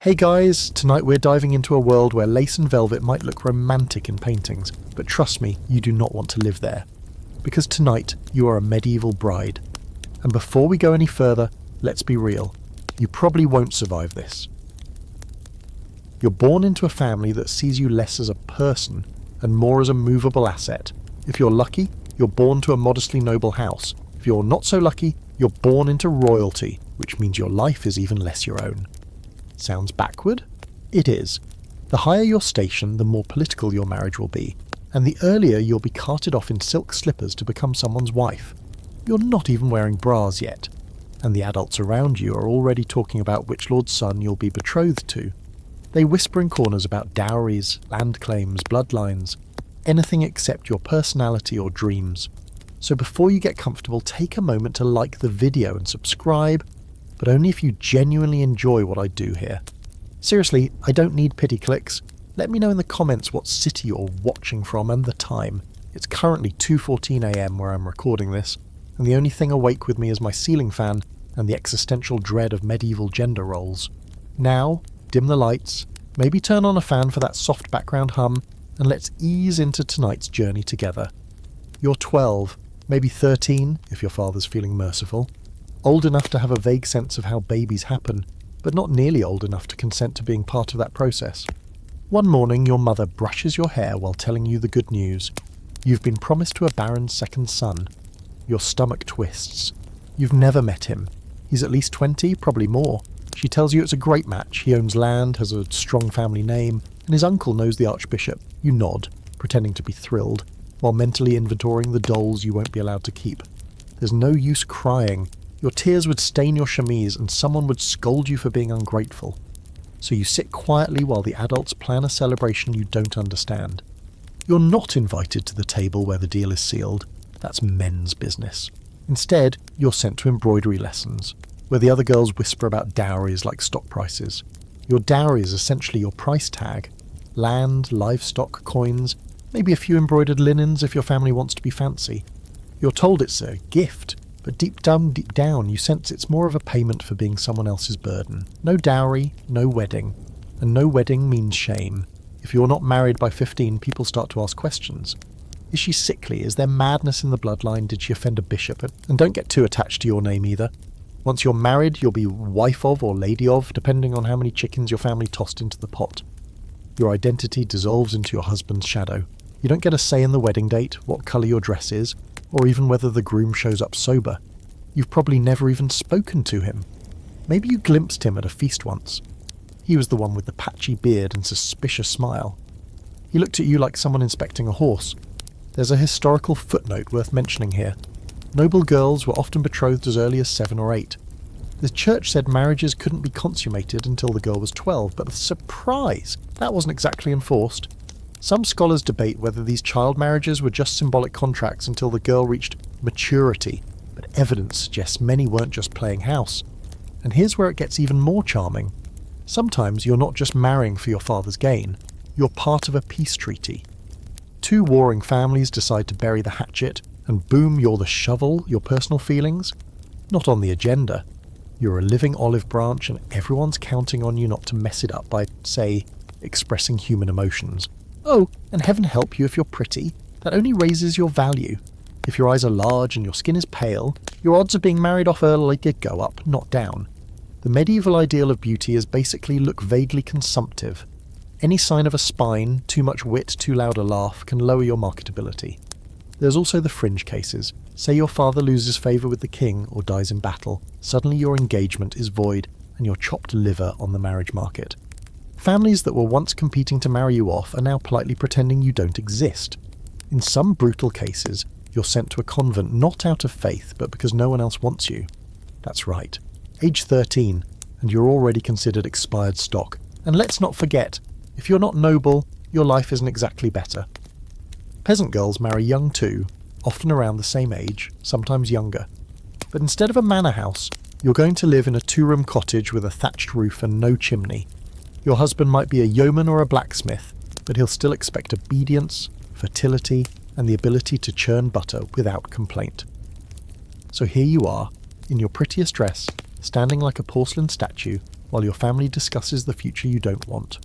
Hey guys, tonight we're diving into a world where lace and velvet might look romantic in paintings, but trust me, you do not want to live there. Because tonight, you are a medieval bride. And before we go any further, let's be real. You probably won't survive this. You're born into a family that sees you less as a person and more as a movable asset. If you're lucky, you're born to a modestly noble house. If you're not so lucky, you're born into royalty, which means your life is even less your own. Sounds backward? It is. The higher your station, the more political your marriage will be, and the earlier you'll be carted off in silk slippers to become someone's wife. You're not even wearing bras yet, and the adults around you are already talking about which lord's son you'll be betrothed to. They whisper in corners about dowries, land claims, bloodlines, anything except your personality or dreams. So before you get comfortable, take a moment to like the video and subscribe, but only if you genuinely enjoy what I do here. Seriously, I don't need pity clicks. Let me know in the comments what city you're watching from and the time. It's currently 2:14 AM where I'm recording this, and the only thing awake with me is my ceiling fan and the existential dread of medieval gender roles. Now, dim the lights, maybe turn on a fan for that soft background hum, and let's ease into tonight's journey together. You're 12, maybe 13 if your father's feeling merciful. Old enough to have a vague sense of how babies happen, but not nearly old enough to consent to being part of that process. One morning, your mother brushes your hair while telling you the good news. You've been promised to a baron's second son. Your stomach twists. You've never met him. He's at least 20, probably more. She tells you it's a great match. He owns land, has a strong family name, and his uncle knows the archbishop. You nod, pretending to be thrilled, while mentally inventorying the dolls you won't be allowed to keep. There's no use crying. Your tears would stain your chemise and someone would scold you for being ungrateful. So you sit quietly while the adults plan a celebration you don't understand. You're not invited to the table where the deal is sealed. That's men's business. Instead, you're sent to embroidery lessons, where the other girls whisper about dowries like stock prices. Your dowry is essentially your price tag. Land, livestock, coins, maybe a few embroidered linens if your family wants to be fancy. You're told it's a gift, but deep down, you sense it's more of a payment for being someone else's burden. No dowry, no wedding. And no wedding means shame. If you're not married by 15, people start to ask questions. Is she sickly? Is there madness in the bloodline? Did she offend a bishop? And don't get too attached to your name either. Once you're married, you'll be wife of or lady of, depending on how many chickens your family tossed into the pot. Your identity dissolves into your husband's shadow. You don't get a say in the wedding date, what colour your dress is, or even whether the groom shows up sober. You've probably never even spoken to him. Maybe you glimpsed him at a feast once. He was the one with the patchy beard and suspicious smile. He looked at you like someone inspecting a horse. There's a historical footnote worth mentioning here. Noble girls were often betrothed as early as 7 or 8. The church said marriages couldn't be consummated until the girl was 12, but surprise! That wasn't exactly enforced. Some scholars debate whether these child marriages were just symbolic contracts until the girl reached maturity, but evidence suggests many weren't just playing house. And here's where it gets even more charming. Sometimes you're not just marrying for your father's gain, you're part of a peace treaty. 2 warring families decide to bury the hatchet, and boom, you're the shovel, your personal feelings? Not on the agenda. You're a living olive branch and everyone's counting on you not to mess it up by, say, expressing human emotions. Oh, and heaven help you if you're pretty. That only raises your value. If your eyes are large and your skin is pale, your odds of being married off early go up, not down. The medieval ideal of beauty is basically look vaguely consumptive. Any sign of a spine, too much wit, too loud a laugh can lower your marketability. There's also the fringe cases. Say your father loses favour with the king or dies in battle. Suddenly your engagement is void and you're chopped liver on the marriage market. Families that were once competing to marry you off are now politely pretending you don't exist. In some brutal cases, you're sent to a convent not out of faith, but because no one else wants you. That's right. Age 13, and you're already considered expired stock. And let's not forget, if you're not noble, your life isn't exactly better. Peasant girls marry young too, often around the same age, sometimes younger. But instead of a manor house, you're going to live in a 2-room cottage with a thatched roof and no chimney. Your husband might be a yeoman or a blacksmith, but he'll still expect obedience, fertility, and the ability to churn butter without complaint. So here you are, in your prettiest dress, standing like a porcelain statue, while your family discusses the future you don't want.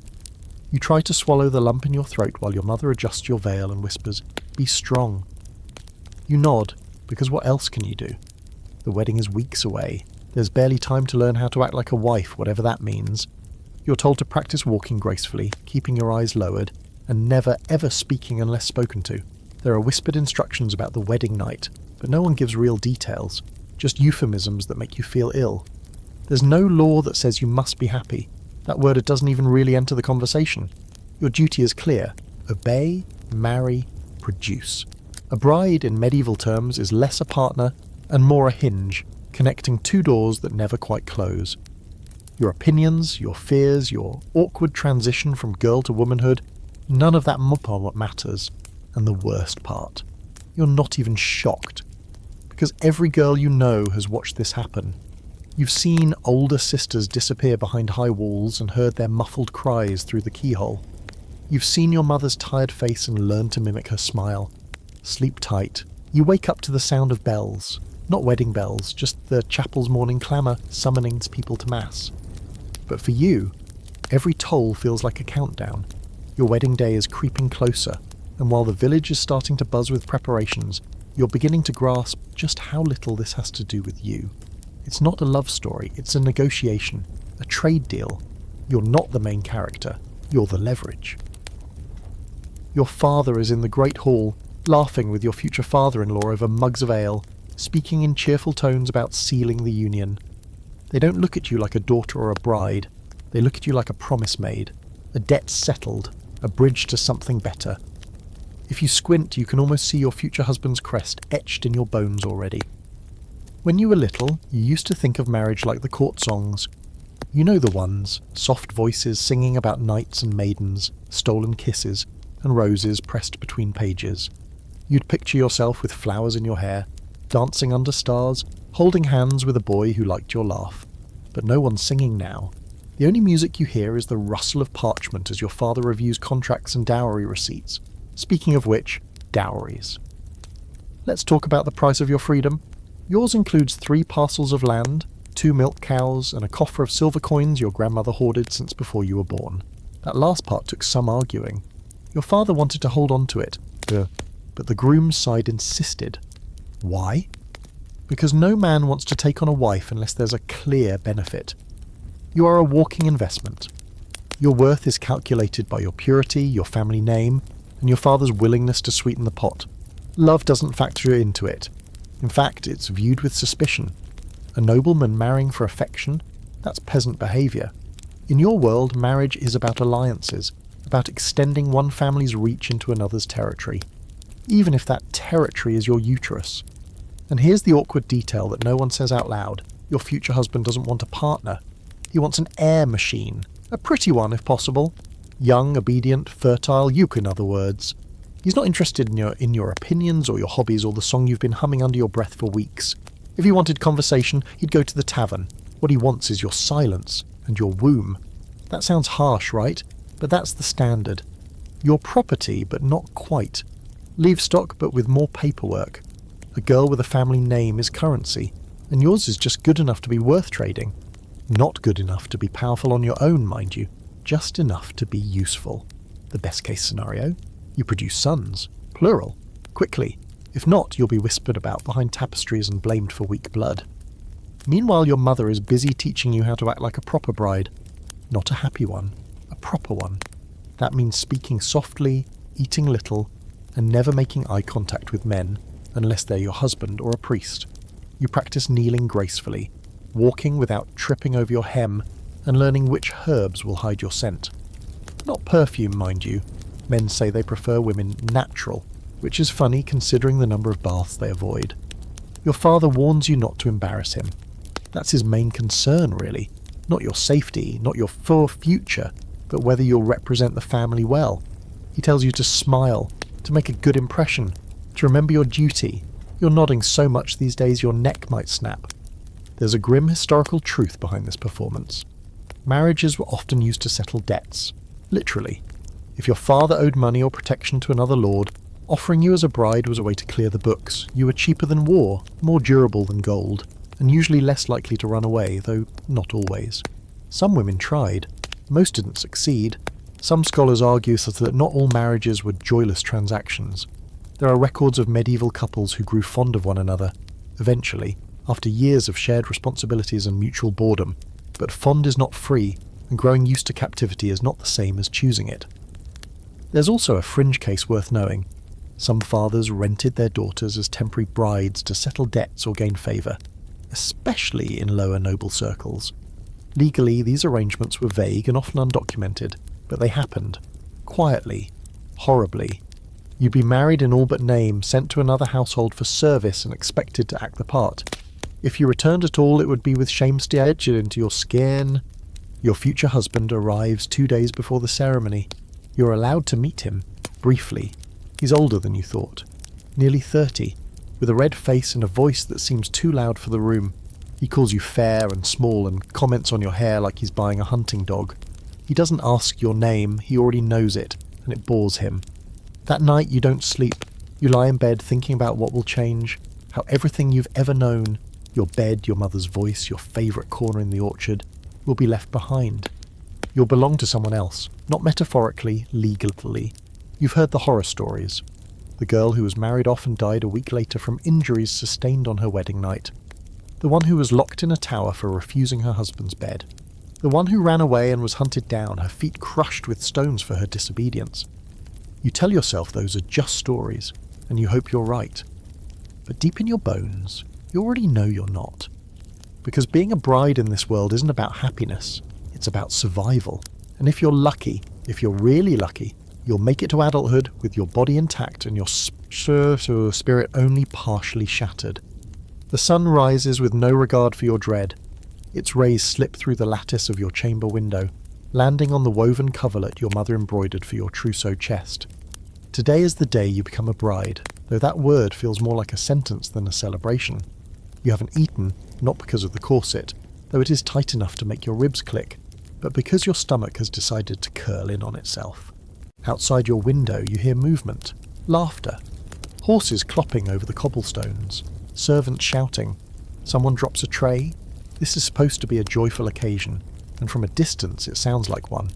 You try to swallow the lump in your throat while your mother adjusts your veil and whispers, "Be strong." You nod, because what else can you do? The wedding is weeks away. There's barely time to learn how to act like a wife, whatever that means. You're told to practice walking gracefully, keeping your eyes lowered, and never ever speaking unless spoken to. There are whispered instructions about the wedding night, but no one gives real details, just euphemisms that make you feel ill. There's no law that says you must be happy. That word doesn't even really enter the conversation. Your duty is clear. Obey, marry, produce. A bride, in medieval terms, is less a partner and more a hinge, connecting two doors that never quite close. Your opinions, your fears, your awkward transition from girl to womanhood, none of that what matters. And the worst part, you're not even shocked. Because every girl you know has watched this happen. You've seen older sisters disappear behind high walls and heard their muffled cries through the keyhole. You've seen your mother's tired face and learned to mimic her smile. Sleep tight. You wake up to the sound of bells. Not wedding bells, just the chapel's morning clamour summoning people to mass. But for you, every toll feels like a countdown. Your wedding day is creeping closer, and while the village is starting to buzz with preparations, you're beginning to grasp just how little this has to do with you. It's not a love story, it's a negotiation, a trade deal. You're not the main character, you're the leverage. Your father is in the great hall, laughing with your future father-in-law over mugs of ale, speaking in cheerful tones about sealing the union. They don't look at you like a daughter or a bride, they look at you like a promise made, a debt settled, a bridge to something better. If you squint, you can almost see your future husband's crest etched in your bones already. When you were little, you used to think of marriage like the court songs. You know the ones, soft voices singing about knights and maidens, stolen kisses, and roses pressed between pages. You'd picture yourself with flowers in your hair, dancing under stars, holding hands with a boy who liked your laugh. But no one's singing now. The only music you hear is the rustle of parchment as your father reviews contracts and dowry receipts. Speaking of which, dowries. Let's talk about the price of your freedom. Yours includes 3 parcels of land, 2 milk cows, and a coffer of silver coins your grandmother hoarded since before you were born. That last part took some arguing. Your father wanted to hold on to it, but the groom's side insisted. Why? Because no man wants to take on a wife unless there's a clear benefit. You are a walking investment. Your worth is calculated by your purity, your family name, and your father's willingness to sweeten the pot. Love doesn't factor into it. In fact, it's viewed with suspicion. A nobleman marrying for affection? That's peasant behaviour. In your world, marriage is about alliances, about extending one family's reach into another's territory, even if that territory is your uterus. And here's the awkward detail that no one says out loud. Your future husband doesn't want a partner. He wants an heir machine. A pretty one, if possible. Young, obedient, fertile, in other words. He's not interested in your opinions or your hobbies or the song you've been humming under your breath for weeks. If he wanted conversation, he'd go to the tavern. What he wants is your silence and your womb. That sounds harsh, right? But that's the standard. Your property, but not quite. Livestock, but with more paperwork. A girl with a family name is currency, and yours is just good enough to be worth trading. Not good enough to be powerful on your own, mind you. Just enough to be useful. The best case scenario? You produce sons, plural, quickly. If not, you'll be whispered about behind tapestries and blamed for weak blood. Meanwhile, your mother is busy teaching you how to act like a proper bride. Not a happy one, a proper one. That means speaking softly, eating little, and never making eye contact with men, unless they're your husband or a priest. You practice kneeling gracefully, walking without tripping over your hem, and learning which herbs will hide your scent. Not perfume, mind you. Men say they prefer women natural, which is funny considering the number of baths they avoid. Your father warns you not to embarrass him. That's his main concern, really. Not your safety, not your future, but whether you'll represent the family well. He tells you to smile, to make a good impression, to remember your duty. You're nodding so much these days your neck might snap. There's a grim historical truth behind this performance. Marriages were often used to settle debts. Literally. If your father owed money or protection to another lord, offering you as a bride was a way to clear the books. You were cheaper than war, more durable than gold, and usually less likely to run away, though not always. Some women tried. Most didn't succeed. Some scholars argue that not all marriages were joyless transactions. There are records of medieval couples who grew fond of one another, eventually, after years of shared responsibilities and mutual boredom. But fond is not free, and growing used to captivity is not the same as choosing it. There's also a fringe case worth knowing. Some fathers rented their daughters as temporary brides to settle debts or gain favour, especially in lower noble circles. Legally, these arrangements were vague and often undocumented, but they happened. Quietly. Horribly. You'd be married in all but name, sent to another household for service and expected to act the part. If you returned at all, it would be with shame stitched into your skin. Your future husband arrives 2 days before the ceremony. You're allowed to meet him, briefly. He's older than you thought. Nearly 30, with a red face and a voice that seems too loud for the room. He calls you fair and small and comments on your hair like he's buying a hunting dog. He doesn't ask your name, he already knows it, and it bores him. That night you don't sleep. You lie in bed thinking about what will change, how everything you've ever known, your bed, your mother's voice, your favourite corner in the orchard, will be left behind. You'll belong to someone else, not metaphorically, legally. You've heard the horror stories. The girl who was married off and died a week later from injuries sustained on her wedding night. The one who was locked in a tower for refusing her husband's bed. The one who ran away and was hunted down, her feet crushed with stones for her disobedience. You tell yourself those are just stories, and you hope you're right. But deep in your bones, you already know you're not. Because being a bride in this world isn't about happiness, it's about survival. And if you're lucky, if you're really lucky, you'll make it to adulthood with your body intact and your spirit only partially shattered. The sun rises with no regard for your dread. Its rays slip through the lattice of your chamber window, landing on the woven coverlet your mother embroidered for your trousseau chest. Today is the day you become a bride, though that word feels more like a sentence than a celebration. You haven't eaten, not because of the corset, though it is tight enough to make your ribs click, but because your stomach has decided to curl in on itself. Outside your window you hear movement, laughter, horses clopping over the cobblestones, servants shouting. Someone drops a tray. This is supposed to be a joyful occasion, and from a distance it sounds like one,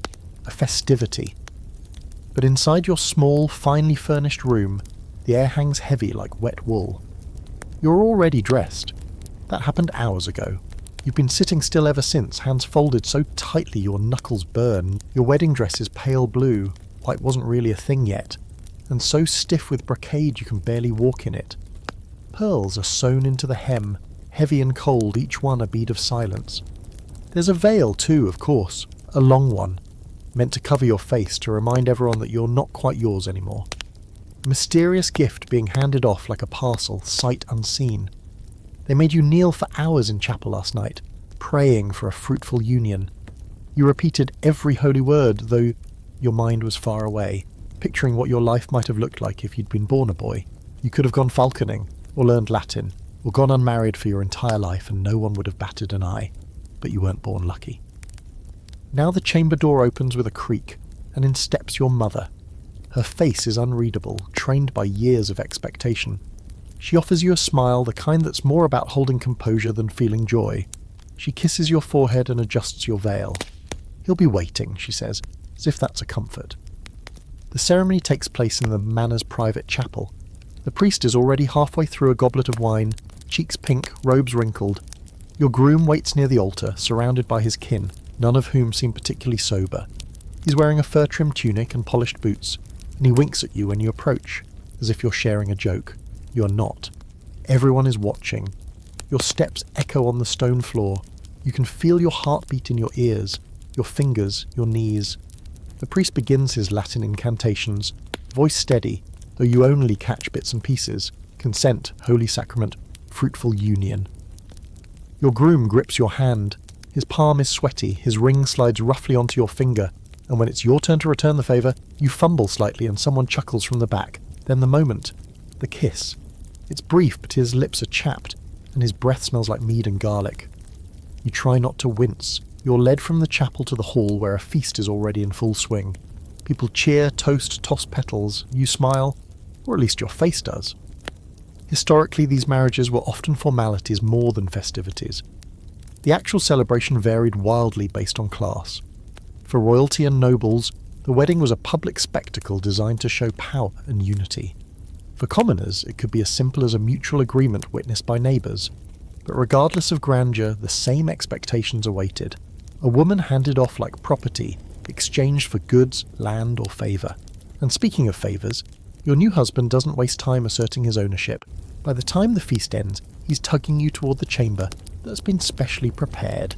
a festivity. But inside your small, finely furnished room, the air hangs heavy like wet wool. You're already dressed. That happened hours ago. You've been sitting still ever since, hands folded so tightly your knuckles burn. Your wedding dress is pale blue, white wasn't really a thing yet, and so stiff with brocade you can barely walk in it. Pearls are sewn into the hem, heavy and cold, each one a bead of silence. There's a veil too, of course, a long one, meant to cover your face to remind everyone that you're not quite yours anymore. A mysterious gift being handed off like a parcel, sight unseen. They made you kneel for hours in chapel last night, praying for a fruitful union. You repeated every holy word, though your mind was far away, picturing what your life might have looked like if you'd been born a boy. You could have gone falconing, or learned Latin, or gone unmarried for your entire life and no one would have batted an eye. But you weren't born lucky. Now the chamber door opens with a creak, and in steps your mother. Her face is unreadable, trained by years of expectation. She offers you a smile, the kind that's more about holding composure than feeling joy. She kisses your forehead and adjusts your veil. He'll be waiting, she says, as if that's a comfort. The ceremony takes place in the manor's private chapel. The priest is already halfway through a goblet of wine, cheeks pink, robes wrinkled. Your groom waits near the altar, surrounded by his kin, none of whom seem particularly sober. He's wearing a fur-trimmed tunic and polished boots, and he winks at you when you approach, as if you're sharing a joke. You're not. Everyone is watching. Your steps echo on the stone floor. You can feel your heartbeat in your ears, your fingers, your knees. The priest begins his Latin incantations, voice steady, though you only catch bits and pieces. Consent, holy sacrament, fruitful union. Your groom grips your hand. His palm is sweaty, his ring slides roughly onto your finger, and when it's your turn to return the favour, you fumble slightly and someone chuckles from the back. Then the moment. The kiss. It's brief, but his lips are chapped, and his breath smells like mead and garlic. You try not to wince. You're led from the chapel to the hall where a feast is already in full swing. People cheer, toast, toss petals. You smile, or at least your face does. Historically, these marriages were often formalities more than festivities. The actual celebration varied wildly based on class. For royalty and nobles, the wedding was a public spectacle designed to show power and unity. For commoners, it could be as simple as a mutual agreement witnessed by neighbours. But regardless of grandeur, the same expectations awaited. A woman handed off like property, exchanged for goods, land, or favour. And speaking of favours, your new husband doesn't waste time asserting his ownership. By the time the feast ends, he's tugging you toward the chamber that's been specially prepared.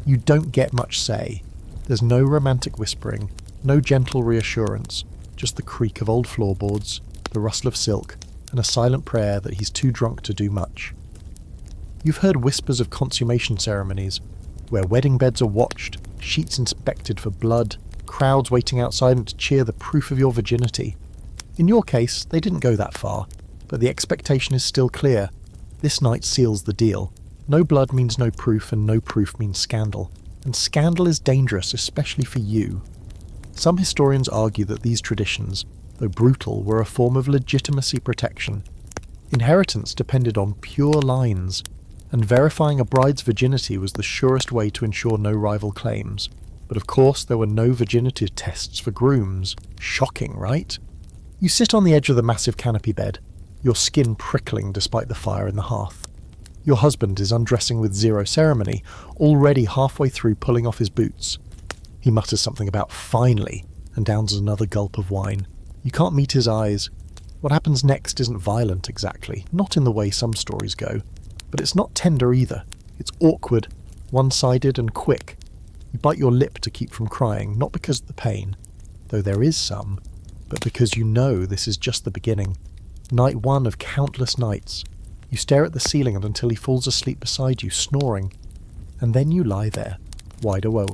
You don't get much say. There's no romantic whispering, no gentle reassurance, just the creak of old floorboards, the rustle of silk, and a silent prayer that he's too drunk to do much. You've heard whispers of consummation ceremonies, where wedding beds are watched, sheets inspected for blood, crowds waiting outside to cheer the proof of your virginity. In your case, they didn't go that far, but the expectation is still clear. This night seals the deal. No blood means no proof, and no proof means scandal. And scandal is dangerous, especially for you. Some historians argue that these traditions, though brutal, were a form of legitimacy protection. Inheritance depended on pure lines, and verifying a bride's virginity was the surest way to ensure no rival claims. But of course there were no virginity tests for grooms. Shocking, right? You sit on the edge of the massive canopy bed, your skin prickling despite the fire in the hearth. Your husband is undressing with zero ceremony, already halfway through pulling off his boots. He mutters something about "finally" and downs another gulp of wine. You can't meet his eyes. What happens next isn't violent exactly, not in the way some stories go. But it's not tender either. It's awkward, one-sided and quick. You bite your lip to keep from crying, not because of the pain, though there is some, but because you know this is just the beginning. Night one of countless nights. You stare at the ceiling until he falls asleep beside you, snoring. And then you lie there, wide awake.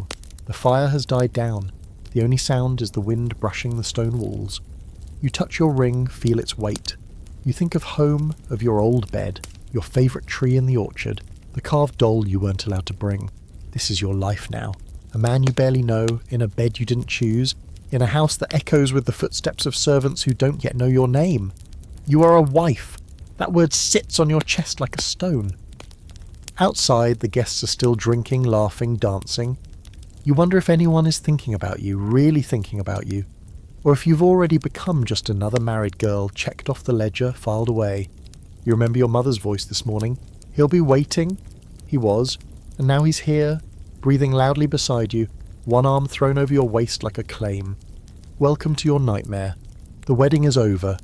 The fire has died down. The only sound is the wind brushing the stone walls. You touch your ring, feel its weight. You think of home, of your old bed, your favourite tree in the orchard, the carved doll you weren't allowed to bring. This is your life now. A man you barely know, in a bed you didn't choose, in a house that echoes with the footsteps of servants who don't yet know your name. You are a wife. That word sits on your chest like a stone. Outside, the guests are still drinking, laughing, dancing. You wonder if anyone is thinking about you, really thinking about you, or if you've already become just another married girl, checked off the ledger, filed away. You remember your mother's voice this morning. He'll be waiting. He was, and now he's here, breathing loudly beside you, one arm thrown over your waist like a claim. Welcome to your nightmare. The wedding is over.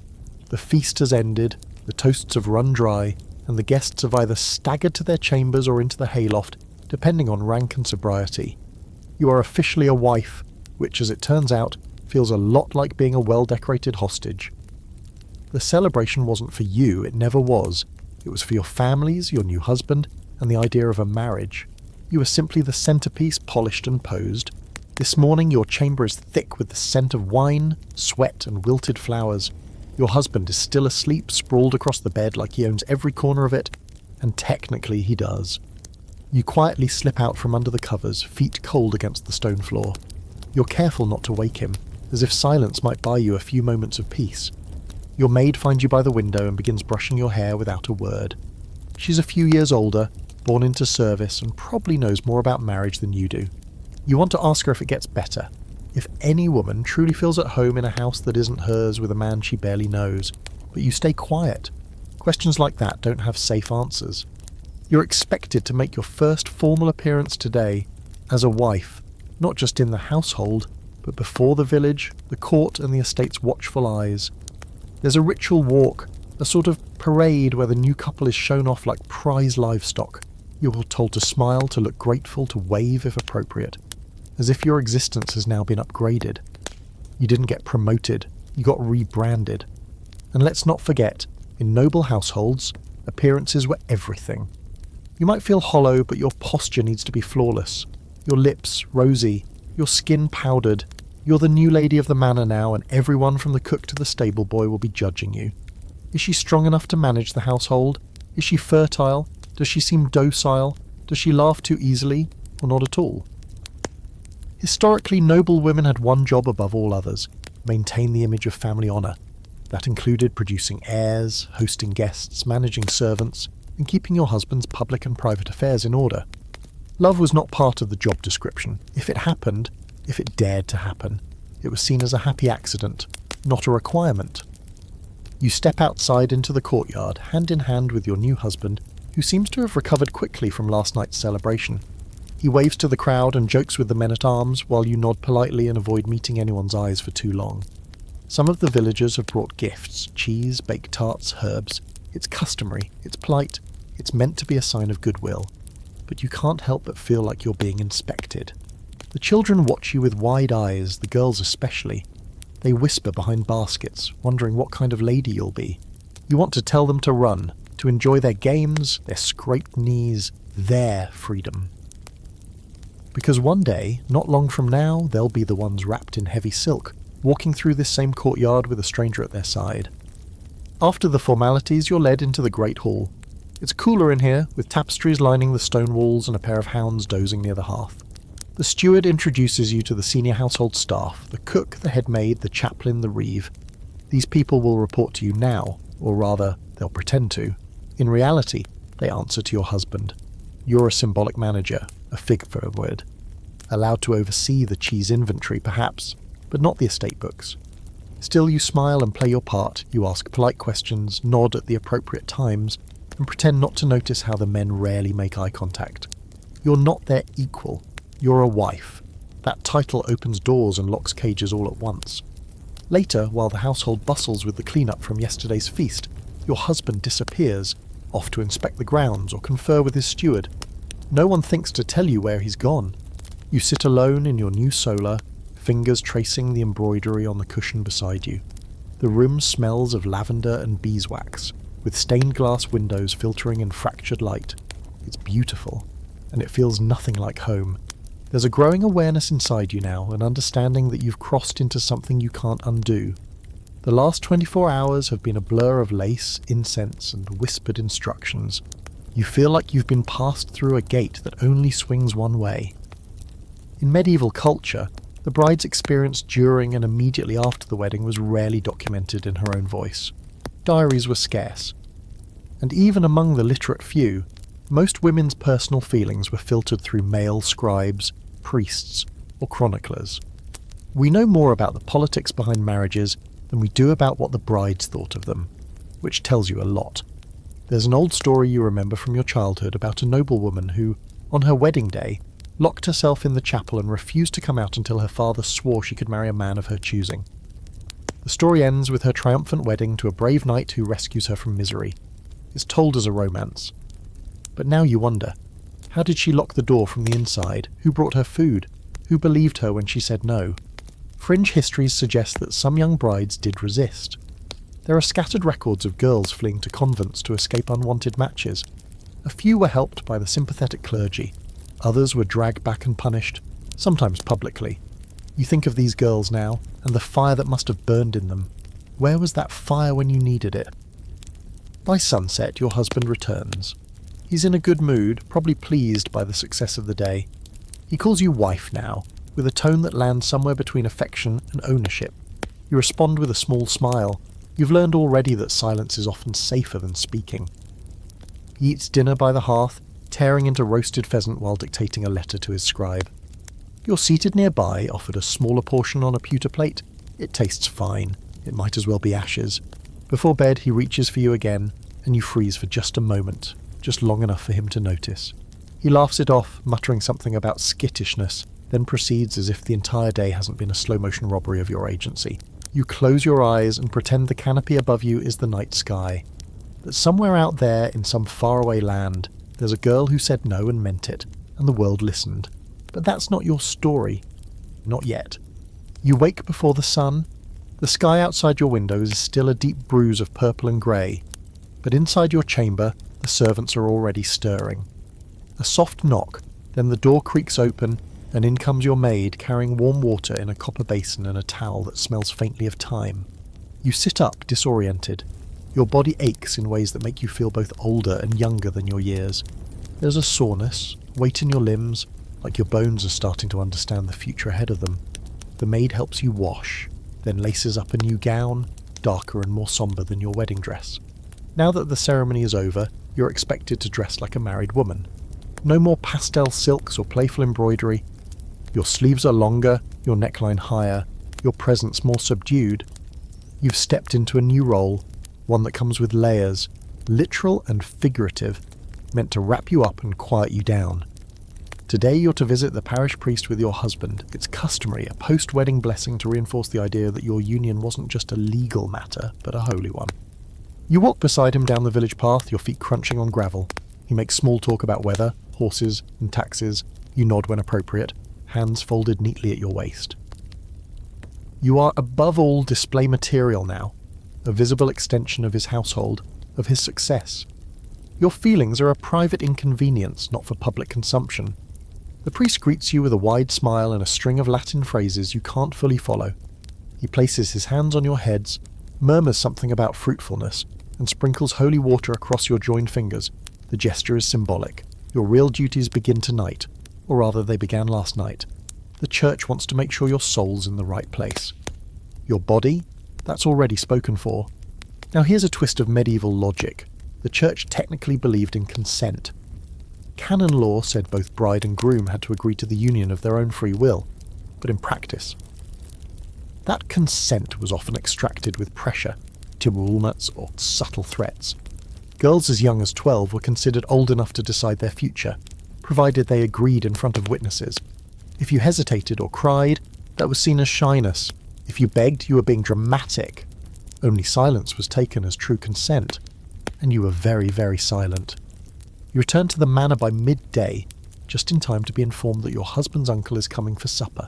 The feast has ended, the toasts have run dry, and the guests have either staggered to their chambers or into the hayloft, depending on rank and sobriety. You are officially a wife, which, as it turns out, feels a lot like being a well-decorated hostage. The celebration wasn't for you, it never was. It was for your families, your new husband, and the idea of a marriage. You were simply the centerpiece, polished and posed. This morning your chamber is thick with the scent of wine, sweat, and wilted flowers. Your husband is still asleep, sprawled across the bed like he owns every corner of it, and technically he does. You quietly slip out from under the covers, feet cold against the stone floor. You're careful not to wake him, as if silence might buy you a few moments of peace. Your maid finds you by the window and begins brushing your hair without a word. She's a few years older, born into service, and probably knows more about marriage than you do. You want to ask her if it gets better. If any woman truly feels at home in a house that isn't hers with a man she barely knows, but you stay quiet. Questions like that don't have safe answers. You're expected to make your first formal appearance today as a wife, not just in the household, but before the village, the court, and the estate's watchful eyes. There's a ritual walk, a sort of parade where the new couple is shown off like prize livestock. You're told to smile, to look grateful, to wave if appropriate, as if your existence has now been upgraded. You didn't get promoted, you got rebranded. And let's not forget, in noble households, appearances were everything. You might feel hollow, but your posture needs to be flawless. Your lips rosy, your skin powdered. You're the new lady of the manor now, and everyone from the cook to the stable boy will be judging you. Is she strong enough to manage the household? Is she fertile? Does she seem docile? Does she laugh too easily, or not at all? Historically, noble women had one job above all others: maintain the image of family honour. That included producing heirs, hosting guests, managing servants, and keeping your husband's public and private affairs in order. Love was not part of the job description. If it happened, if it dared to happen, it was seen as a happy accident, not a requirement. You step outside into the courtyard, hand in hand with your new husband, who seems to have recovered quickly from last night's celebration. He waves to the crowd and jokes with the men-at-arms while you nod politely and avoid meeting anyone's eyes for too long. Some of the villagers have brought gifts: cheese, baked tarts, herbs. It's customary, it's polite, it's meant to be a sign of goodwill. But you can't help but feel like you're being inspected. The children watch you with wide eyes, the girls especially. They whisper behind baskets, wondering what kind of lady you'll be. You want to tell them to run, to enjoy their games, their scraped knees, their freedom. Because one day, not long from now, they'll be the ones wrapped in heavy silk, walking through this same courtyard with a stranger at their side. After the formalities, you're led into the Great Hall. It's cooler in here, with tapestries lining the stone walls and a pair of hounds dozing near the hearth. The steward introduces you to the senior household staff, the cook, the head maid, the chaplain, the reeve. These people will report to you now, or rather, they'll pretend to. In reality, they answer to your husband. You're a symbolic manager, a figurehead, allowed to oversee the cheese inventory perhaps, but not the estate books. Still, you smile and play your part, you ask polite questions, nod at the appropriate times, and pretend not to notice how the men rarely make eye contact. You're not their equal. You're a wife. That title opens doors and locks cages all at once. Later, while the household bustles with the clean-up from yesterday's feast, your husband disappears, off to inspect the grounds or confer with his steward. No one thinks to tell you where he's gone. You sit alone in your new solar, fingers tracing the embroidery on the cushion beside you. The room smells of lavender and beeswax, with stained glass windows filtering in fractured light. It's beautiful, and it feels nothing like home. There's a growing awareness inside you now, an understanding that you've crossed into something you can't undo. The last 24 hours have been a blur of lace, incense, and whispered instructions. You feel like you've been passed through a gate that only swings one way. In medieval culture, the bride's experience during and immediately after the wedding was rarely documented in her own voice. Diaries were scarce. And even among the literate few, most women's personal feelings were filtered through male scribes, priests, or chroniclers. We know more about the politics behind marriages than we do about what the brides thought of them, which tells you a lot. There's an old story you remember from your childhood about a noblewoman who, on her wedding day, locked herself in the chapel and refused to come out until her father swore she could marry a man of her choosing. The story ends with her triumphant wedding to a brave knight who rescues her from misery. It's told as a romance. But now you wonder, how did she lock the door from the inside? Who brought her food? Who believed her when she said no? Fringe histories suggest that some young brides did resist. There are scattered records of girls fleeing to convents to escape unwanted matches. A few were helped by the sympathetic clergy. Others were dragged back and punished, sometimes publicly. You think of these girls now, and the fire that must have burned in them. Where was that fire when you needed it? By sunset, your husband returns. He's in a good mood, probably pleased by the success of the day. He calls you wife now, with a tone that lands somewhere between affection and ownership. You respond with a small smile. You've learned already that silence is often safer than speaking. He eats dinner by the hearth, tearing into roasted pheasant while dictating a letter to his scribe. You're seated nearby, offered a smaller portion on a pewter plate. It tastes fine. It might as well be ashes. Before bed, he reaches for you again, and you freeze for just a moment, just long enough for him to notice. He laughs it off, muttering something about skittishness, then proceeds as if the entire day hasn't been a slow-motion robbery of your agency. You close your eyes and pretend the canopy above you is the night sky. That somewhere out there, in some faraway land, there's a girl who said no and meant it, and the world listened. But that's not your story. Not yet. You wake before the sun. The sky outside your windows is still a deep bruise of purple and grey, but inside your chamber, the servants are already stirring. A soft knock, then the door creaks open, and in comes your maid carrying warm water in a copper basin and a towel that smells faintly of thyme. You sit up, disoriented. Your body aches in ways that make you feel both older and younger than your years. There's a soreness, weight in your limbs, like your bones are starting to understand the future ahead of them. The maid helps you wash, then laces up a new gown, darker and more sombre than your wedding dress. Now that the ceremony is over, you're expected to dress like a married woman. No more pastel silks or playful embroidery. Your sleeves are longer, your neckline higher, your presence more subdued. You've stepped into a new role, one that comes with layers, literal and figurative, meant to wrap you up and quiet you down. Today you're to visit the parish priest with your husband. It's customary, a post-wedding blessing to reinforce the idea that your union wasn't just a legal matter, but a holy one. You walk beside him down the village path, your feet crunching on gravel. He makes small talk about weather, horses, and taxes. You nod when appropriate, hands folded neatly at your waist. You are above all display material now, a visible extension of his household, of his success. Your feelings are a private inconvenience, not for public consumption. The priest greets you with a wide smile and a string of Latin phrases you can't fully follow. He places his hands on your heads, murmurs something about fruitfulness, and sprinkles holy water across your joined fingers. The gesture is symbolic. Your real duties begin tonight, or rather they began last night. The church wants to make sure your soul's in the right place. Your body? That's already spoken for. Now here's a twist of medieval logic. The church technically believed in consent. Canon law said both bride and groom had to agree to the union of their own free will, but in practice, that consent was often extracted with pressure, tibulnats or subtle threats. Girls as young as 12 were considered old enough to decide their future, provided they agreed in front of witnesses. If you hesitated or cried, that was seen as shyness. If you begged, you were being dramatic. Only silence was taken as true consent, and you were very, very silent. You return to the manor by midday, just in time to be informed that your husband's uncle is coming for supper.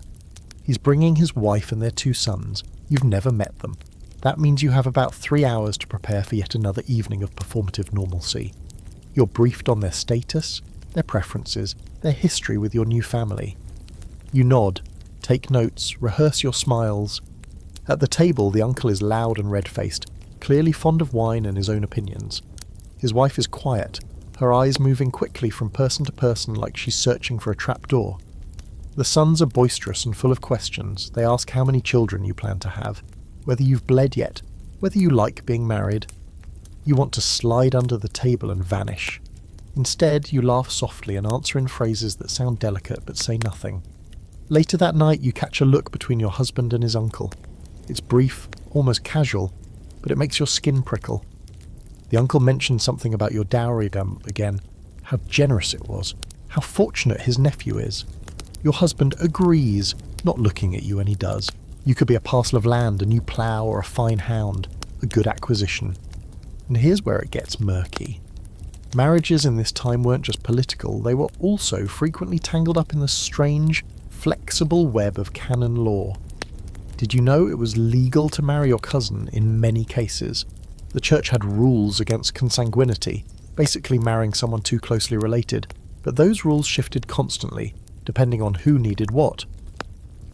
He's bringing his wife and their 2 sons. You've never met them. That means you have about 3 hours to prepare for yet another evening of performative normalcy. You're briefed on their status, their preferences, their history with your new family. You nod, take notes, rehearse your smiles. At the table, the uncle is loud and red-faced, clearly fond of wine and his own opinions. His wife is quiet, her eyes moving quickly from person to person like she's searching for a trapdoor. The sons are boisterous and full of questions. They ask how many children you plan to have, whether you've bled yet, whether you like being married. You want to slide under the table and vanish. Instead, you laugh softly and answer in phrases that sound delicate but say nothing. Later that night, you catch a look between your husband and his uncle. It's brief, almost casual, but it makes your skin prickle. The uncle mentions something about your dowry dump again, how generous it was, how fortunate his nephew is. Your husband agrees, not looking at you, and he does. You could be a parcel of land, a new plough, or a fine hound, a good acquisition. And here's where it gets murky. Marriages in this time weren't just political, they were also frequently tangled up in the strange, flexible web of canon law. Did you know it was legal to marry your cousin in many cases? The church had rules against consanguinity, basically marrying someone too closely related, but those rules shifted constantly, depending on who needed what.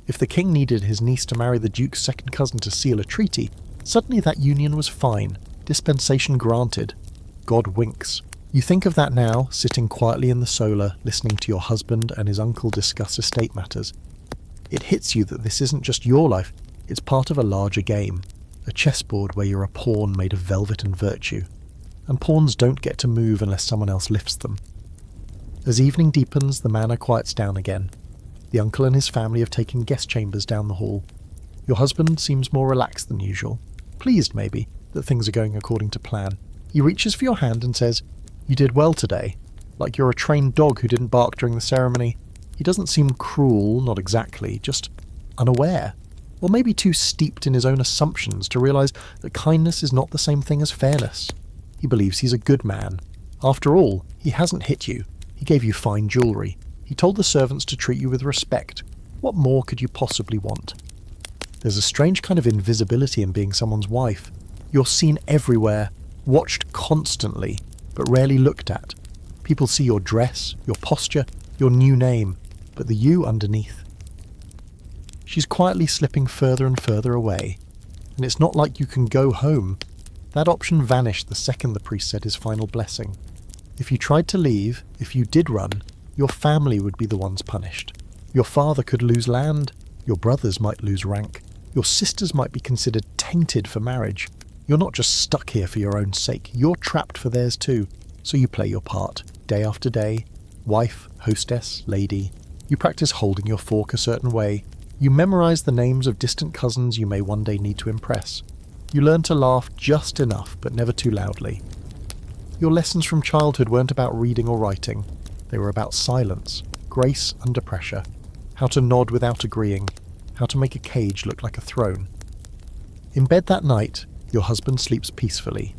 If the king needed his niece to marry the duke's second cousin to seal a treaty, suddenly that union was fine, dispensation granted. God winks. You think of that now, sitting quietly in the solar, listening to your husband and his uncle discuss estate matters. It hits you that this isn't just your life, it's part of a larger game. A chessboard where you're a pawn made of velvet and virtue. And pawns don't get to move unless someone else lifts them. As evening deepens, the manor quiets down again. The uncle and his family have taken guest chambers down the hall. Your husband seems more relaxed than usual. Pleased, maybe, that things are going according to plan. He reaches for your hand and says, "You did well today," like you're a trained dog who didn't bark during the ceremony. He doesn't seem cruel, not exactly, just unaware. Or maybe too steeped in his own assumptions to realise that kindness is not the same thing as fairness. He believes he's a good man. After all, he hasn't hit you. He gave you fine jewellery. He told the servants to treat you with respect. What more could you possibly want? There's a strange kind of invisibility in being someone's wife. You're seen everywhere, watched constantly, but rarely looked at. People see your dress, your posture, your new name, but the you underneath. She's quietly slipping further and further away, and it's not like you can go home. That option vanished the second the priest said his final blessing. If you tried to leave, if you did run, your family would be the ones punished. Your father could lose land, your brothers might lose rank, your sisters might be considered tainted for marriage. You're not just stuck here for your own sake, you're trapped for theirs too, so you play your part, day after day, Wife, hostess, lady. You practice holding your fork a certain way. You memorize the names of distant cousins you may one day need to impress. You learn to laugh just enough, but never too loudly. Your lessons from childhood weren't about reading or writing. They were about silence, grace under pressure, how to nod without agreeing, how to make a cage look like a throne. In bed that night, your husband sleeps peacefully.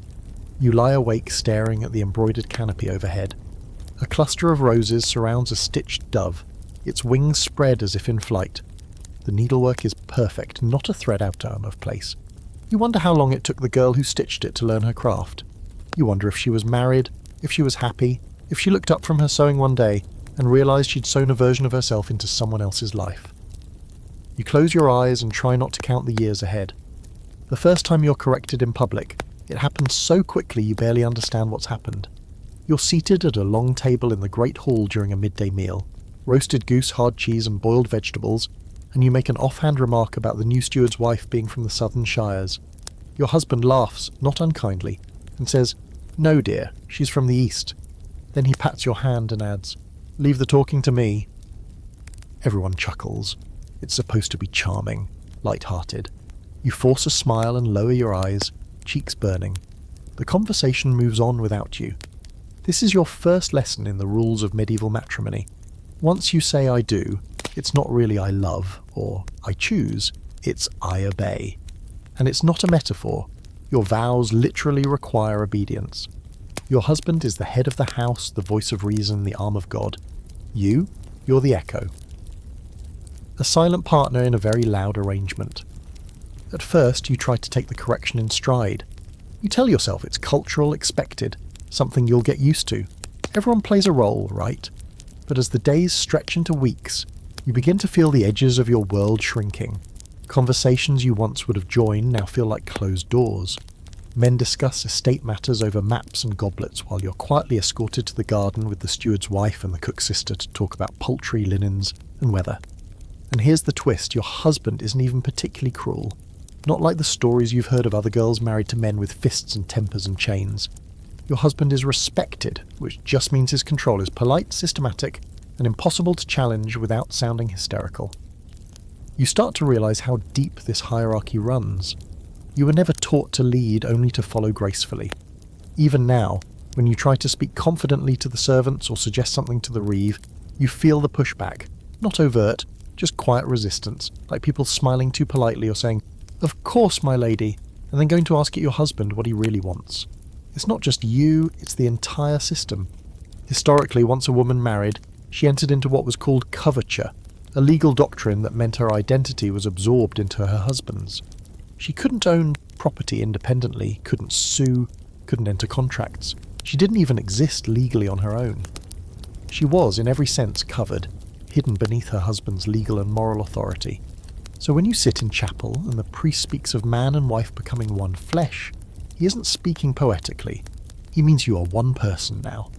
You lie awake staring at the embroidered canopy overhead. A cluster of roses surrounds a stitched dove, its wings spread as if in flight. The needlework is perfect, not a thread out of place. You wonder how long it took the girl who stitched it to learn her craft. You wonder if she was married, if she was happy, if she looked up from her sewing one day and realised she'd sewn a version of herself into someone else's life. You close your eyes and try not to count the years ahead. The first time you're corrected in public, it happens so quickly you barely understand what's happened. You're seated at a long table in the great hall during a midday meal. Roasted goose, hard cheese and boiled vegetables, and you make an offhand remark about the new steward's wife being from the southern shires. Your husband laughs, not unkindly, and says, "No, dear, she's from the east." Then he pats your hand and adds, "Leave the talking to me." Everyone chuckles. It's supposed to be charming, light-hearted. You force a smile and lower your eyes, cheeks burning. The conversation moves on without you. This is your first lesson in the rules of medieval matrimony. Once you say "I do," it's not really "I love" or "I choose," it's "I obey." And it's not a metaphor. Your vows literally require obedience. Your husband is the head of the house, the voice of reason, the arm of God. You're the echo. A silent partner in a very loud arrangement. At first, you try to take the correction in stride. You tell yourself it's cultural, expected, something you'll get used to. Everyone plays a role, right? But as the days stretch into weeks, you begin to feel the edges of your world shrinking. Conversations you once would have joined now feel like closed doors. Men discuss estate matters over maps and goblets while you're quietly escorted to the garden with the steward's wife and the cook's sister to talk about poultry, linens, and weather. And here's the twist, your husband isn't even particularly cruel. Not like the stories you've heard of other girls married to men with fists and tempers and chains. Your husband is respected, which just means his control is polite, systematic, and impossible to challenge without sounding hysterical. You start to realise how deep this hierarchy runs. You were never taught to lead, only to follow gracefully. Even now, when you try to speak confidently to the servants or suggest something to the reeve, you feel the pushback. Not overt, just quiet resistance, like people smiling too politely or saying, "Of course, my lady," and then going to ask your husband what he really wants. It's not just you, it's the entire system. Historically, once a woman married, she entered into what was called coverture, a legal doctrine that meant her identity was absorbed into her husband's. She couldn't own property independently, couldn't sue, couldn't enter contracts. She didn't even exist legally on her own. She was, in every sense, covered, hidden beneath her husband's legal and moral authority. So when you sit in chapel and the priest speaks of man and wife becoming one flesh, he isn't speaking poetically. He means you are one person now,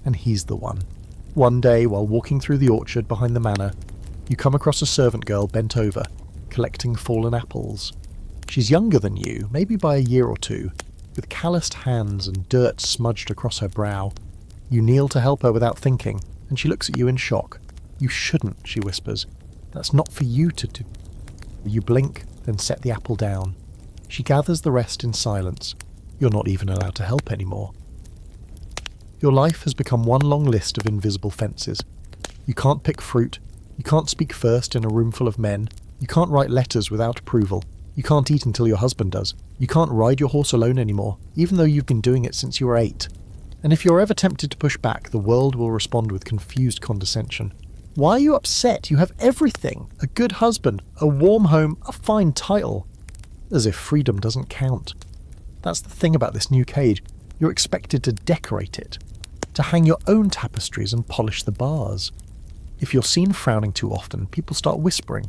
and he's the one. One day, while walking through the orchard behind the manor, you come across a servant girl bent over, collecting fallen apples. She's younger than you, maybe by a year or two, with calloused hands and dirt smudged across her brow. You kneel to help her without thinking, and she looks at you in shock. "You shouldn't," she whispers. "That's not for you to do." You blink, then set the apple down. She gathers the rest in silence. You're not even allowed to help anymore. Your life has become one long list of invisible fences. You can't pick fruit. You can't speak first in a room full of men. You can't write letters without approval. You can't eat until your husband does. You can't ride your horse alone anymore, even though you've been doing it since you were 8. And if you're ever tempted to push back, the world will respond with confused condescension. "Why are you upset? You have everything. A good husband, a warm home, a fine title." As if freedom doesn't count. That's the thing about this new cage. You're expected to decorate it, to hang your own tapestries and polish the bars. If you're seen frowning too often, people start whispering.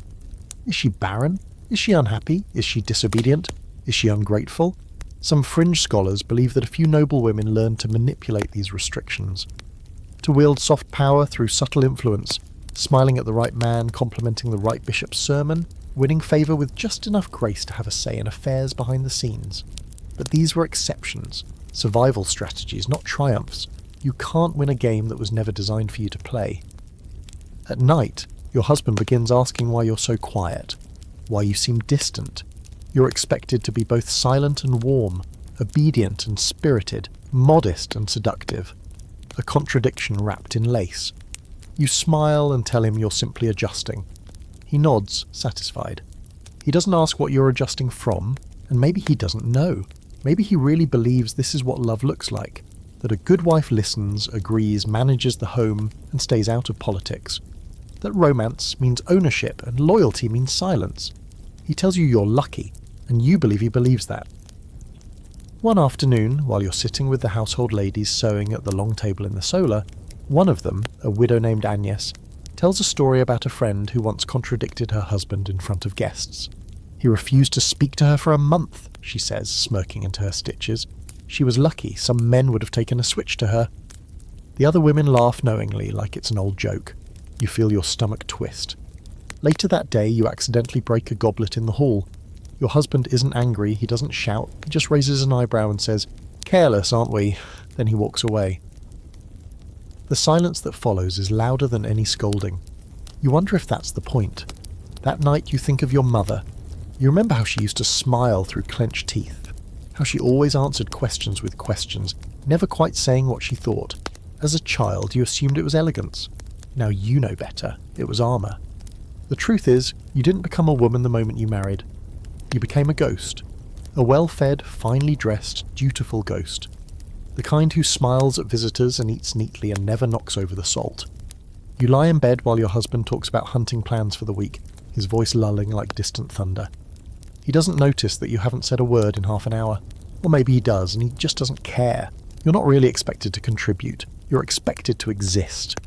Is she barren? Is she unhappy? Is she disobedient? Is she ungrateful? Some fringe scholars believe that a few noble women learned to manipulate these restrictions, to wield soft power through subtle influence, smiling at the right man, complimenting the right bishop's sermon, winning favour with just enough grace to have a say in affairs behind the scenes. But these were exceptions, survival strategies, not triumphs. You can't win a game that was never designed for you to play. At night, your husband begins asking why you're so quiet, why you seem distant. You're expected to be both silent and warm, obedient and spirited, modest and seductive. A contradiction wrapped in lace. You smile and tell him you're simply adjusting. He nods, satisfied. He doesn't ask what you're adjusting from, and maybe he doesn't know. Maybe he really believes this is what love looks like, that a good wife listens, agrees, manages the home, and stays out of politics. That romance means ownership and loyalty means silence. He tells you you're lucky, and you believe he believes that. One afternoon, while you're sitting with the household ladies sewing at the long table in the solar, one of them, a widow named Agnes, tells a story about a friend who once contradicted her husband in front of guests. He refused to speak to her for a month, she says, smirking into her stitches. She was lucky, some men would have taken a switch to her. The other women laugh knowingly, like it's an old joke. You feel your stomach twist. Later that day, you accidentally break a goblet in the hall. Your husband isn't angry, he doesn't shout, he just raises an eyebrow and says, "Careless, aren't we?" Then he walks away. The silence that follows is louder than any scolding. You wonder if that's the point. That night you think of your mother. You remember how she used to smile through clenched teeth, how she always answered questions with questions, never quite saying what she thought. As a child, you assumed it was elegance. Now you know better. It was armour. The truth is, you didn't become a woman the moment you married. You became a ghost. A well-fed, finely dressed, dutiful ghost. The kind who smiles at visitors and eats neatly and never knocks over the salt. You lie in bed while your husband talks about hunting plans for the week, his voice lulling like distant thunder. He doesn't notice that you haven't said a word in half an hour. Or maybe he does, and he just doesn't care. You're not really expected to contribute. You're expected to exist.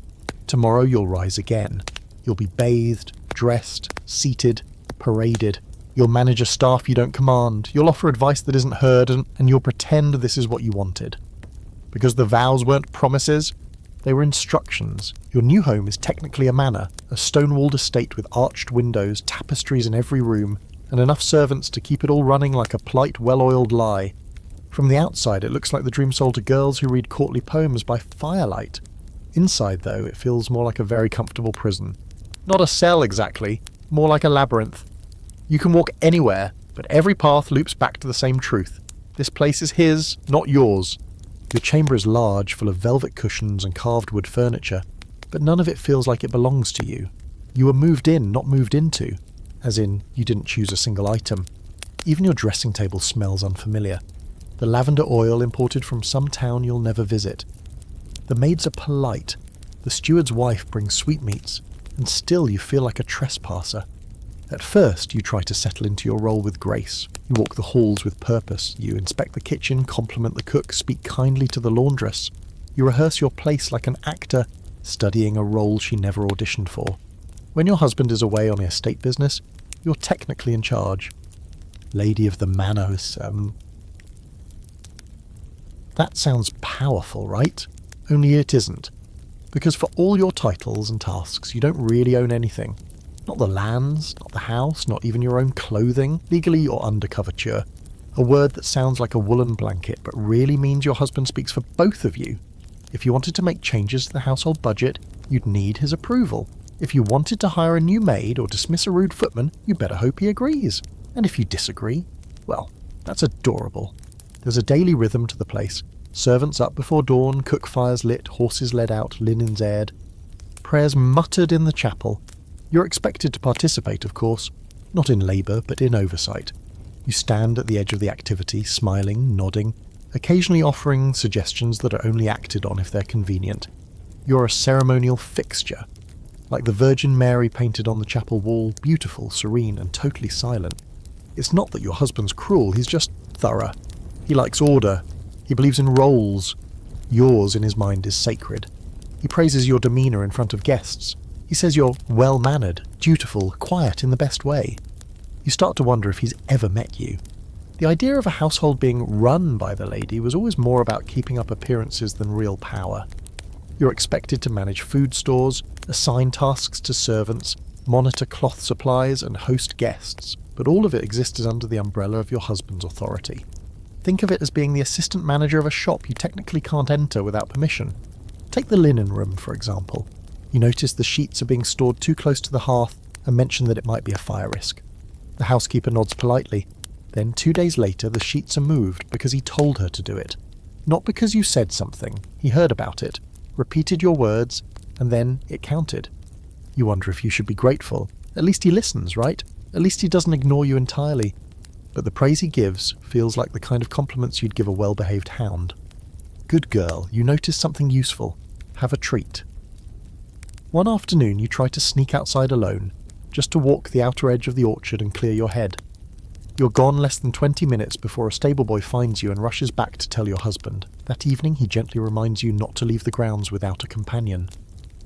Tomorrow you'll rise again. You'll be bathed, dressed, seated, paraded. You'll manage a staff you don't command. You'll offer advice that isn't heard, and you'll pretend this is what you wanted. Because the vows weren't promises, they were instructions. Your new home is technically a manor, a stone-walled estate with arched windows, tapestries in every room, and enough servants to keep it all running like a polite, well-oiled lie. From the outside, it looks like the dream sold to girls who read courtly poems by firelight. Inside, though, it feels more like a very comfortable prison. Not a cell, exactly, more like a labyrinth. You can walk anywhere, but every path loops back to the same truth. This place is his, not yours. Your chamber is large, full of velvet cushions and carved wood furniture, but none of it feels like it belongs to you. You were moved in, not moved into. As in, you didn't choose a single item. Even your dressing table smells unfamiliar. The lavender oil imported from some town you'll never visit. The maids are polite. The steward's wife brings sweetmeats, and still you feel like a trespasser. At first, you try to settle into your role with grace. You walk the halls with purpose. You inspect the kitchen, compliment the cook, speak kindly to the laundress. You rehearse your place like an actor, studying a role she never auditioned for. When your husband is away on estate business, you're technically in charge. Lady of the manor. That sounds powerful, right? Only it isn't. Because for all your titles and tasks, you don't really own anything. Not the lands, not the house, not even your own clothing, legally or under coverture. A word that sounds like a woolen blanket, but really means your husband speaks for both of you. If you wanted to make changes to the household budget, you'd need his approval. If you wanted to hire a new maid or dismiss a rude footman, you better hope he agrees. And if you disagree, well, that's adorable. There's a daily rhythm to the place. Servants up before dawn, cook fires lit, horses led out, linens aired. Prayers muttered in the chapel. You're expected to participate, of course, not in labour, but in oversight. You stand at the edge of the activity, smiling, nodding, occasionally offering suggestions that are only acted on if they're convenient. You're a ceremonial fixture, like the Virgin Mary painted on the chapel wall, beautiful, serene, and totally silent. It's not that your husband's cruel, he's just thorough. He likes order. He believes in roles. Yours, in his mind, is sacred. He praises your demeanour in front of guests. He says you're well-mannered, dutiful, quiet in the best way. You start to wonder if he's ever met you. The idea of a household being run by the lady was always more about keeping up appearances than real power. You're expected to manage food stores, assign tasks to servants, monitor cloth supplies, and host guests, but all of it existed under the umbrella of your husband's authority. Think of it as being the assistant manager of a shop you technically can't enter without permission. Take the linen room, for example. You notice the sheets are being stored too close to the hearth and mention that it might be a fire risk. The housekeeper nods politely. Then 2 days later, the sheets are moved because he told her to do it. Not because you said something. He heard about it, repeated your words, and then it counted. You wonder if you should be grateful. At least he listens, right? At least he doesn't ignore you entirely. But the praise he gives feels like the kind of compliments you'd give a well-behaved hound. Good girl, you notice something useful. Have a treat. One afternoon you try to sneak outside alone, just to walk the outer edge of the orchard and clear your head. You're gone less than 20 minutes before a stable boy finds you and rushes back to tell your husband. That evening he gently reminds you not to leave the grounds without a companion.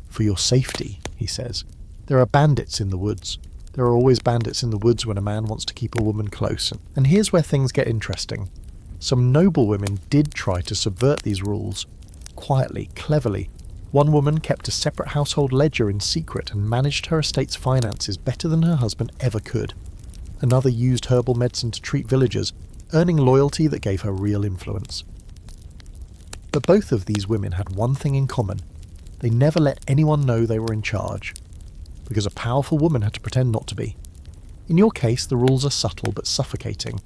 For your safety, he says. There are bandits in the woods. There are always bandits in the woods when a man wants to keep a woman close. And here's where things get interesting. Some noble women did try to subvert these rules. Quietly, cleverly. One woman kept a separate household ledger in secret and managed her estate's finances better than her husband ever could. Another used herbal medicine to treat villagers, earning loyalty that gave her real influence. But both of these women had one thing in common. They never let anyone know they were in charge. Because a powerful woman had to pretend not to be. In your case, the rules are subtle but suffocating.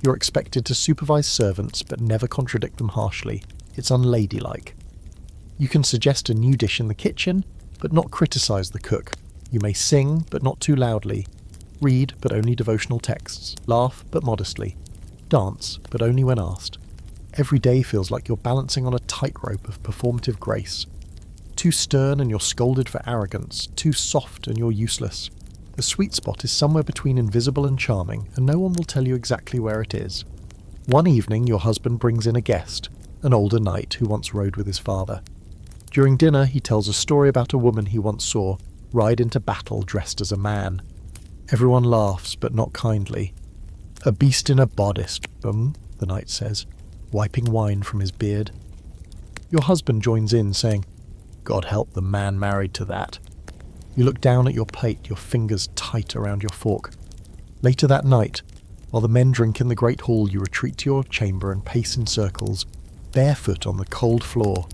You're expected to supervise servants but never contradict them harshly. It's unladylike. You can suggest a new dish in the kitchen, but not criticise the cook. You may sing, but not too loudly. Read, but only devotional texts. Laugh, but modestly. Dance, but only when asked. Every day feels like you're balancing on a tightrope of performative grace. Too stern and you're scolded for arrogance. Too soft and you're useless. The sweet spot is somewhere between invisible and charming, and no one will tell you exactly where it is. One evening your husband brings in a guest, an older knight who once rode with his father. During dinner he tells a story about a woman he once saw ride into battle dressed as a man. Everyone laughs, but not kindly. "A beast in a bodice, the knight says, wiping wine from his beard. Your husband joins in, saying, "God help the man married to that." You look down at your plate, your fingers tight around your fork. Later that night, while the men drink in the great hall, you retreat to your chamber and pace in circles, barefoot on the cold floor.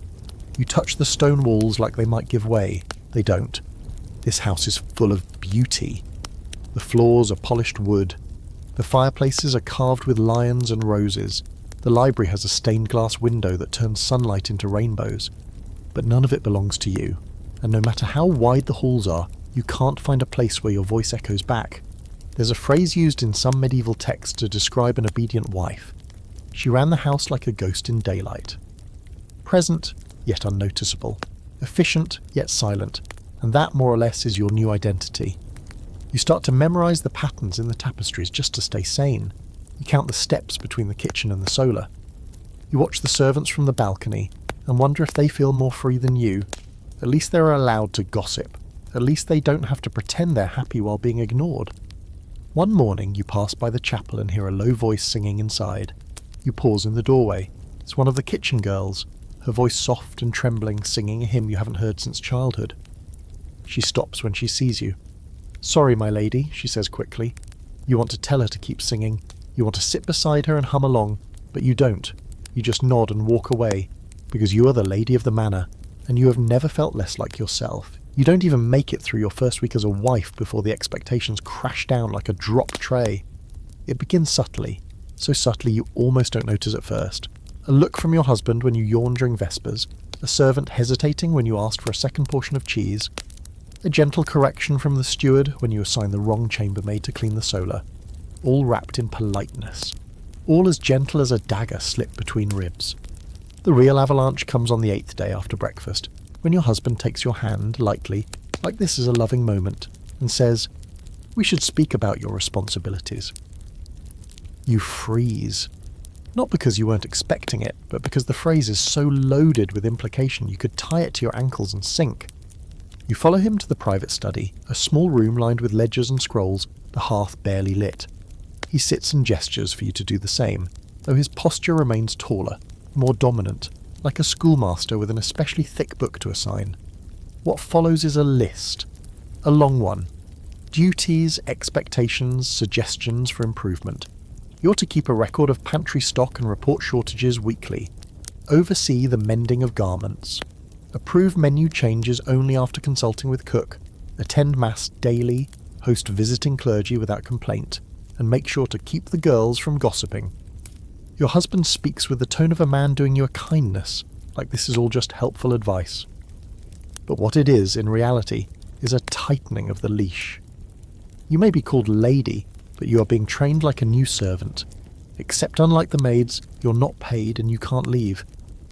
You touch the stone walls like they might give way. They don't. This house is full of beauty. The floors are polished wood. The fireplaces are carved with lions and roses. The library has a stained glass window that turns sunlight into rainbows. But none of it belongs to you. And no matter how wide the halls are, you can't find a place where your voice echoes back. There's a phrase used in some medieval texts to describe an obedient wife. She ran the house like a ghost in daylight. Present, yet unnoticeable. Efficient, yet silent. And that, more or less, is your new identity. You start to memorize the patterns in the tapestries just to stay sane. You count the steps between the kitchen and the solar. You watch the servants from the balcony and wonder if they feel more free than you. At least they're allowed to gossip. At least they don't have to pretend they're happy while being ignored. One morning you pass by the chapel and hear a low voice singing inside. You pause in the doorway. It's one of the kitchen girls, her voice soft and trembling, singing a hymn you haven't heard since childhood. She stops when she sees you. "Sorry, my lady," she says quickly. You want to tell her to keep singing. You want to sit beside her and hum along, but you don't. You just nod and walk away, because you are the lady of the manor, and you have never felt less like yourself. You don't even make it through your first week as a wife before the expectations crash down like a drop tray. It begins subtly, so subtly you almost don't notice at first. A look from your husband when you yawn during Vespers, a servant hesitating when you ask for a second portion of cheese, a gentle correction from the steward when you assign the wrong chambermaid to clean the solar, all wrapped in politeness, all as gentle as a dagger slipped between ribs. The real avalanche comes on the 8th day after breakfast, when your husband takes your hand lightly, like this is a loving moment, and says, "We should speak about your responsibilities." You freeze. Not because you weren't expecting it, but because the phrase is so loaded with implication you could tie it to your ankles and sink. You follow him to the private study, a small room lined with ledgers and scrolls, the hearth barely lit. He sits and gestures for you to do the same, though his posture remains taller, more dominant, like a schoolmaster with an especially thick book to assign. What follows is a list. A long one. Duties, expectations, suggestions for improvement. You're to keep a record of pantry stock and report shortages weekly. Oversee the mending of garments. Approve menu changes only after consulting with cook. Attend mass daily. Host visiting clergy without complaint. And make sure to keep the girls from gossiping. Your husband speaks with the tone of a man doing you a kindness, like this is all just helpful advice. But what it is, in reality, is a tightening of the leash. You may be called lady, but you are being trained like a new servant. Except unlike the maids, you're not paid and you can't leave.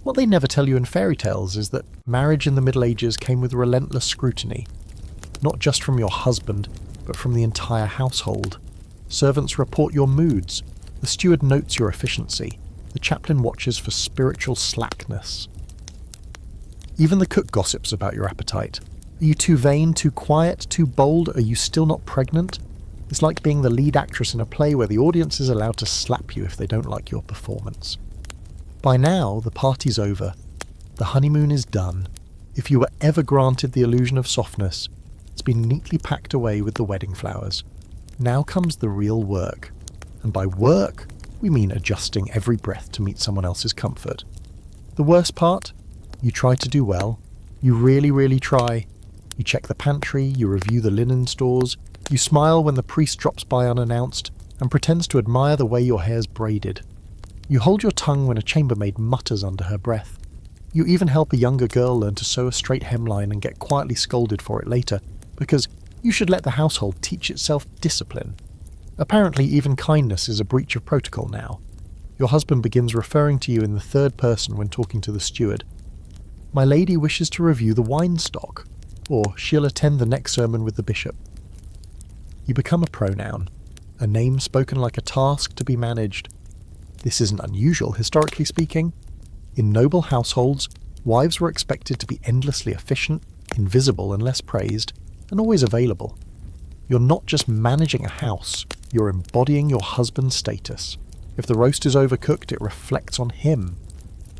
What they never tell you in fairy tales is that marriage in the Middle Ages came with relentless scrutiny. Not just from your husband, but from the entire household. Servants report your moods. The steward notes your efficiency. The chaplain watches for spiritual slackness. Even the cook gossips about your appetite. Are you too vain, too quiet, too bold? Are you still not pregnant? It's like being the lead actress in a play where the audience is allowed to slap you if they don't like your performance. By now, the party's over. The honeymoon is done. If you were ever granted the illusion of softness, it's been neatly packed away with the wedding flowers. Now comes the real work. And by work, we mean adjusting every breath to meet someone else's comfort. The worst part? You try to do well. You really, really try. You check the pantry, you review the linen stores, you smile when the priest drops by unannounced and pretends to admire the way your hair's braided. You hold your tongue when a chambermaid mutters under her breath. You even help a younger girl learn to sew a straight hemline and get quietly scolded for it later, because you should let the household teach itself discipline. Apparently even kindness is a breach of protocol now. Your husband begins referring to you in the third person when talking to the steward. My lady wishes to review the wine stock, or she'll attend the next sermon with the bishop. You become a pronoun, a name spoken like a task to be managed. This isn't unusual, historically speaking. In noble households, wives were expected to be endlessly efficient, invisible unless praised, and always available. You're not just managing a house, you're embodying your husband's status. If the roast is overcooked, it reflects on him.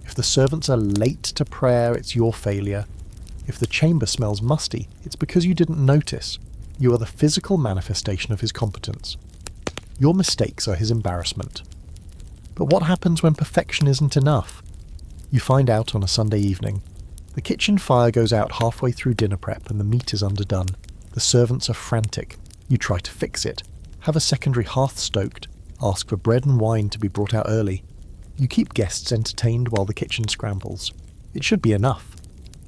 If the servants are late to prayer, it's your failure. If the chamber smells musty, it's because you didn't notice. You are the physical manifestation of his competence. Your mistakes are his embarrassment. But what happens when perfection isn't enough? You find out on a Sunday evening. The kitchen fire goes out halfway through dinner prep and the meat is underdone. The servants are frantic. You try to fix it. Have a secondary hearth stoked. Ask for bread and wine to be brought out early. You keep guests entertained while the kitchen scrambles. It should be enough.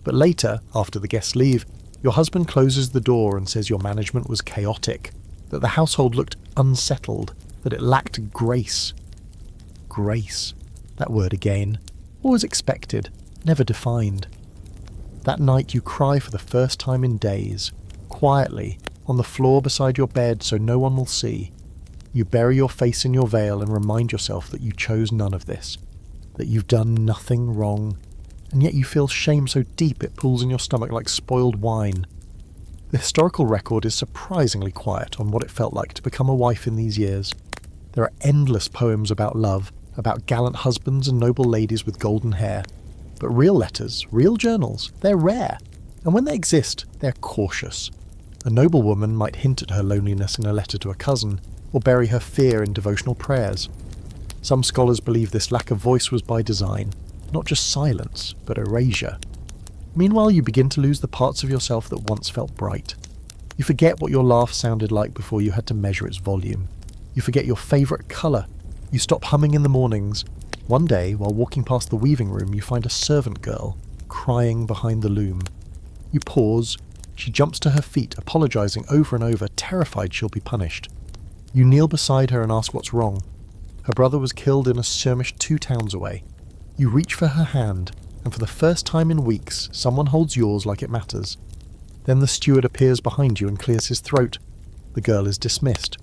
But later, after the guests leave, your husband closes the door and says your management was chaotic, that the household looked unsettled, that it lacked grace. Grace. That word again. Always expected, never defined. That night you cry for the first time in days, quietly, on the floor beside your bed so no one will see. You bury your face in your veil and remind yourself that you chose none of this, that you've done nothing wrong, and yet you feel shame so deep it pools in your stomach like spoiled wine. The historical record is surprisingly quiet on what it felt like to become a wife in these years. There are endless poems about love, about gallant husbands and noble ladies with golden hair. But real letters, real journals, they're rare. And when they exist, they're cautious. A noblewoman might hint at her loneliness in a letter to a cousin, or bury her fear in devotional prayers. Some scholars believe this lack of voice was by design, not just silence, but erasure. Meanwhile, you begin to lose the parts of yourself that once felt bright. You forget what your laugh sounded like before you had to measure its volume. You forget your favourite colour. You stop humming in the mornings. One day, while walking past the weaving room, you find a servant girl crying behind the loom. You pause. She jumps to her feet, apologising over and over, terrified she'll be punished. You kneel beside her and ask what's wrong. Her brother was killed in a skirmish 2 towns away. You reach for her hand, and for the first time in weeks, someone holds yours like it matters. Then the steward appears behind you and clears his throat. The girl is dismissed.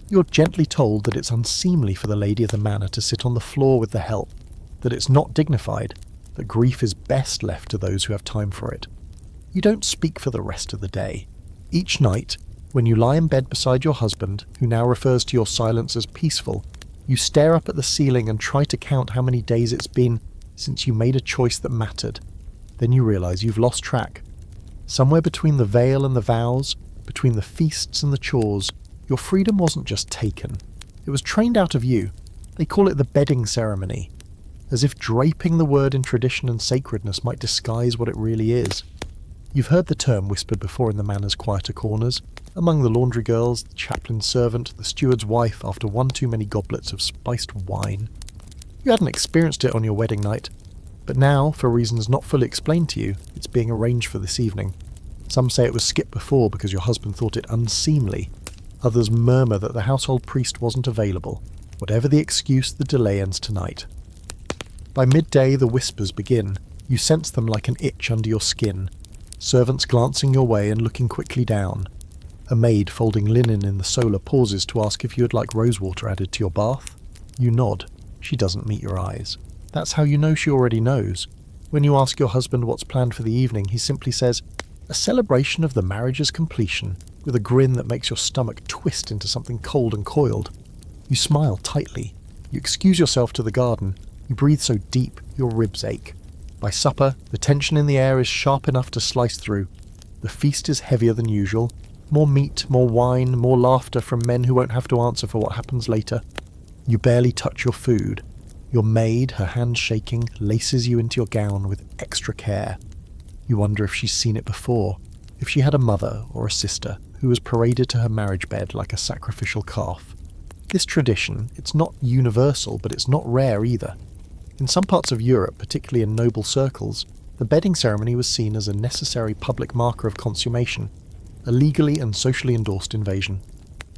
You're gently told that it's unseemly for the lady of the manor to sit on the floor with the help, that it's not dignified, that grief is best left to those who have time for it. You don't speak for the rest of the day. Each night, when you lie in bed beside your husband, who now refers to your silence as peaceful, you stare up at the ceiling and try to count how many days it's been since you made a choice that mattered. Then you realise you've lost track. Somewhere between the veil and the vows, between the feasts and the chores, your freedom wasn't just taken, It was trained out of you. They call it the bedding ceremony, as if draping the word in tradition and sacredness might disguise what it really is. You've heard the term whispered before in the manor's quieter corners, among the laundry girls, the chaplain's servant, the steward's wife after one too many goblets of spiced wine. You hadn't experienced it on your wedding night, but now, for reasons not fully explained to you, it's being arranged for this evening. Some say it was skipped before because your husband thought it unseemly. Others murmur that the household priest wasn't available. Whatever the excuse, the delay ends tonight. By midday, the whispers begin. You sense them like an itch under your skin. Servants glancing your way and looking quickly down. A maid folding linen in the solar pauses to ask if you would like rosewater added to your bath. You nod. She doesn't meet your eyes. That's how you know she already knows. When you ask your husband what's planned for the evening, he simply says, "A celebration of the marriage's completion," with a grin that makes your stomach twist into something cold and coiled. You smile tightly. You excuse yourself to the garden. You breathe so deep, your ribs ache. By supper, the tension in the air is sharp enough to slice through. The feast is heavier than usual. More meat, more wine, more laughter from men who won't have to answer for what happens later. You barely touch your food. Your maid, her hands shaking, laces you into your gown with extra care. You wonder if she's seen it before, if she had a mother or a sister who was paraded to her marriage bed like a sacrificial calf. This tradition, it's not universal, but it's not rare either. In some parts of Europe, particularly in noble circles, the bedding ceremony was seen as a necessary public marker of consummation, a legally and socially endorsed invasion.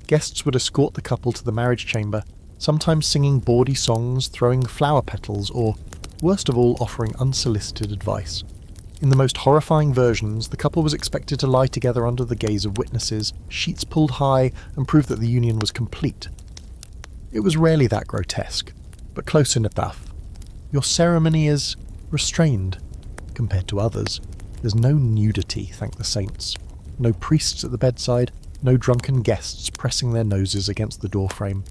Guests would escort the couple to the marriage chamber, sometimes singing bawdy songs, throwing flower petals, or, worst of all, offering unsolicited advice. In the most horrifying versions, the couple was expected to lie together under the gaze of witnesses, sheets pulled high, and prove that the union was complete. It was rarely that grotesque, but close enough. Your ceremony is restrained, compared to others. There's no nudity, thank the saints. No priests at the bedside, no drunken guests pressing their noses against the doorframe.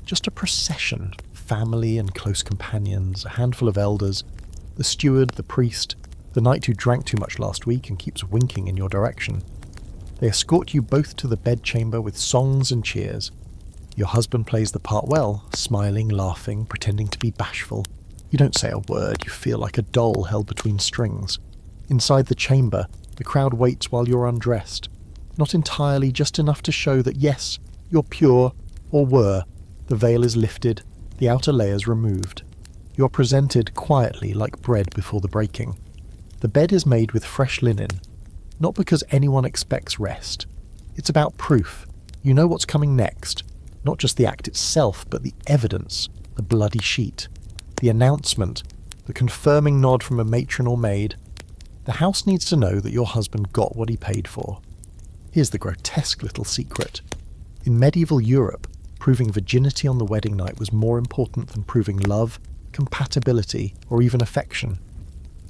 Just a procession, family and close companions, a handful of elders, the steward, the priest, the knight who drank too much last week and keeps winking in your direction. They escort you both to the bedchamber with songs and cheers. Your husband plays the part well, smiling, laughing, pretending to be bashful. You don't say a word, you feel like a doll held between strings. Inside the chamber, the crowd waits while you're undressed. Not entirely, just enough to show that yes, you're pure, or were. The veil is lifted, the outer layers removed. You're presented quietly like bread before the breaking. The bed is made with fresh linen, not because anyone expects rest. It's about proof. You know what's coming next. Not just the act itself, but the evidence, the bloody sheet, the announcement, the confirming nod from a matron or maid. The house needs to know that your husband got what he paid for. Here's the grotesque little secret. In medieval Europe, proving virginity on the wedding night was more important than proving love, compatibility, or even affection.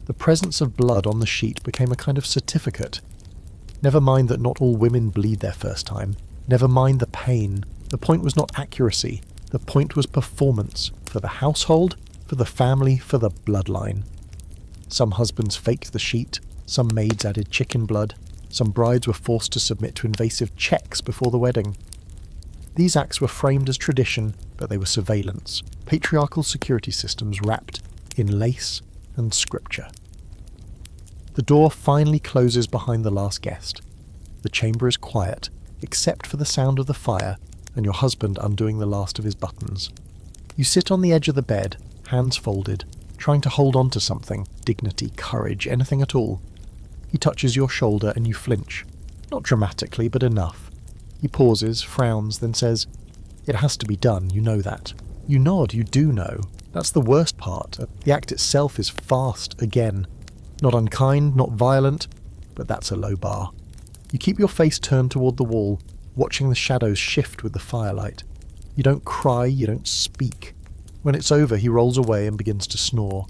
The presence of blood on the sheet became a kind of certificate. Never mind that not all women bleed their first time. Never mind the pain. The point was not accuracy. The point was performance. For the household, for the family, for the bloodline. Some husbands faked the sheet. Some maids added chicken blood. Some brides were forced to submit to invasive checks before the wedding. These acts were framed as tradition, but they were surveillance. Patriarchal security systems wrapped in lace and scripture. The door finally closes behind the last guest. The chamber is quiet, except for the sound of the fire and your husband undoing the last of his buttons. You sit on the edge of the bed, hands folded, trying to hold on to something, dignity, courage, anything at all. He touches your shoulder and you flinch. Not dramatically, but enough. He pauses, frowns, then says, "It has to be done, you know that." You nod, you do know. That's the worst part. The act itself is fast again. Not unkind, not violent, but that's a low bar. You keep your face turned toward the wall, watching the shadows shift with the firelight. You don't cry, you don't speak. When it's over, he rolls away and begins to snore.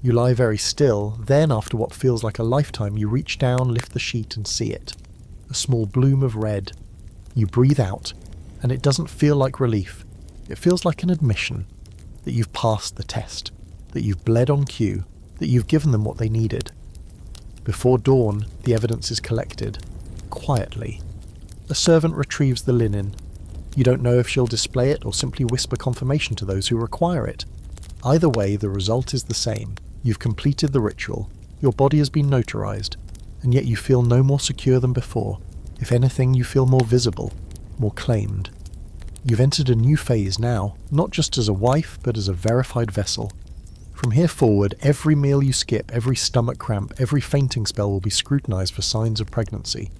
You lie very still, then after what feels like a lifetime, you reach down, lift the sheet and see it. A small bloom of red. You breathe out, and it doesn't feel like relief. It feels like an admission that you've passed the test, that you've bled on cue, that you've given them what they needed. Before dawn, the evidence is collected, quietly. A servant retrieves the linen. You don't know if she'll display it or simply whisper confirmation to those who require it. Either way, the result is the same. You've completed the ritual, your body has been notarized, and yet you feel no more secure than before. If anything, you feel more visible, more claimed. You've entered a new phase now, not just as a wife, but as a verified vessel. From here forward, every meal you skip, every stomach cramp, every fainting spell will be scrutinized for signs of pregnancy.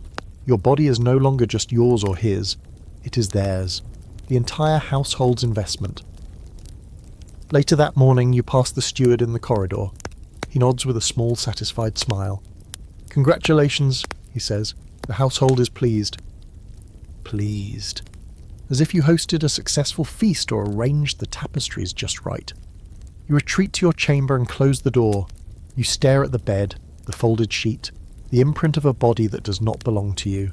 Your body is no longer just yours or his, it is theirs, the entire household's investment. Later that morning, you pass the steward in the corridor. He nods with a small, satisfied smile. "Congratulations," he says. "The household is pleased." Pleased. As if you hosted a successful feast or arranged the tapestries just right. You retreat to your chamber and close the door. You stare at the bed, the folded sheet, the imprint of a body that does not belong to you.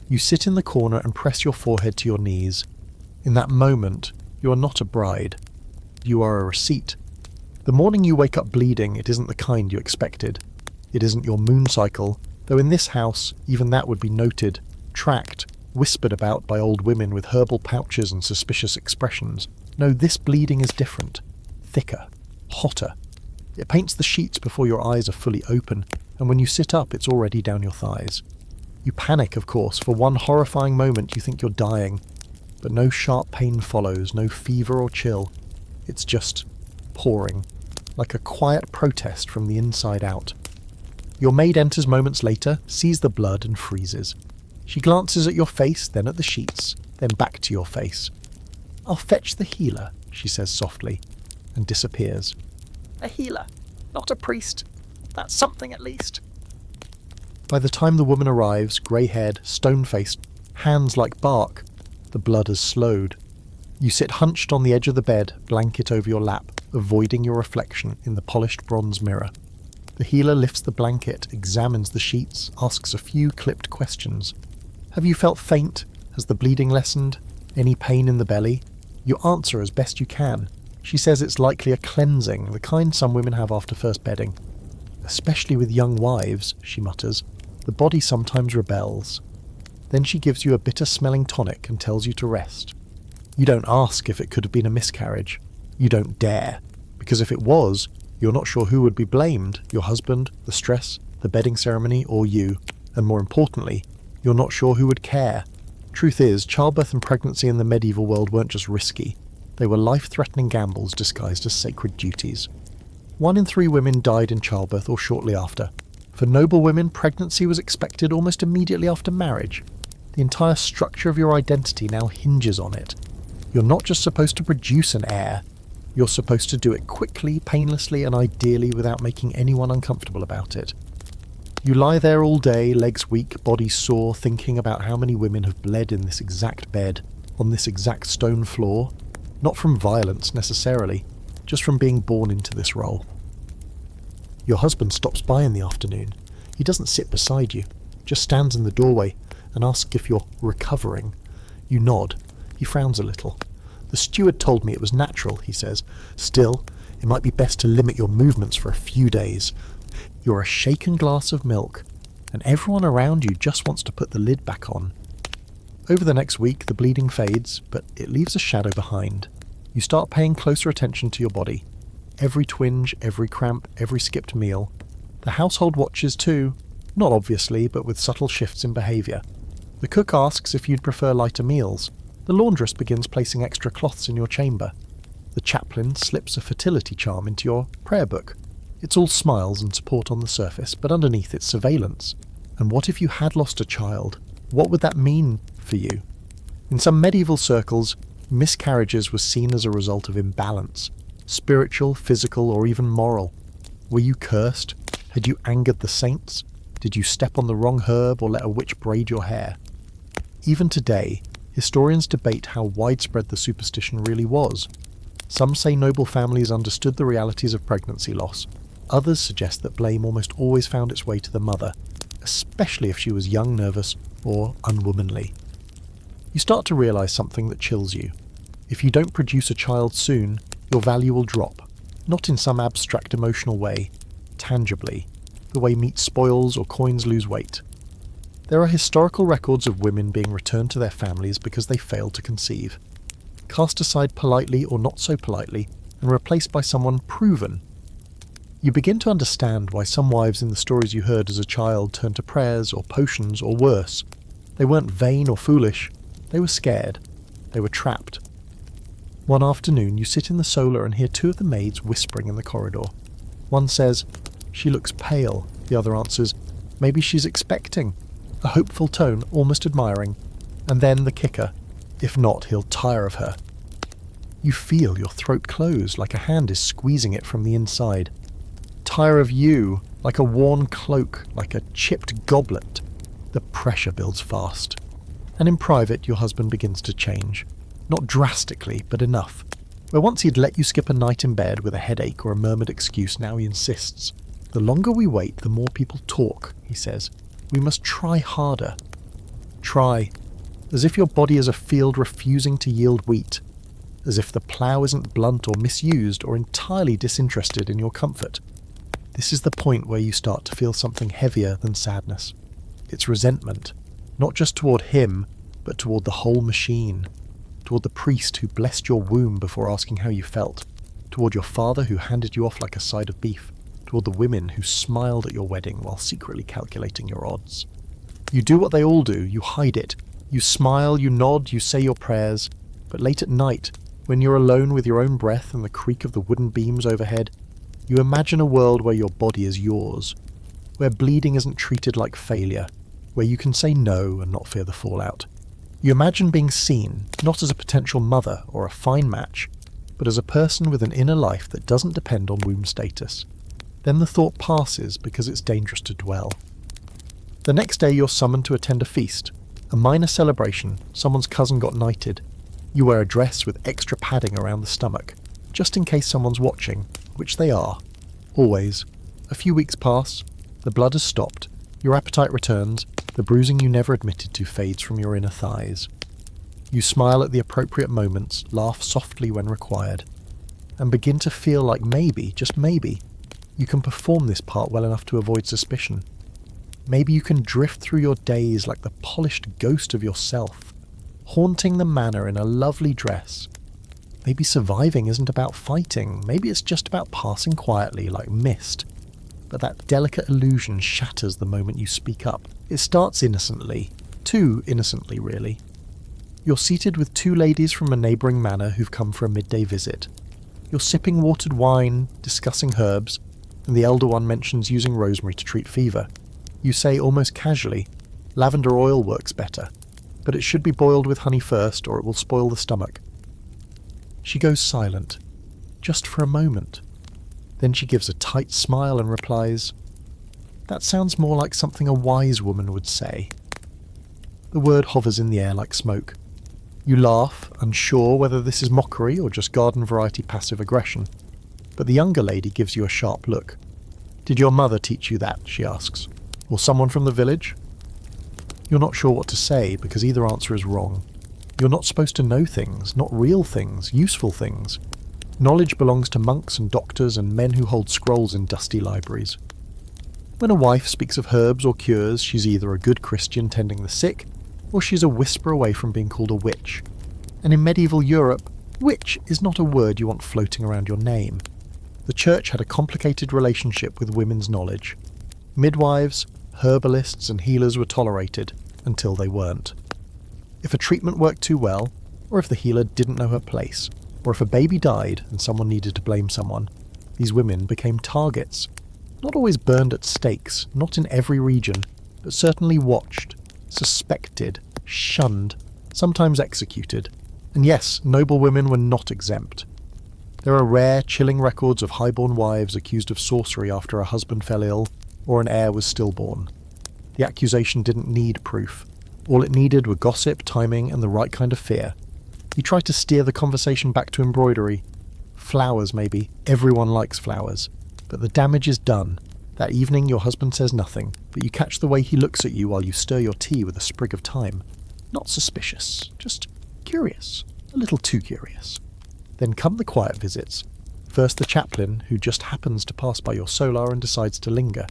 You sit in the corner and press your forehead to your knees. In that moment, you are not a bride. You are a receipt. The morning you wake up bleeding, it isn't the kind you expected. It isn't your moon cycle, though in this house, even that would be noted, tracked, whispered about by old women with herbal pouches and suspicious expressions. No, this bleeding is different. Thicker. Hotter. It paints the sheets before your eyes are fully open, and when you sit up, it's already down your thighs. You panic, of course. For one horrifying moment, you think you're dying. But no sharp pain follows, no fever or chill. It's just pouring, like a quiet protest from the inside out. Your maid enters moments later, sees the blood and freezes. She glances at your face, then at the sheets, then back to your face. "I'll fetch the healer," she says softly, and disappears. A healer, not a priest. That's something at least. By the time the woman arrives, grey-haired, stone-faced, hands like bark, the blood has slowed. You sit hunched on the edge of the bed, blanket over your lap, avoiding your reflection in the polished bronze mirror. The healer lifts the blanket, examines the sheets, asks a few clipped questions. "Have you felt faint? Has the bleeding lessened? Any pain in the belly?" You answer as best you can. She says it's likely a cleansing, the kind some women have after first bedding. "Especially with young wives," she mutters. "The body sometimes rebels." Then she gives you a bitter-smelling tonic and tells you to rest. You don't ask if it could have been a miscarriage. You don't dare. Because if it was, you're not sure who would be blamed, your husband, the stress, the bedding ceremony, or you. And more importantly, you're not sure who would care. Truth is, childbirth and pregnancy in the medieval world weren't just risky. They were life-threatening gambles disguised as sacred duties. 1 in 3 women died in childbirth or shortly after. For noble women, pregnancy was expected almost immediately after marriage. The entire structure of your identity now hinges on it. You're not just supposed to produce an heir. You're supposed to do it quickly, painlessly, and ideally without making anyone uncomfortable about it. You lie there all day, legs weak, body sore, thinking about how many women have bled in this exact bed, on this exact stone floor. Not from violence, necessarily, just from being born into this role. Your husband stops by in the afternoon. He doesn't sit beside you, just stands in the doorway and asks if you're recovering. You nod. He frowns a little. "The steward told me it was natural," he says. "Still, it might be best to limit your movements for a few days. You're a shaken glass of milk, and everyone around you just wants to put the lid back on." Over the next week, the bleeding fades, but it leaves a shadow behind. You start paying closer attention to your body. Every twinge, every cramp, every skipped meal. The household watches too, not obviously, but with subtle shifts in behaviour. The cook asks if you'd prefer lighter meals. The laundress begins placing extra cloths in your chamber. The chaplain slips a fertility charm into your prayer book. It's all smiles and support on the surface, but underneath it's surveillance. And what if you had lost a child? What would that mean for you? In some medieval circles, miscarriages were seen as a result of imbalance. Spiritual, physical, or even moral. Were you cursed? Had you angered the saints? Did you step on the wrong herb or let a witch braid your hair? Even today, historians debate how widespread the superstition really was. Some say noble families understood the realities of pregnancy loss. Others suggest that blame almost always found its way to the mother, especially if she was young, nervous, or unwomanly. You start to realise something that chills you. If you don't produce a child soon, your value will drop, not in some abstract emotional way, tangibly, the way meat spoils or coins lose weight. There are historical records of women being returned to their families because they failed to conceive, cast aside politely or not so politely, and replaced by someone proven. You begin to understand why some wives in the stories you heard as a child turned to prayers or potions or worse. They weren't vain or foolish, they were scared. They were trapped. One afternoon you sit in the solar and hear two of the maids whispering in the corridor. One says, "She looks pale." The other answers, "Maybe she's expecting." A hopeful tone, almost admiring. And then the kicker, "If not, he'll tire of her." You feel your throat close like a hand is squeezing it from the inside. Tire of you, like a worn cloak, like a chipped goblet. The pressure builds fast. And in private, your husband begins to change. Not drastically, but enough. Where once he'd let you skip a night in bed with a headache or a murmured excuse, now he insists. "The longer we wait, the more people talk," he says. "We must try harder." Try. As if your body is a field refusing to yield wheat. As if the plough isn't blunt or misused or entirely disinterested in your comfort. This is the point where you start to feel something heavier than sadness. It's resentment, not just toward him, but toward the whole machine. Toward the priest who blessed your womb before asking how you felt. Toward your father who handed you off like a side of beef. Toward the women who smiled at your wedding while secretly calculating your odds. You do what they all do, you hide it. You smile, you nod, you say your prayers. But late at night, when you're alone with your own breath and the creak of the wooden beams overhead, you imagine a world where your body is yours. Where bleeding isn't treated like failure. Where you can say no and not fear the fallout. You imagine being seen, not as a potential mother or a fine match, but as a person with an inner life that doesn't depend on womb status. Then the thought passes because it's dangerous to dwell. The next day you're summoned to attend a feast, a minor celebration, someone's cousin got knighted. You wear a dress with extra padding around the stomach, just in case someone's watching, which they are. Always. A few weeks pass, the blood has stopped, your appetite returns, the bruising you never admitted to fades from your inner thighs. You smile at the appropriate moments, laugh softly when required, and begin to feel like maybe, just maybe, you can perform this part well enough to avoid suspicion. Maybe you can drift through your days like the polished ghost of yourself, haunting the manor in a lovely dress. Maybe surviving isn't about fighting, maybe it's just about passing quietly like mist. But that delicate illusion shatters the moment you speak up. It starts innocently, too innocently really. You're seated with two ladies from a neighbouring manor who've come for a midday visit. You're sipping watered wine, discussing herbs, and the elder one mentions using rosemary to treat fever. You say almost casually, "Lavender oil works better, but it should be boiled with honey first or it will spoil the stomach." She goes silent, just for a moment. Then she gives a tight smile and replies, "That sounds more like something a wise woman would say." The word hovers in the air like smoke. You laugh, unsure whether this is mockery or just garden variety passive aggression. But the younger lady gives you a sharp look. "Did your mother teach you that?" she asks. "Or someone from the village?" You're not sure what to say because either answer is wrong. You're not supposed to know things, not real things, useful things. Knowledge belongs to monks and doctors and men who hold scrolls in dusty libraries. When a wife speaks of herbs or cures, she's either a good Christian tending the sick, or she's a whisper away from being called a witch. And in medieval Europe, witch is not a word you want floating around your name. The church had a complicated relationship with women's knowledge. Midwives, herbalists and healers were tolerated, until they weren't. If a treatment worked too well, or if the healer didn't know her place, or if a baby died and someone needed to blame someone, these women became targets. Not always burned at stakes, not in every region, but certainly watched, suspected, shunned, sometimes executed. And yes, noble women were not exempt. There are rare, chilling records of highborn wives accused of sorcery after a husband fell ill, or an heir was stillborn. The accusation didn't need proof. All it needed were gossip, timing, and the right kind of fear. You try to steer the conversation back to embroidery. Flowers, maybe. Everyone likes flowers. But the damage is done. That evening your husband says nothing, but you catch the way he looks at you while you stir your tea with a sprig of thyme. Not suspicious, just curious. A little too curious. Then come the quiet visits. First the chaplain, who just happens to pass by your solar and decides to linger.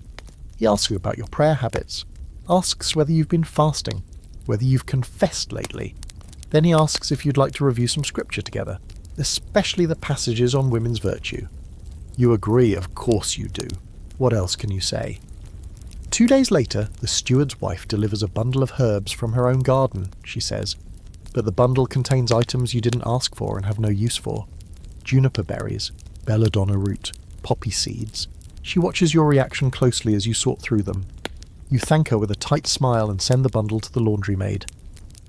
He asks you about your prayer habits. asks whether you've been fasting, whether you've confessed lately. Then he asks if you'd like to review some scripture together, especially the passages on women's virtue. You agree, of course you do. What else can you say? 2 days later, the steward's wife delivers a bundle of herbs from her own garden, she says, but the bundle contains items you didn't ask for and have no use for. Juniper berries, belladonna root, poppy seeds. She watches your reaction closely as you sort through them. You thank her with a tight smile and send the bundle to the laundry maid.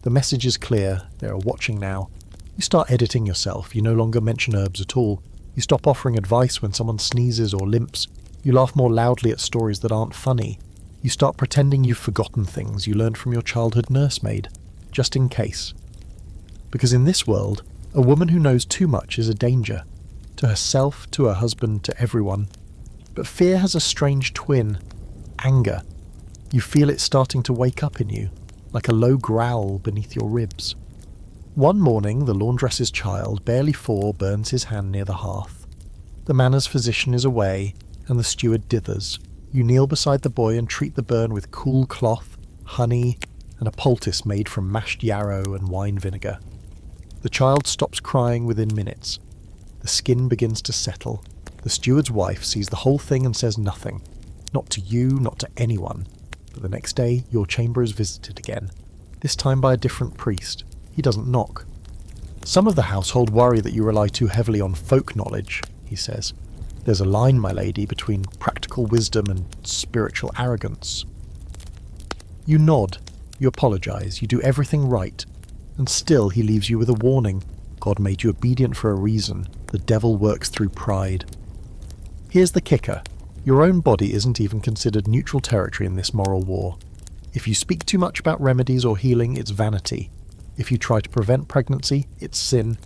The message is clear, they are watching now. You start editing yourself, you no longer mention herbs at all. You stop offering advice when someone sneezes or limps. You laugh more loudly at stories that aren't funny. You start pretending you've forgotten things you learned from your childhood nursemaid, just in case. Because in this world, a woman who knows too much is a danger. To herself, to her husband, to everyone. But fear has a strange twin. Anger. You feel it starting to wake up in you, like a low growl beneath your ribs. One morning, the laundress's child, barely 4, burns his hand near the hearth. The manor's physician is away, and the steward dithers. You kneel beside the boy and treat the burn with cool cloth, honey, and a poultice made from mashed yarrow and wine vinegar. The child stops crying within minutes. The skin begins to settle. The steward's wife sees the whole thing and says nothing. Not to you, not to anyone. But the next day, your chamber is visited again. This time by a different priest. He doesn't knock. Some of the household worry that you rely too heavily on folk knowledge, he says. There's a line, my lady, between practical wisdom and spiritual arrogance. You nod. You apologize. You do everything right. And still he leaves you with a warning. God made you obedient for a reason. The devil works through pride. Here's the kicker. Your own body isn't even considered neutral territory in this moral war. If you speak too much about remedies or healing, it's vanity. If you try to prevent pregnancy, it's sin.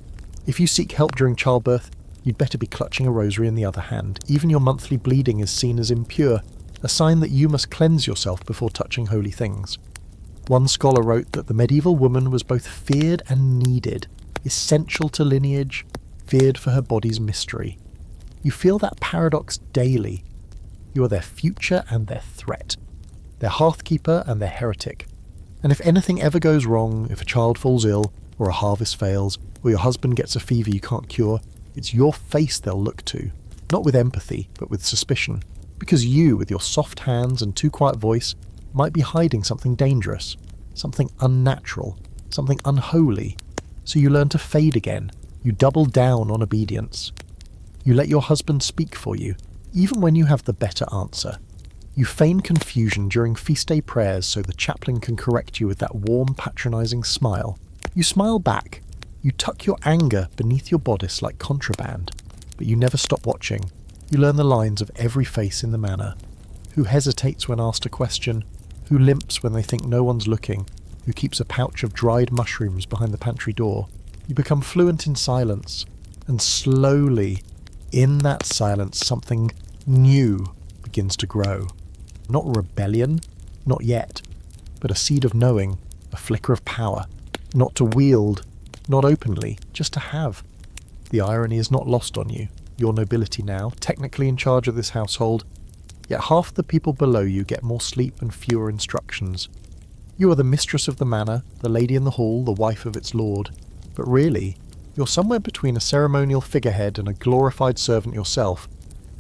If you seek help during childbirth, you'd better be clutching a rosary in the other hand. Even your monthly bleeding is seen as impure, a sign that you must cleanse yourself before touching holy things. One scholar wrote that the medieval woman was both feared and needed, essential to lineage, feared for her body's mystery. You feel that paradox daily. You are their future and their threat, their hearthkeeper and their heretic. And if anything ever goes wrong, if a child falls ill, or a harvest fails, or your husband gets a fever you can't cure, it's your face they'll look to, not with empathy, but with suspicion, because you, with your soft hands and too quiet voice, might be hiding something dangerous, something unnatural, something unholy. So you learn to fade again. You double down on obedience. You let your husband speak for you, even when you have the better answer. You feign confusion during feast day prayers so the chaplain can correct you with that warm, patronizing smile. You smile back. You tuck your anger beneath your bodice like contraband, but you never stop watching. You learn the lines of every face in the manor. Who hesitates when asked a question, who limps when they think no one's looking, who keeps a pouch of dried mushrooms behind the pantry door. You become fluent in silence, and slowly, in that silence, something new begins to grow. Not rebellion, not yet, but a seed of knowing, a flicker of power, not to wield, not openly, just to have. The irony is not lost on you. Your nobility now, technically in charge of this household, yet half the people below you get more sleep and fewer instructions. You are the mistress of the manor, the lady in the hall, the wife of its lord. But really, you're somewhere between a ceremonial figurehead and a glorified servant yourself.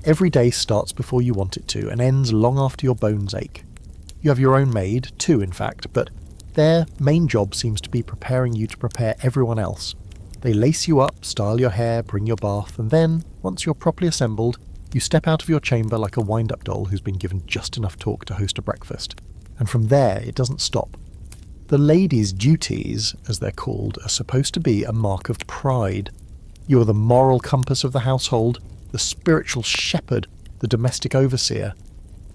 Every day starts before you want it to, and ends long after your bones ache. You have your own maid, 2 in fact, but their main job seems to be preparing you to prepare everyone else. They lace you up, style your hair, bring your bath, and then, once you're properly assembled, you step out of your chamber like a wind-up doll who's been given just enough talk to host a breakfast. And from there, it doesn't stop. The ladies' duties, as they're called, are supposed to be a mark of pride. You are the moral compass of the household, the spiritual shepherd, the domestic overseer.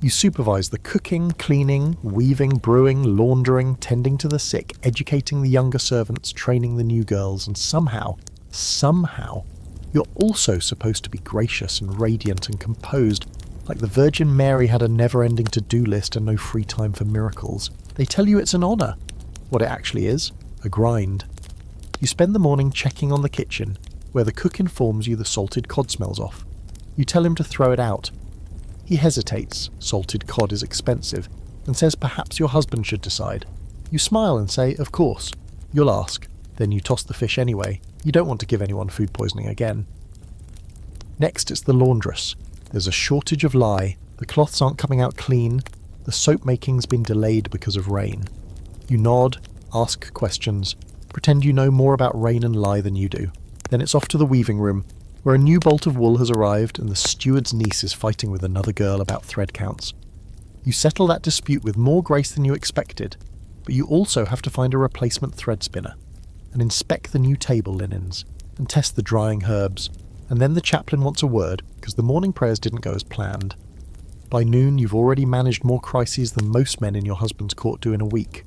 You supervise the cooking, cleaning, weaving, brewing, laundering, tending to the sick, educating the younger servants, training the new girls, and somehow, you're also supposed to be gracious and radiant and composed, like the Virgin Mary had a never-ending to-do list and no free time for miracles. They tell you it's an honour. What it actually is, a grind. You spend the morning checking on the kitchen, where the cook informs you the salted cod smells off. You tell him to throw it out. He hesitates. Salted cod is expensive. and says perhaps your husband should decide. You smile and say, of course. You'll ask. Then you toss the fish anyway. You don't want to give anyone food poisoning again. Next, it's the laundress. There's a shortage of lye. The cloths aren't coming out clean. The soap making's been delayed because of rain. You nod, ask questions, pretend you know more about rain and lye than you do. Then it's off to the weaving room, where a new bolt of wool has arrived and the steward's niece is fighting with another girl about thread counts. You settle that dispute with more grace than you expected, but you also have to find a replacement thread spinner, and inspect the new table linens, and test the drying herbs, and then the chaplain wants a word because the morning prayers didn't go as planned. By noon you've already managed more crises than most men in your husband's court do in a week.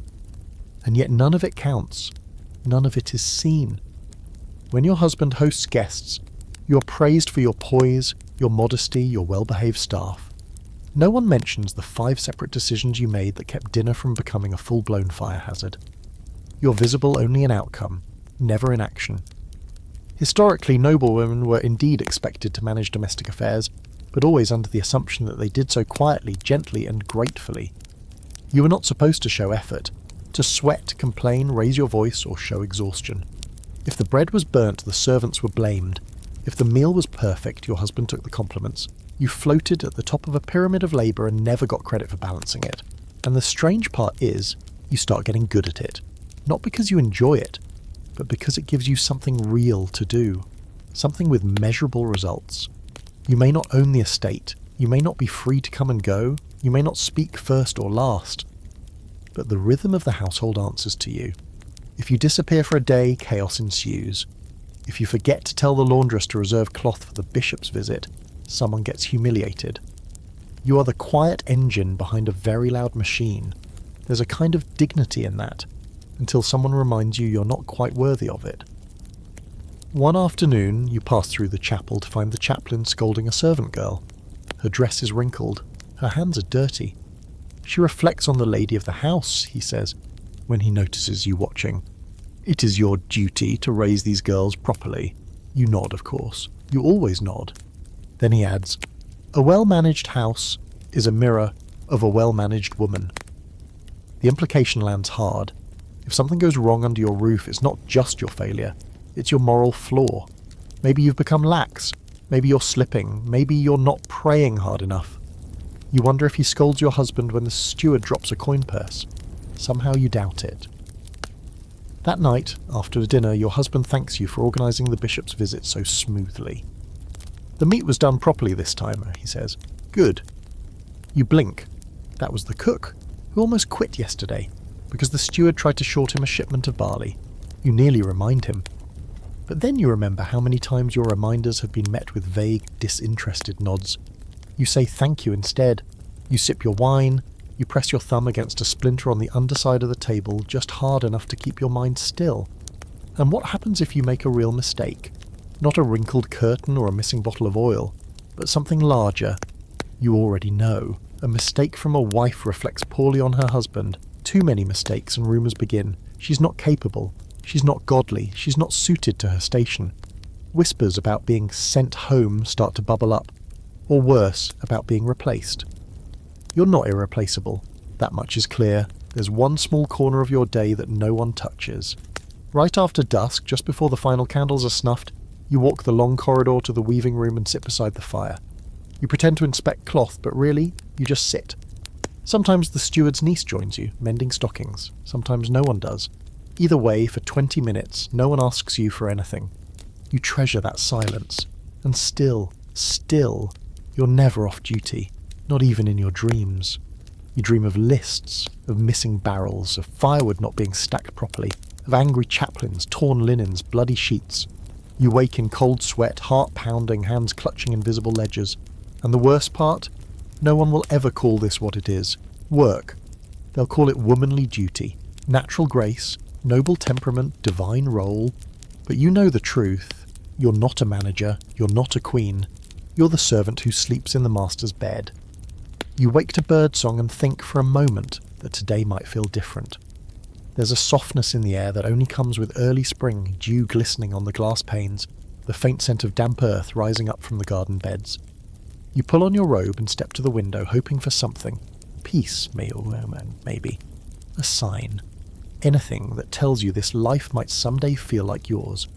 And yet none of it counts. None of it is seen. When your husband hosts guests, you're praised for your poise, your modesty, your well-behaved staff. No one mentions the 5 separate decisions you made that kept dinner from becoming a full-blown fire hazard. You're visible only in outcome, never in action. Historically, noblewomen were indeed expected to manage domestic affairs, but always under the assumption that they did so quietly, gently, and gratefully. You were not supposed to show effort, to sweat, complain, raise your voice, or show exhaustion. If the bread was burnt, the servants were blamed. If the meal was perfect, your husband took the compliments. You floated at the top of a pyramid of labour and never got credit for balancing it. And the strange part is, you start getting good at it. Not because you enjoy it, but because it gives you something real to do. Something with measurable results. You may not own the estate, you may not be free to come and go, you may not speak first or last, but the rhythm of the household answers to you. If you disappear for a day, chaos ensues. If you forget to tell the laundress to reserve cloth for the bishop's visit, someone gets humiliated. You are the quiet engine behind a very loud machine. There's a kind of dignity in that, until someone reminds you you're not quite worthy of it. One afternoon, you pass through the chapel to find the chaplain scolding a servant girl. Her dress is wrinkled. Her hands are dirty. She reflects on the lady of the house, he says, when he notices you watching. It is your duty to raise these girls properly. You nod, of course. You always nod. Then he adds, a well-managed house is a mirror of a well-managed woman. The implication lands hard. If something goes wrong under your roof, it's not just your failure. It's your moral flaw. Maybe you've become lax. Maybe you're slipping. Maybe you're not praying hard enough. You wonder if he scolds your husband when the steward drops a coin purse. Somehow you doubt it. That night, after dinner, your husband thanks you for organising the bishop's visit so smoothly. The meat was done properly this time, he says. Good. You blink. That was the cook, who almost quit yesterday, because the steward tried to short him a shipment of barley. You nearly remind him. But then you remember how many times your reminders have been met with vague, disinterested nods. You say thank you instead. You sip your wine. You press your thumb against a splinter on the underside of the table just hard enough to keep your mind still. And what happens if you make a real mistake? Not a wrinkled curtain or a missing bottle of oil, but something larger. You already know. A mistake from a wife reflects poorly on her husband. Too many mistakes and rumours begin. She's not capable. She's not godly. She's not suited to her station. Whispers about being sent home start to bubble up. Or worse, about being replaced. You're not irreplaceable. That much is clear. There's one small corner of your day that no one touches. Right after dusk, just before the final candles are snuffed, you walk the long corridor to the weaving room and sit beside the fire. You pretend to inspect cloth, but really, you just sit. Sometimes the steward's niece joins you, mending stockings. Sometimes no one does. Either way, for 20 minutes, no one asks you for anything. You treasure that silence. And still, you're never off duty. Not even in your dreams. You dream of lists, of missing barrels, of firewood not being stacked properly, of angry chaplains, torn linens, bloody sheets. You wake in cold sweat, heart pounding, hands clutching invisible ledgers. And the worst part? No one will ever call this what it is. Work. They'll call it womanly duty, natural grace, noble temperament, divine role. But you know the truth. You're not a manager. You're not a queen. You're the servant who sleeps in the master's bed. You wake to birdsong and think for a moment that today might feel different. There's a softness in the air that only comes with early spring, dew glistening on the glass panes, the faint scent of damp earth rising up from the garden beds. You pull on your robe and step to the window, hoping for something. Peace, maybe. A sign. Anything that tells you this life might someday feel like yours.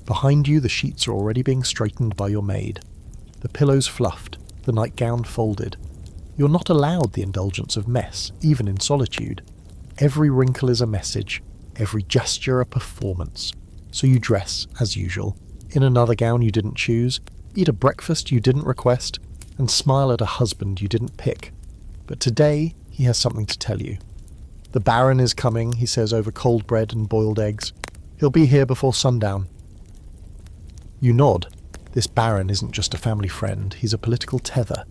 Behind you, the sheets are already being straightened by your maid. The pillows fluffed, the nightgown folded. You're not allowed the indulgence of mess, even in solitude. Every wrinkle is a message, every gesture a performance. So you dress, as usual, in another gown you didn't choose, eat a breakfast you didn't request, and smile at a husband you didn't pick. But today, he has something to tell you. The Baron is coming, he says over cold bread and boiled eggs. He'll be here before sundown. You nod. This Baron isn't just a family friend, he's a political tether.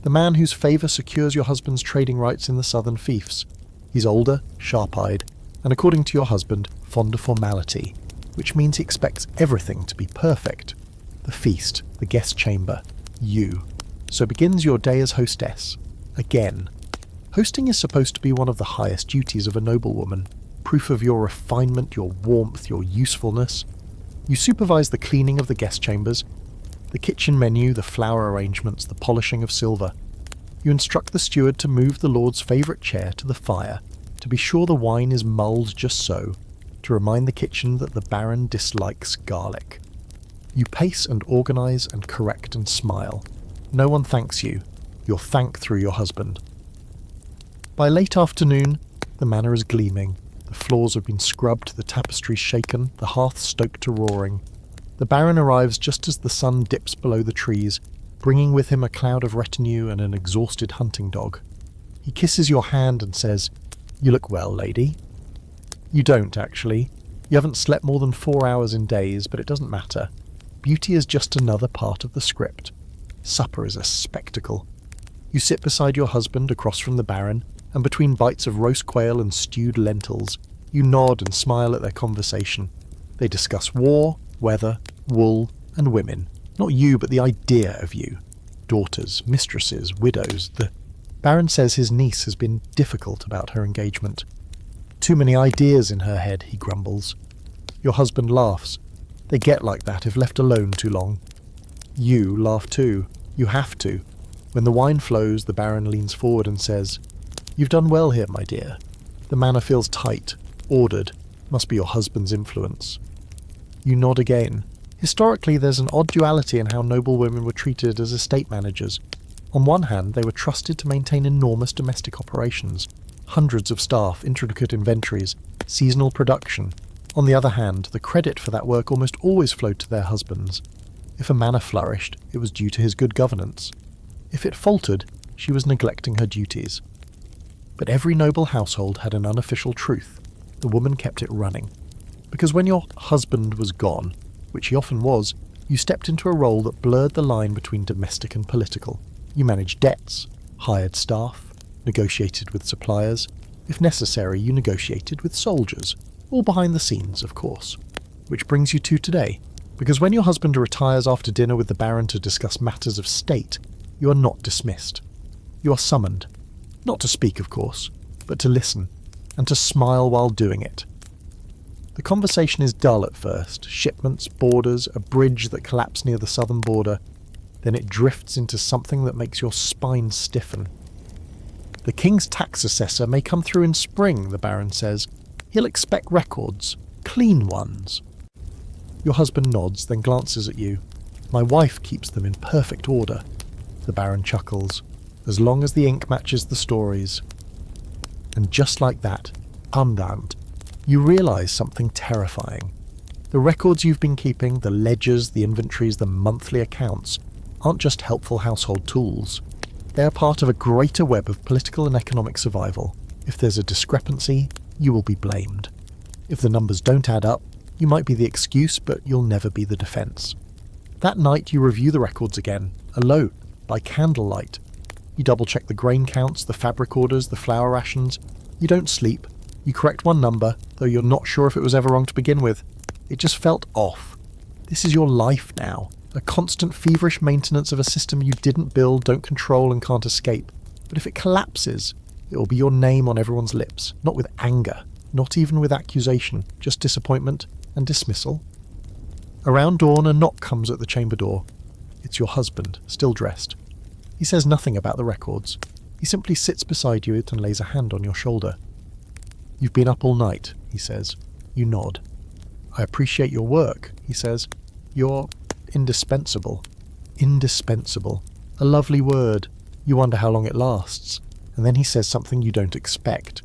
The man whose favour secures your husband's trading rights in the southern fiefs. He's older, sharp-eyed, and according to your husband, fond of formality, which means he expects everything to be perfect. The feast, the guest chamber, you. So begins your day as hostess. Again. Hosting is supposed to be one of the highest duties of a noblewoman, proof of your refinement, your warmth, your usefulness. You supervise the cleaning of the guest chambers, the kitchen menu, the flower arrangements, the polishing of silver. You instruct the steward to move the Lord's favourite chair to the fire, to be sure the wine is mulled just so, to remind the kitchen that the Baron dislikes garlic. You pace and organise and correct and smile. No one thanks you. You're thanked through your husband. By late afternoon, the manor is gleaming. The floors have been scrubbed, the tapestries shaken, the hearth stoked to roaring. The Baron arrives just as the sun dips below the trees, bringing with him a cloud of retinue and an exhausted hunting dog. He kisses your hand and says, "You look well, lady." You don't, actually. You haven't slept more than 4 hours in days, but it doesn't matter. Beauty is just another part of the script. Supper is a spectacle. You sit beside your husband across from the Baron, and between bites of roast quail and stewed lentils, you nod and smile at their conversation. They discuss war, weather, wool, and women. Not you, but the idea of you. Daughters, mistresses, widows. The Baron says his niece has been difficult about her engagement. Too many ideas in her head, he grumbles. Your husband laughs. They get like that if left alone too long. You laugh too. You have to. When the wine flows, the Baron leans forward and says, "You've done well here, my dear. The manor feels tight, ordered. Must be your husband's influence." You nod again. Historically, there's an odd duality in how noblewomen were treated as estate managers. On one hand, they were trusted to maintain enormous domestic operations, hundreds of staff, intricate inventories, seasonal production. On the other hand, the credit for that work almost always flowed to their husbands. If a manor flourished, it was due to his good governance. If it faltered, she was neglecting her duties. But every noble household had an unofficial truth. The woman kept it running. Because when your husband was gone, which he often was, you stepped into a role that blurred the line between domestic and political. You managed debts, hired staff, negotiated with suppliers. If necessary, you negotiated with soldiers. All behind the scenes, of course. Which brings you to today. Because when your husband retires after dinner with the Baron to discuss matters of state, you are not dismissed. You are summoned. Not to speak, of course, but to listen, and to smile while doing it. The conversation is dull at first. Shipments, borders, a bridge that collapsed near the southern border. Then it drifts into something that makes your spine stiffen. The king's tax assessor may come through in spring, the Baron says. He'll expect records. Clean ones. Your husband nods, then glances at you. My wife keeps them in perfect order. The Baron chuckles. As long as the ink matches the stories. And just like that, andant, you realise something terrifying. The records you've been keeping, the ledgers, the inventories, the monthly accounts, aren't just helpful household tools. They are part of a greater web of political and economic survival. If there's a discrepancy, you will be blamed. If the numbers don't add up, you might be the excuse, but you'll never be the defence. That night you review the records again, alone, by candlelight. You double-check the grain counts, the fabric orders, the flour rations. You don't sleep. You correct one number, though you're not sure if it was ever wrong to begin with. It just felt off. This is your life now. A constant feverish maintenance of a system you didn't build, don't control, and can't escape. But if it collapses, it will be your name on everyone's lips, not with anger, not even with accusation, just disappointment and dismissal. Around dawn, a knock comes at the chamber door. It's your husband, still dressed. He says nothing about the records. He simply sits beside you and lays a hand on your shoulder. "You've been up all night," he says. You nod. "I appreciate your work," he says. "You're indispensable." Indispensable. A lovely word. You wonder how long it lasts. And then he says something you don't expect.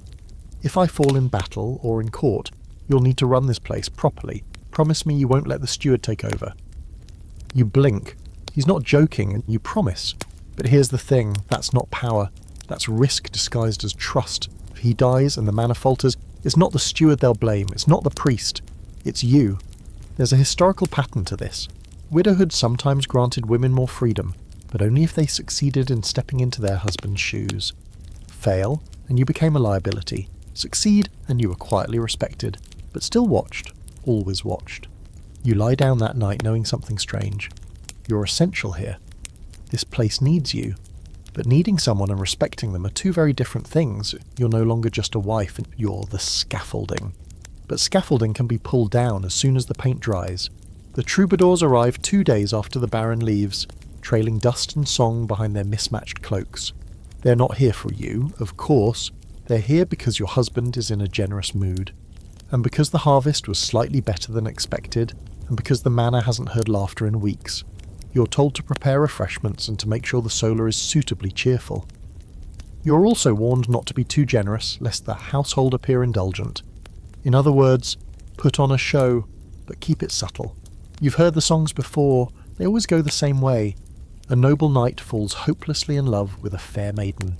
"If I fall in battle or in court, you'll need to run this place properly. Promise me you won't let the steward take over." You blink. He's not joking, and you promise. But here's the thing, that's not power. That's risk disguised as trust. If he dies and the manor falters, it's not the steward they'll blame, it's not the priest. It's you. There's a historical pattern to this. Widowhood sometimes granted women more freedom, but only if they succeeded in stepping into their husband's shoes. Fail, and you became a liability. Succeed, and you were quietly respected, but still watched, always watched. You lie down that night knowing something strange. You're essential here. This place needs you. But needing someone and respecting them are two very different things. You're no longer just a wife, you're the scaffolding. But scaffolding can be pulled down as soon as the paint dries. The troubadours arrive 2 days after the Baron leaves, trailing dust and song behind their mismatched cloaks. They're not here for you, of course. They're here because your husband is in a generous mood. And because the harvest was slightly better than expected, and because the manor hasn't heard laughter in weeks. You're told to prepare refreshments and to make sure the solar is suitably cheerful. You're also warned not to be too generous, lest the household appear indulgent. In other words, put on a show, but keep it subtle. You've heard the songs before, they always go the same way. A noble knight falls hopelessly in love with a fair maiden.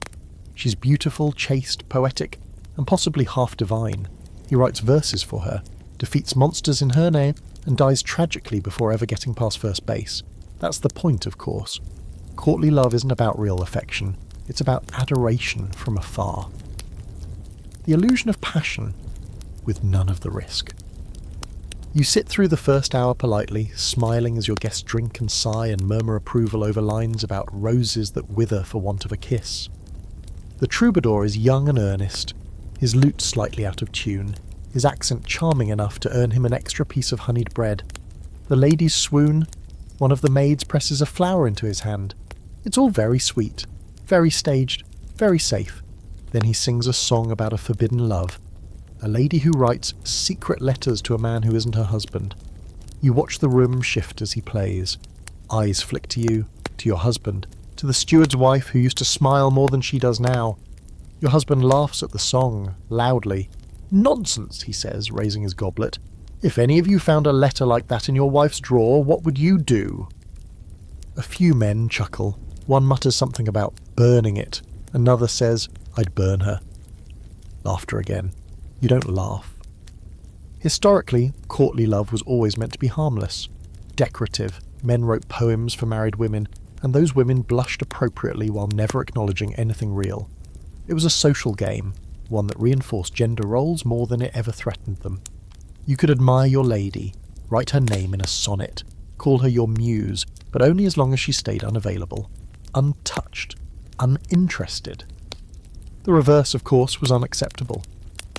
She's beautiful, chaste, poetic, and possibly half divine. He writes verses for her, defeats monsters in her name, and dies tragically before ever getting past first base. That's the point, of course. Courtly love isn't about real affection, it's about adoration from afar. The illusion of passion, with none of the risk. You sit through the first hour politely, smiling as your guests drink and sigh and murmur approval over lines about roses that wither for want of a kiss. The troubadour is young and earnest, his lute slightly out of tune, his accent charming enough to earn him an extra piece of honeyed bread. The ladies swoon. One of the maids presses a flower into his hand. It's all very sweet, very staged, very safe. Then he sings a song about a forbidden love. A lady who writes secret letters to a man who isn't her husband. You watch the room shift as he plays. Eyes flick to you, to your husband, to the steward's wife who used to smile more than she does now. Your husband laughs at the song, loudly. "Nonsense," he says, raising his goblet. "If any of you found a letter like that in your wife's drawer, what would you do?" A few men chuckle. One mutters something about burning it. Another says, "I'd burn her." Laughter again. You don't laugh. Historically, courtly love was always meant to be harmless. Decorative. Men wrote poems for married women, and those women blushed appropriately while never acknowledging anything real. It was a social game, one that reinforced gender roles more than it ever threatened them. You could admire your lady, write her name in a sonnet, call her your muse, but only as long as she stayed unavailable, untouched, uninterested. The reverse, of course, was unacceptable.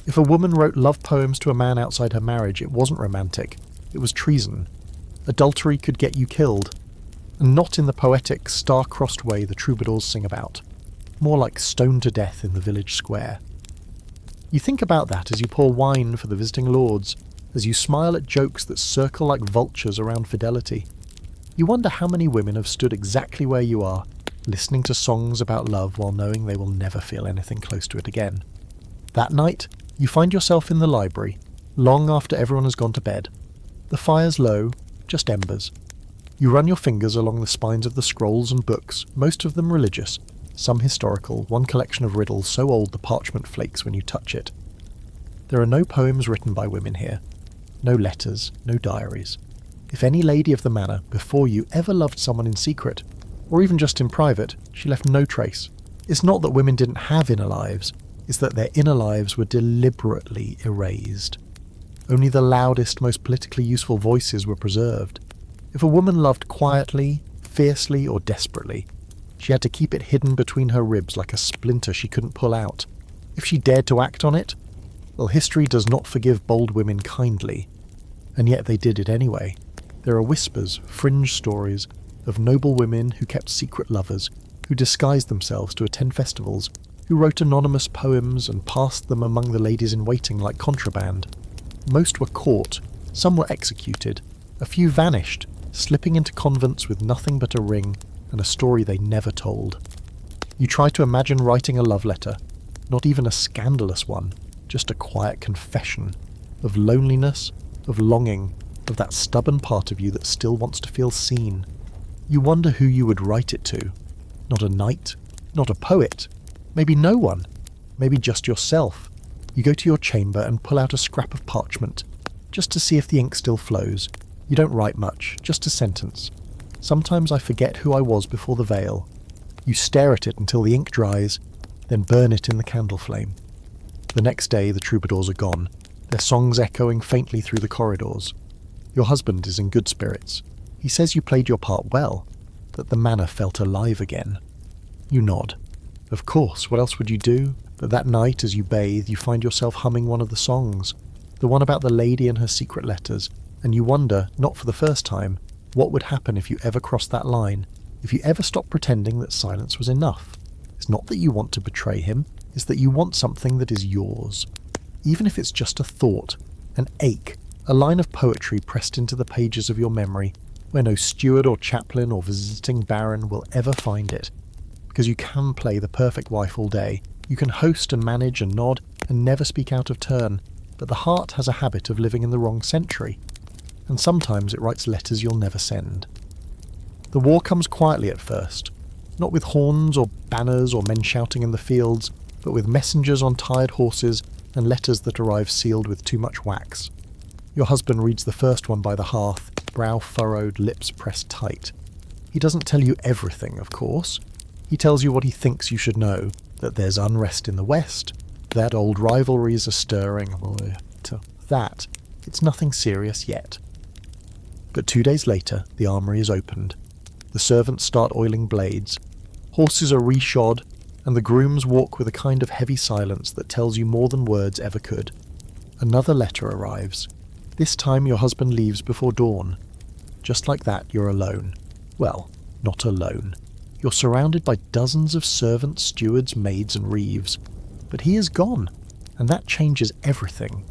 If a woman wrote love poems to a man outside her marriage, it wasn't romantic, it was treason. Adultery could get you killed, and not in the poetic, star-crossed way the troubadours sing about, more like stoned to death in the village square. You think about that as you pour wine for the visiting lords, as you smile at jokes that circle like vultures around fidelity. You wonder how many women have stood exactly where you are, listening to songs about love while knowing they will never feel anything close to it again. That night, you find yourself in the library, long after everyone has gone to bed. The fire's low, just embers. You run your fingers along the spines of the scrolls and books, most of them religious, some historical, one collection of riddles so old the parchment flakes when you touch it. There are no poems written by women here. No letters, no diaries. If any lady of the manor before you ever loved someone in secret, or even just in private, she left no trace. It's not that women didn't have inner lives, it's that their inner lives were deliberately erased. Only the loudest, most politically useful voices were preserved. If a woman loved quietly, fiercely, or desperately, she had to keep it hidden between her ribs like a splinter she couldn't pull out. If she dared to act on it, well, history does not forgive bold women kindly. And yet they did it anyway. There are whispers, fringe stories, of noble women who kept secret lovers, who disguised themselves to attend festivals, who wrote anonymous poems and passed them among the ladies-in-waiting like contraband. Most were caught, some were executed, a few vanished, slipping into convents with nothing but a ring and a story they never told. You try to imagine writing a love letter, not even a scandalous one, just a quiet confession of loneliness, of longing, of that stubborn part of you that still wants to feel seen. You wonder who you would write it to. Not a knight, not a poet, maybe no one, maybe just yourself. You go to your chamber and pull out a scrap of parchment, just to see if the ink still flows. You don't write much, just a sentence. Sometimes I forget who I was before the veil. You stare at it until the ink dries, then burn it in the candle flame. The next day the troubadours are gone, their songs echoing faintly through the corridors. Your husband is in good spirits. He says you played your part well, that the manor felt alive again. You nod. Of course, what else would you do? But that night as you bathe, you find yourself humming one of the songs, the one about the lady and her secret letters, and you wonder, not for the first time, what would happen if you ever crossed that line, if you ever stopped pretending that silence was enough. It's not that you want to betray him, it's that you want something that is yours. Even if it's just a thought, an ache, a line of poetry pressed into the pages of your memory, where no steward or chaplain or visiting baron will ever find it. Because you can play the perfect wife all day, you can host and manage and nod and never speak out of turn, but the heart has a habit of living in the wrong century, and sometimes it writes letters you'll never send. The war comes quietly at first, not with horns or banners or men shouting in the fields, but with messengers on tired horses and letters that arrive sealed with too much wax. Your husband reads the first one by the hearth, brow furrowed, lips pressed tight. He doesn't tell you everything, of course. He tells you what he thinks you should know, that there's unrest in the west, that old rivalries are stirring, that. It's nothing serious yet. But 2 days later, the armoury is opened. The servants start oiling blades. Horses are reshod, and the grooms walk with a kind of heavy silence that tells you more than words ever could. Another letter arrives. This time your husband leaves before dawn. Just like that, you're alone. Well, not alone. You're surrounded by dozens of servants, stewards, maids, and reeves. But he is gone, and that changes everything.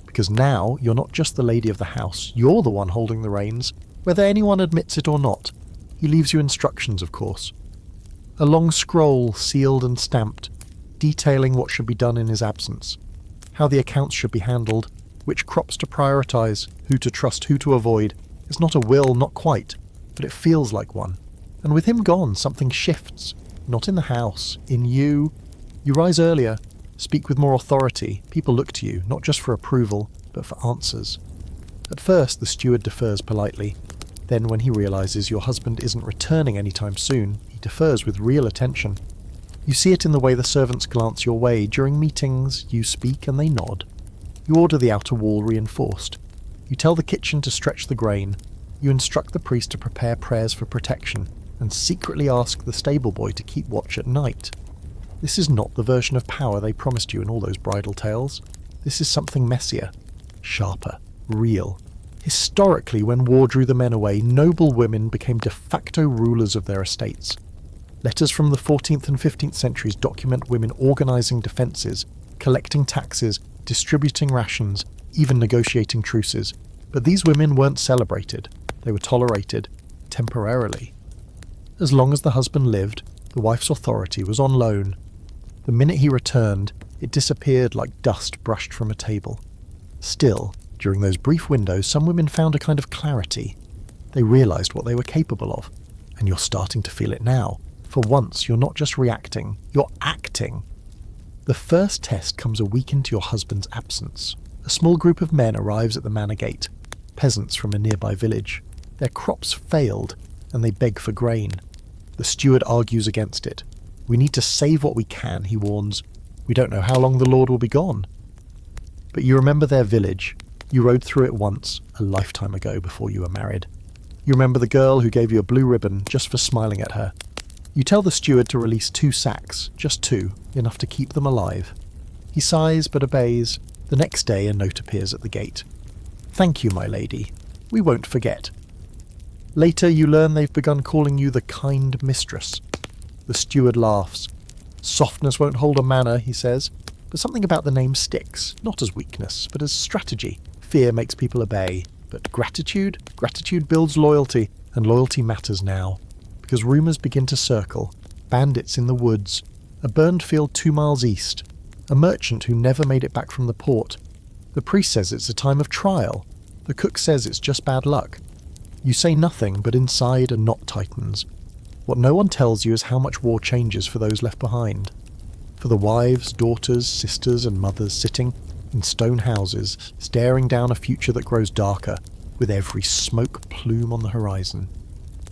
Because now you're not just the lady of the house, you're the one holding the reins, whether anyone admits it or not. He leaves you instructions, of course. A long scroll, sealed and stamped, detailing what should be done in his absence, how the accounts should be handled, which crops to prioritise, who to trust, who to avoid. It's not a will, not quite, but it feels like one. And with him gone, something shifts. Not in the house, in you. You rise earlier, speak with more authority. People look to you, not just for approval, but for answers. At first, the steward defers politely. Then, when he realises your husband isn't returning anytime soon, he defers with real attention. You see it in the way the servants glance your way. During meetings, you speak and they nod. You order the outer wall reinforced. You tell the kitchen to stretch the grain. You instruct the priest to prepare prayers for protection, and secretly ask the stable boy to keep watch at night. This is not the version of power they promised you in all those bridal tales. This is something messier, sharper, real. Historically, when war drew the men away, noble women became de facto rulers of their estates. Letters from the 14th and 15th centuries document women organising defences, collecting taxes, distributing rations, even negotiating truces. But these women weren't celebrated. They were tolerated, temporarily. As long as the husband lived, the wife's authority was on loan. The minute he returned, it disappeared like dust brushed from a table. Still, during those brief windows, some women found a kind of clarity. They realised what they were capable of, and you're starting to feel it now. For once, you're not just reacting, you're acting. The first test comes a week into your husband's absence. A small group of men arrives at the manor gate, peasants from a nearby village. Their crops failed, and they beg for grain. The steward argues against it. We need to save what we can, he warns. We don't know how long the Lord will be gone. But you remember their village. You rode through it once, a lifetime ago before you were married. You remember the girl who gave you a blue ribbon just for smiling at her. You tell the steward to release 2 sacks, just 2, enough to keep them alive. He sighs but obeys. The next day a note appears at the gate. Thank you, my lady. We won't forget. Later you learn they've begun calling you the kind mistress. The steward laughs. Softness won't hold a manor, he says, but something about the name sticks, not as weakness, but as strategy. Fear makes people obey, but gratitude builds loyalty, and loyalty matters now, because rumours begin to circle. Bandits in the woods, a burned field 2 miles east, a merchant who never made it back from the port. The priest says it's a time of trial. The cook says it's just bad luck. You say nothing, but inside a knot tightens. What no one tells you is how much war changes for those left behind. For the wives, daughters, sisters and mothers sitting in stone houses, staring down a future that grows darker, with every smoke plume on the horizon.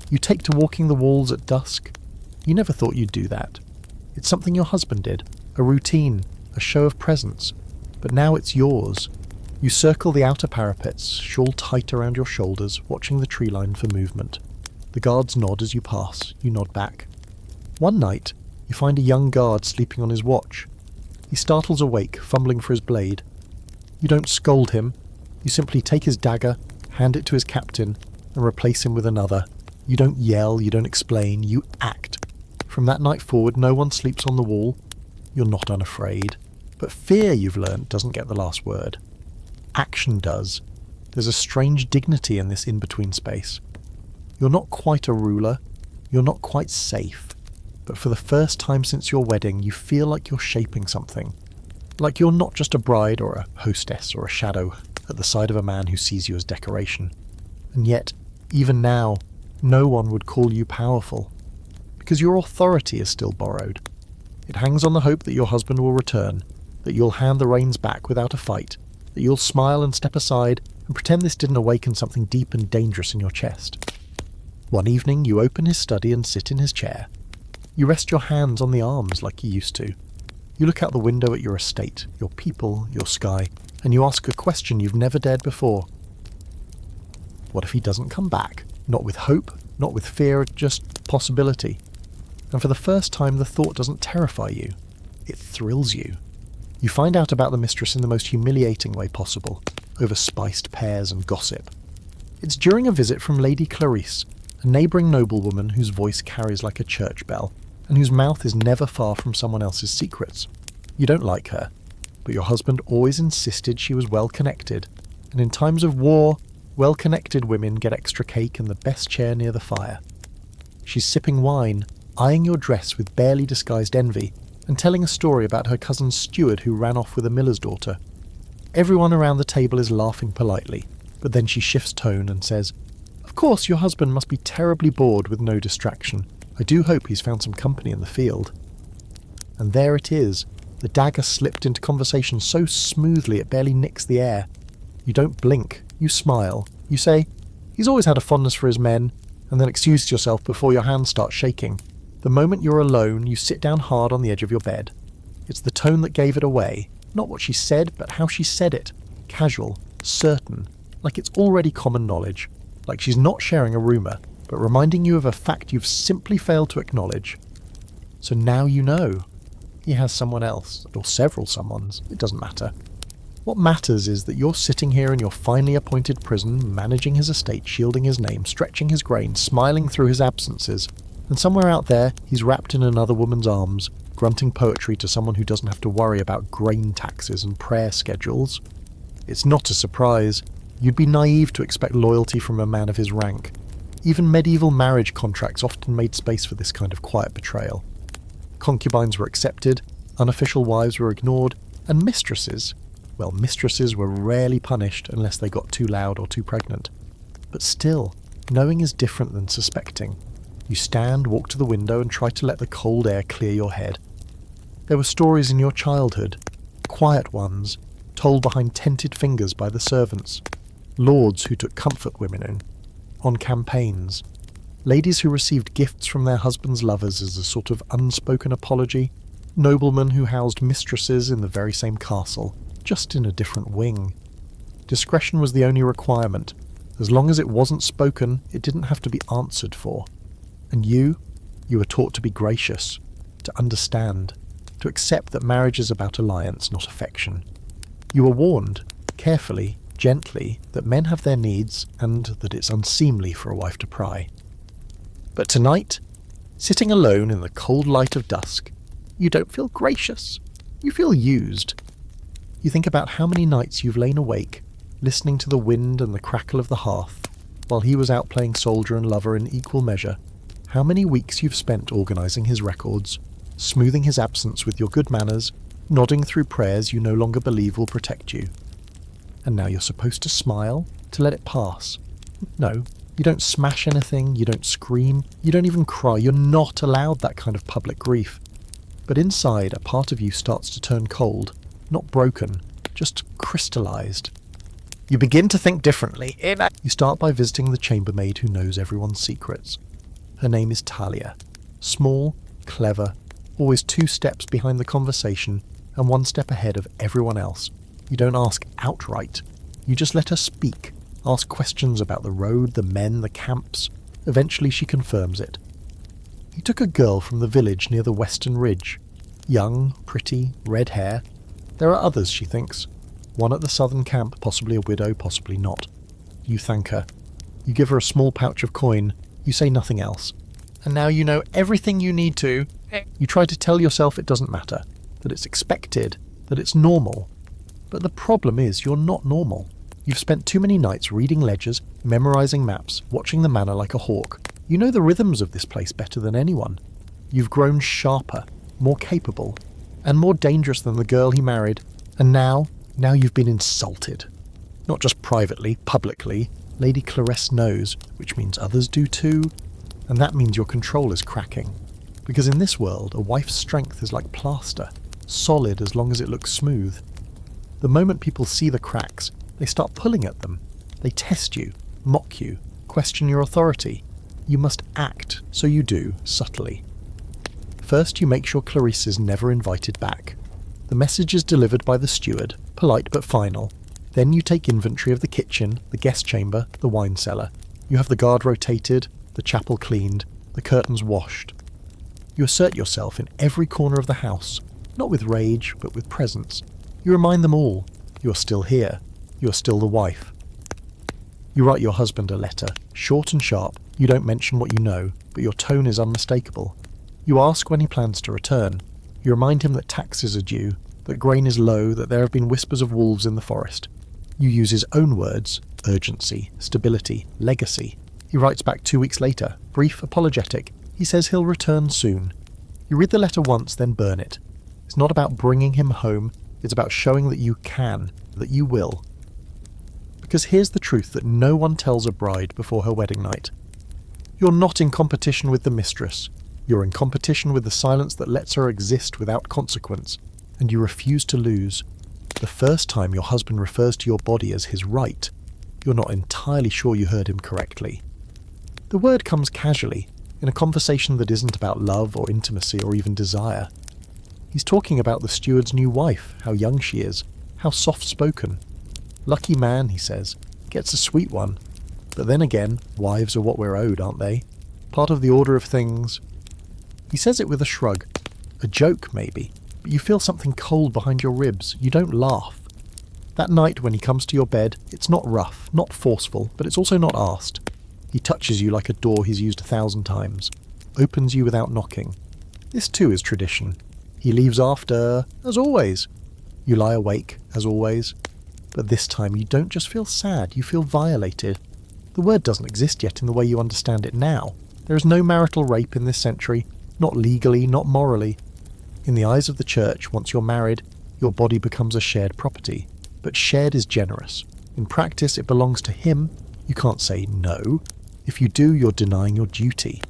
You take to walking the walls at dusk. You never thought you'd do that. It's something your husband did, a routine, a show of presence. But now it's yours. You circle the outer parapets, shawl tight around your shoulders, watching the tree line for movement. The guards nod as you pass. You nod back. One night, you find a young guard sleeping on his watch. He startles awake, fumbling for his blade. You don't scold him. You simply take his dagger, hand it to his captain, and replace him with another. You don't yell, you don't explain, you act. From that night forward, no one sleeps on the wall. You're not unafraid. But fear, you've learnt, doesn't get the last word. Action does. There's a strange dignity in this in-between space. You're not quite a ruler. You're not quite safe. But for the first time since your wedding, you feel like you're shaping something. Like you're not just a bride or a hostess or a shadow at the side of a man who sees you as decoration. And yet, even now, no one would call you powerful. Because your authority is still borrowed. It hangs on the hope that your husband will return, that you'll hand the reins back without a fight, that you'll smile and step aside and pretend this didn't awaken something deep and dangerous in your chest. One evening, you open his study and sit in his chair. You rest your hands on the arms like you used to. You look out the window at your estate, your people, your sky, and you ask a question you've never dared before. What if he doesn't come back? Not with hope, not with fear, just possibility. And for the first time, the thought doesn't terrify you. It thrills you. You find out about the mistress in the most humiliating way possible, over spiced pears and gossip. It's during a visit from Lady Clarice, a neighbouring noblewoman whose voice carries like a church bell, and whose mouth is never far from someone else's secrets. You don't like her, but your husband always insisted she was well-connected, and in times of war, well-connected women get extra cake and the best chair near the fire. She's sipping wine, eyeing your dress with barely disguised envy, and telling a story about her cousin's steward who ran off with a miller's daughter. Everyone around the table is laughing politely, but then she shifts tone and says, "Of course your husband must be terribly bored with no distraction. I do hope he's found some company in the field." And there it is, the dagger slipped into conversation so smoothly it barely nicks the air. You don't blink, you smile, you say, "He's always had a fondness for his men," and then excuse yourself before your hands start shaking. The moment you're alone, you sit down hard on the edge of your bed. It's the tone that gave it away, not what she said, but how she said it. Casual, certain, like it's already common knowledge, like she's not sharing a rumour, but reminding you of a fact you've simply failed to acknowledge. So now you know. He has someone else, or several someones, it doesn't matter. What matters is that you're sitting here in your finely appointed prison, managing his estate, shielding his name, stretching his grain, smiling through his absences, and somewhere out there, he's wrapped in another woman's arms, grunting poetry to someone who doesn't have to worry about grain taxes and prayer schedules. It's not a surprise. You'd be naive to expect loyalty from a man of his rank. Even medieval marriage contracts often made space for this kind of quiet betrayal. Concubines were accepted, unofficial wives were ignored, and mistresses were rarely punished unless they got too loud or too pregnant. But still, knowing is different than suspecting. You stand, walk to the window, and try to let the cold air clear your head. There were stories in your childhood, quiet ones, told behind tented fingers by the servants. Lords who took comfort women in, on campaigns. Ladies who received gifts from their husbands' lovers as a sort of unspoken apology. Noblemen who housed mistresses in the very same castle, just in a different wing. Discretion was the only requirement. As long as it wasn't spoken, it didn't have to be answered for. And you were taught to be gracious, to understand, to accept that marriage is about alliance, not affection. You were warned, carefully, gently, that men have their needs and that it's unseemly for a wife to pry. But tonight, Sitting alone in the cold light of dusk, you don't feel gracious. You feel used. You think about how many nights you've lain awake, listening to the wind and the crackle of the hearth, while he was out playing soldier and lover in equal measure. How many weeks you've spent organising his records, smoothing his absence with your good manners, nodding through prayers you no longer believe will protect you. And now you're supposed to smile, to let it pass. No, you don't smash anything, you don't scream, you don't even cry. You're not allowed that kind of public grief. But inside, a part of you starts to turn cold, not broken, just crystallised. You begin to think differently. You start by visiting the chambermaid who knows everyone's secrets. Her name is Talia. Small, clever, always 2 steps behind the conversation and 1 step ahead of everyone else. You don't ask outright. You just let her speak, ask questions about the road, the men, the camps. Eventually she confirms it. He took a girl from the village near the Western Ridge. Young, pretty, red hair. There are others, she thinks. One at the southern camp, possibly a widow, possibly not. You thank her. You give her a small pouch of coin. You say nothing else. And now you know everything you need to. You try to tell yourself it doesn't matter, that it's expected, that it's normal. But the problem is you're not normal. You've spent too many nights reading ledgers, memorising maps, watching the manor like a hawk. You know the rhythms of this place better than anyone. You've grown sharper, more capable, and more dangerous than the girl he married. And now you've been insulted. Not just privately, publicly. Lady Clarisse knows, which means others do too. And that means your control is cracking. Because in this world, a wife's strength is like plaster, solid as long as it looks smooth. The moment people see the cracks, they start pulling at them. They test you, mock you, question your authority. You must act, so you do, subtly. First, you make sure Clarisse is never invited back. The message is delivered by the steward, polite but final. Then you take inventory of the kitchen, the guest chamber, the wine cellar. You have the guard rotated, the chapel cleaned, the curtains washed. You assert yourself in every corner of the house, not with rage, but with presence. You remind them all, you are still here, you are still the wife. You write your husband a letter, short and sharp. You don't mention what you know, but your tone is unmistakable. You ask when he plans to return. You remind him that taxes are due, that grain is low, that there have been whispers of wolves in the forest. You use his own words, urgency, stability, legacy. He writes back 2 weeks later, brief, apologetic. He says he'll return soon. You read the letter once, then burn it. It's not about bringing him home, it's about showing that you can, that you will. Because here's the truth that no one tells a bride before her wedding night. You're not in competition with the mistress. You're in competition with the silence that lets her exist without consequence, and you refuse to lose. The first time your husband refers to your body as his right, you're not entirely sure you heard him correctly. The word comes casually, in a conversation that isn't about love or intimacy or even desire. He's talking about the steward's new wife, how young she is, how soft-spoken. Lucky man, he says, gets a sweet one. But then again, wives are what we're owed, aren't they? Part of the order of things. He says it with a shrug. A joke, maybe. But you feel something cold behind your ribs. You don't laugh. That night when he comes to your bed, it's not rough, not forceful, but it's also not asked. He touches you like a door he's used 1,000 times. Opens you without knocking. This too is tradition. He leaves after, as always. You lie awake, as always. But this time you don't just feel sad, you feel violated. The word doesn't exist yet in the way you understand it now. There is no marital rape in this century, not legally, not morally. In the eyes of the church, once you're married, your body becomes a shared property. But shared is generous. In practice, it belongs to him. You can't say no. If you do, you're denying your duty.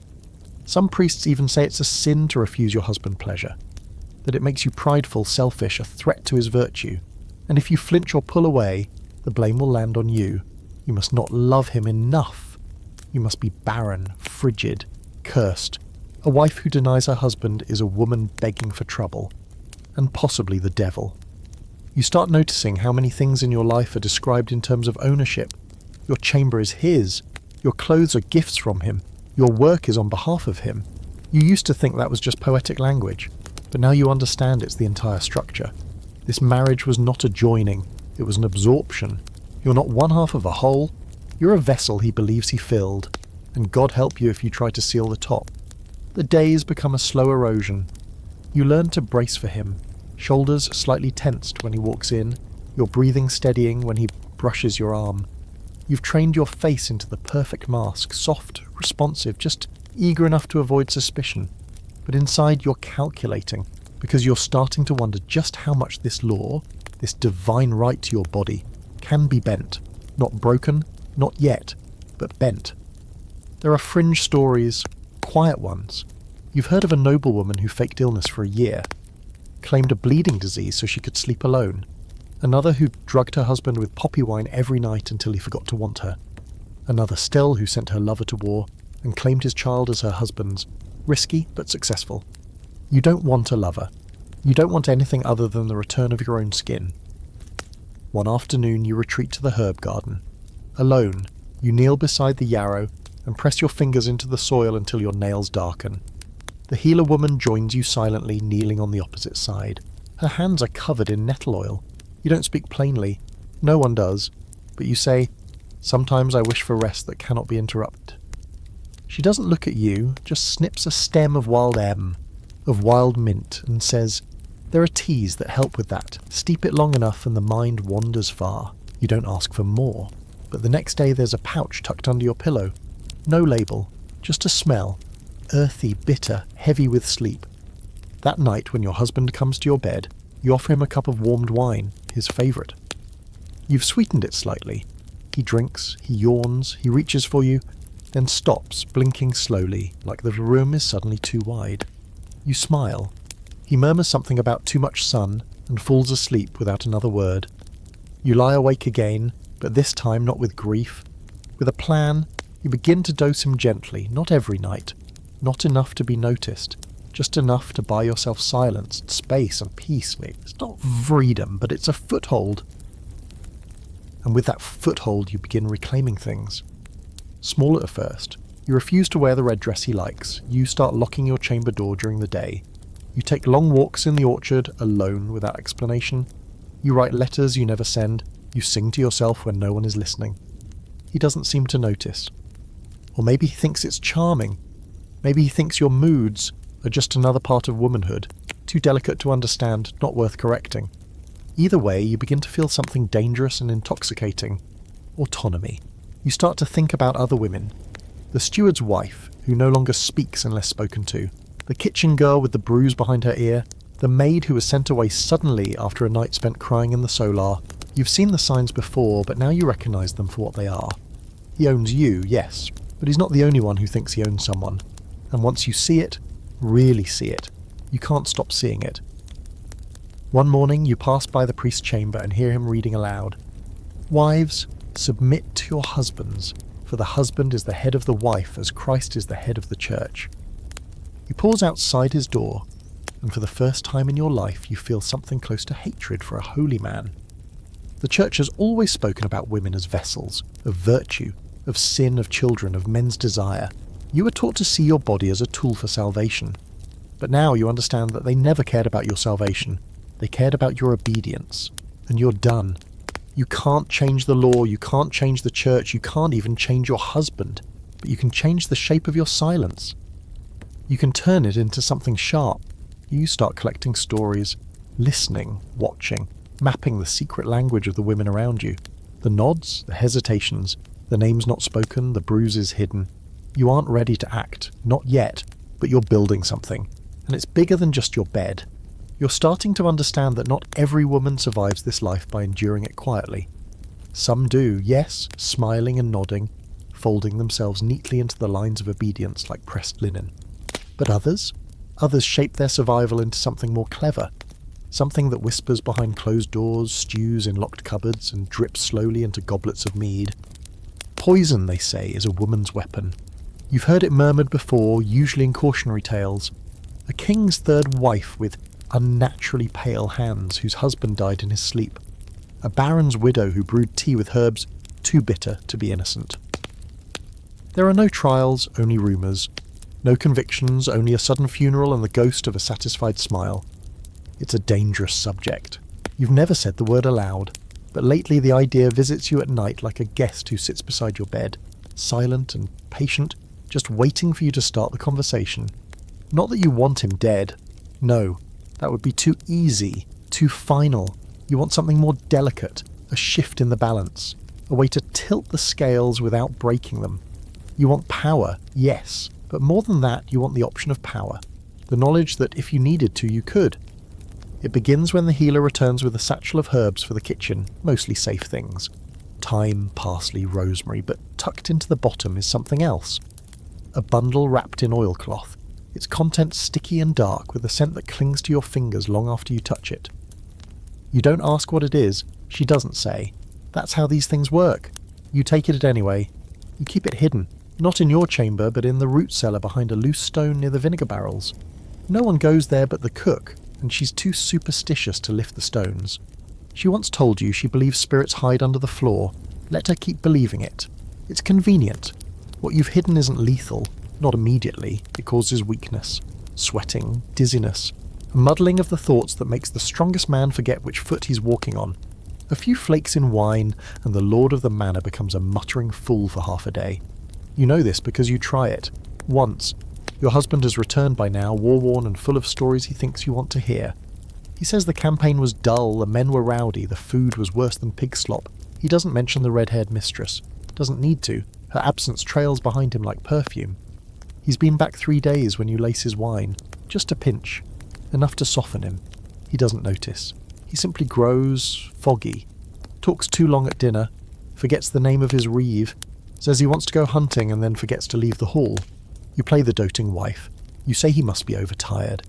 Some priests even say it's a sin to refuse your husband pleasure, that it makes you prideful, selfish, a threat to his virtue. And if you flinch or pull away, the blame will land on you. You must not love him enough. You must be barren, frigid, cursed. A wife who denies her husband is a woman begging for trouble, and possibly the devil. You start noticing how many things in your life are described in terms of ownership. Your chamber is his. Your clothes are gifts from him. Your work is on behalf of him. You used to think that was just poetic language, but now you understand it's the entire structure. This marriage was not a joining, it was an absorption. You're not one half of a whole, you're a vessel he believes he filled, and God help you if you try to seal the top. The days become a slow erosion. You learn to brace for him, shoulders slightly tensed when he walks in, your breathing steadying when he brushes your arm. You've trained your face into the perfect mask, soft, responsive, just eager enough to avoid suspicion. But inside you're calculating, because you're starting to wonder just how much this law, this divine right to your body, can be bent. Not broken, not yet, but bent. There are fringe stories, quiet ones. You've heard of a noblewoman who faked illness for a year, claimed a bleeding disease so she could sleep alone. Another who drugged her husband with poppy wine every night until he forgot to want her. Another still who sent her lover to war and claimed his child as her husband's. Risky, but successful. You don't want a lover. You don't want anything other than the return of your own skin. One afternoon you retreat to the herb garden. Alone, you kneel beside the yarrow and press your fingers into the soil until your nails darken. The healer woman joins you silently, kneeling on the opposite side. Her hands are covered in nettle oil. You don't speak plainly. No one does. But you say, "Sometimes I wish for rest that cannot be interrupted." She doesn't look at you, just snips a stem of wild of wild mint, and says, "There are teas that help with that. Steep it long enough and the mind wanders far." You don't ask for more. But the next day there's a pouch tucked under your pillow. No label, just a smell. Earthy, bitter, heavy with sleep. That night when your husband comes to your bed, you offer him a cup of warmed wine, his favourite. You've sweetened it slightly. He drinks, he yawns, he reaches for you, then stops, blinking slowly, like the room is suddenly too wide. You smile. He murmurs something about too much sun and falls asleep without another word. You lie awake again, but this time not with grief. With a plan, you begin to dose him gently, not every night, not enough to be noticed, just enough to buy yourself silence, space and peace. It's not freedom, but it's a foothold. And with that foothold you begin reclaiming things. Small at first, you refuse to wear the red dress he likes. You start locking your chamber door during the day. You take long walks in the orchard, alone, without explanation. You write letters you never send. You sing to yourself when no one is listening. He doesn't seem to notice. Or maybe he thinks it's charming. Maybe he thinks your moods are just another part of womanhood, too delicate to understand, not worth correcting. Either way, you begin to feel something dangerous and intoxicating. Autonomy. You start to think about other women. The steward's wife, who no longer speaks unless spoken to. The kitchen girl with the bruise behind her ear. The maid who was sent away suddenly after a night spent crying in the solar. You've seen the signs before, but now you recognise them for what they are. He owns you, yes, but he's not the only one who thinks he owns someone. And once you see it, really see it, you can't stop seeing it. One morning you pass by the priest's chamber and hear him reading aloud. "Wives, submit to your husbands, for the husband is the head of the wife as Christ is the head of the church." You pause outside his door, and for the first time in your life you feel something close to hatred for a holy man. The church has always spoken about women as vessels, of virtue, of sin, of children, of men's desire. You were taught to see your body as a tool for salvation. But now you understand that they never cared about your salvation. They cared about your obedience. And you're done. You can't change the law, you can't change the church, you can't even change your husband. But you can change the shape of your silence. You can turn it into something sharp. You start collecting stories, listening, watching, mapping the secret language of the women around you. The nods, the hesitations, the names not spoken, the bruises hidden. You aren't ready to act, not yet, but you're building something. And it's bigger than just your bed. You're starting to understand that not every woman survives this life by enduring it quietly. Some do, yes, smiling and nodding, folding themselves neatly into the lines of obedience like pressed linen. But others shape their survival into something more clever. Something that whispers behind closed doors, stews in locked cupboards, and drips slowly into goblets of mead. Poison, they say, is a woman's weapon. You've heard it murmured before, usually in cautionary tales. A king's third wife with unnaturally pale hands whose husband died in his sleep. A baron's widow who brewed tea with herbs too bitter to be innocent. There are no trials, only rumours. No convictions, only a sudden funeral and the ghost of a satisfied smile. It's a dangerous subject. You've never said the word aloud, but lately the idea visits you at night like a guest who sits beside your bed, silent and patient, just waiting for you to start the conversation. Not that you want him dead. No, that would be too easy, too final. You want something more delicate, a shift in the balance, a way to tilt the scales without breaking them. You want power, yes, but more than that, you want the option of power. The knowledge that if you needed to, you could. It begins when the healer returns with a satchel of herbs for the kitchen, mostly safe things. Thyme, parsley, rosemary, but tucked into the bottom is something else. A bundle wrapped in oilcloth, its contents sticky and dark with a scent that clings to your fingers long after you touch it. You don't ask what it is, she doesn't say. That's how these things work. You take it anyway. You keep it hidden, not in your chamber, but in the root cellar behind a loose stone near the vinegar barrels. No one goes there but the cook, and she's too superstitious to lift the stones. She once told you she believes spirits hide under the floor. Let her keep believing it. It's convenient. What you've hidden isn't lethal, not immediately. It causes weakness, sweating, dizziness, a muddling of the thoughts that makes the strongest man forget which foot he's walking on. A few flakes in wine, and the lord of the manor becomes a muttering fool for half a day. You know this because you try it. Once. Your husband has returned by now, war-worn and full of stories he thinks you want to hear. He says the campaign was dull, the men were rowdy, the food was worse than pig slop. He doesn't mention the red-haired mistress. Doesn't need to. Her absence trails behind him like perfume. He's been back 3 days when you lace his wine. Just a pinch. Enough to soften him. He doesn't notice. He simply grows foggy. Talks too long at dinner. Forgets the name of his reeve. Says he wants to go hunting and then forgets to leave the hall. You play the doting wife. You say he must be overtired.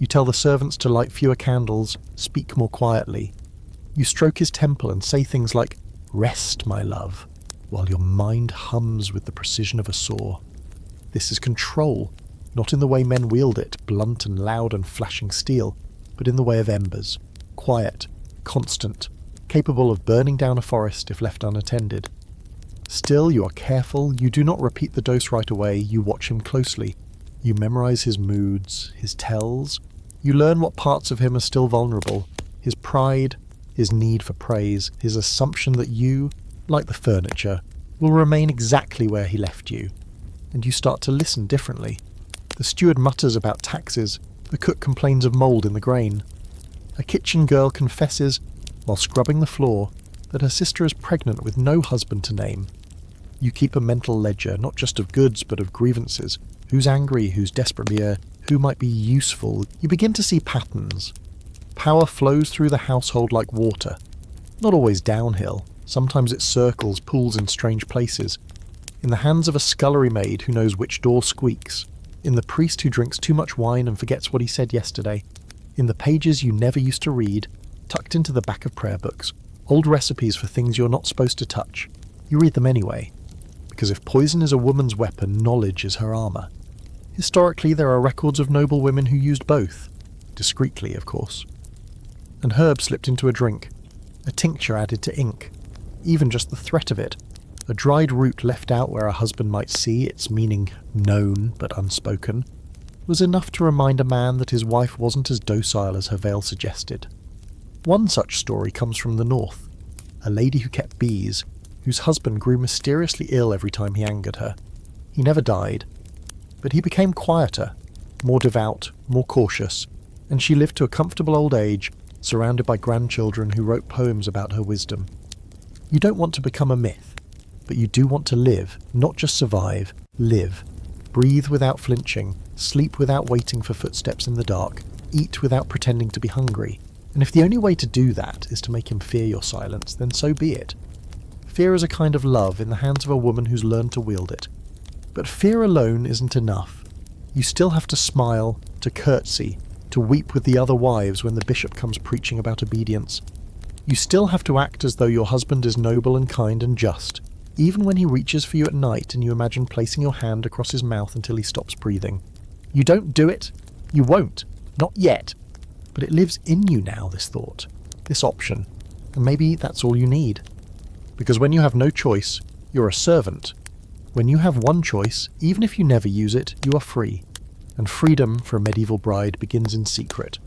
You tell the servants to light fewer candles, speak more quietly. You stroke his temple and say things like, "Rest, my love," while your mind hums with the precision of a saw. This is control, not in the way men wield it, blunt and loud and flashing steel, but in the way of embers, quiet, constant, capable of burning down a forest if left unattended. Still, you are careful, you do not repeat the dose right away, you watch him closely. You memorize his moods, his tells. You learn what parts of him are still vulnerable, his pride, his need for praise, his assumption that you, like the furniture, will remain exactly where he left you. And you start to listen differently. The steward mutters about taxes, the cook complains of mould in the grain. A kitchen girl confesses, while scrubbing the floor, that her sister is pregnant with no husband to name. You keep a mental ledger, not just of goods, but of grievances. Who's angry, who's desperately who might be useful. You begin to see patterns. Power flows through the household like water. Not always downhill. Sometimes it circles, pools in strange places. In the hands of a scullery maid who knows which door squeaks. In the priest who drinks too much wine and forgets what he said yesterday. In the pages you never used to read, tucked into the back of prayer books. Old recipes for things you're not supposed to touch. You read them anyway. Because if poison is a woman's weapon, knowledge is her armour. Historically, there are records of noble women who used both. Discreetly, of course. And herbs slipped into a drink. A tincture added to ink. Even just the threat of it. A dried root left out where a husband might see, its meaning known but unspoken, was enough to remind a man that his wife wasn't as docile as her veil suggested. One such story comes from the north. A lady who kept bees, whose husband grew mysteriously ill every time he angered her. He never died, but he became quieter, more devout, more cautious, and she lived to a comfortable old age, surrounded by grandchildren who wrote poems about her wisdom. You don't want to become a myth, but you do want to live, not just survive, live. Breathe without flinching, sleep without waiting for footsteps in the dark, eat without pretending to be hungry. And if the only way to do that is to make him fear your silence, then so be it. Fear is a kind of love in the hands of a woman who's learned to wield it. But fear alone isn't enough. You still have to smile, to curtsy, to weep with the other wives when the bishop comes preaching about obedience. You still have to act as though your husband is noble and kind and just, even when he reaches for you at night and you imagine placing your hand across his mouth until he stops breathing. You don't do it. You won't. Not yet. But it lives in you now, this thought, this option. And maybe that's all you need. Because when you have no choice, you're a servant. When you have one choice, even if you never use it, you are free. And freedom for a medieval bride begins in secret.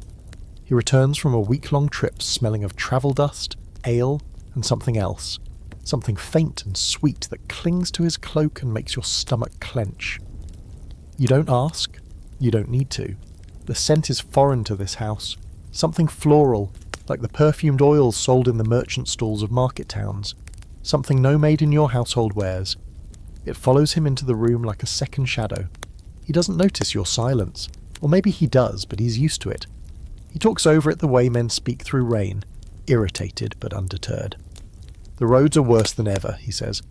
He returns from a week-long trip smelling of travel dust, ale, and something else. Something faint and sweet that clings to his cloak and makes your stomach clench. You don't ask. You don't need to. The scent is foreign to this house. Something floral, like the perfumed oils sold in the merchant stalls of market towns. Something no maid in your household wears. It follows him into the room like a second shadow. He doesn't notice your silence. Or maybe he does, but he's used to it. He talks over it the way men speak through rain, irritated but undeterred. "The roads are worse than ever," he says.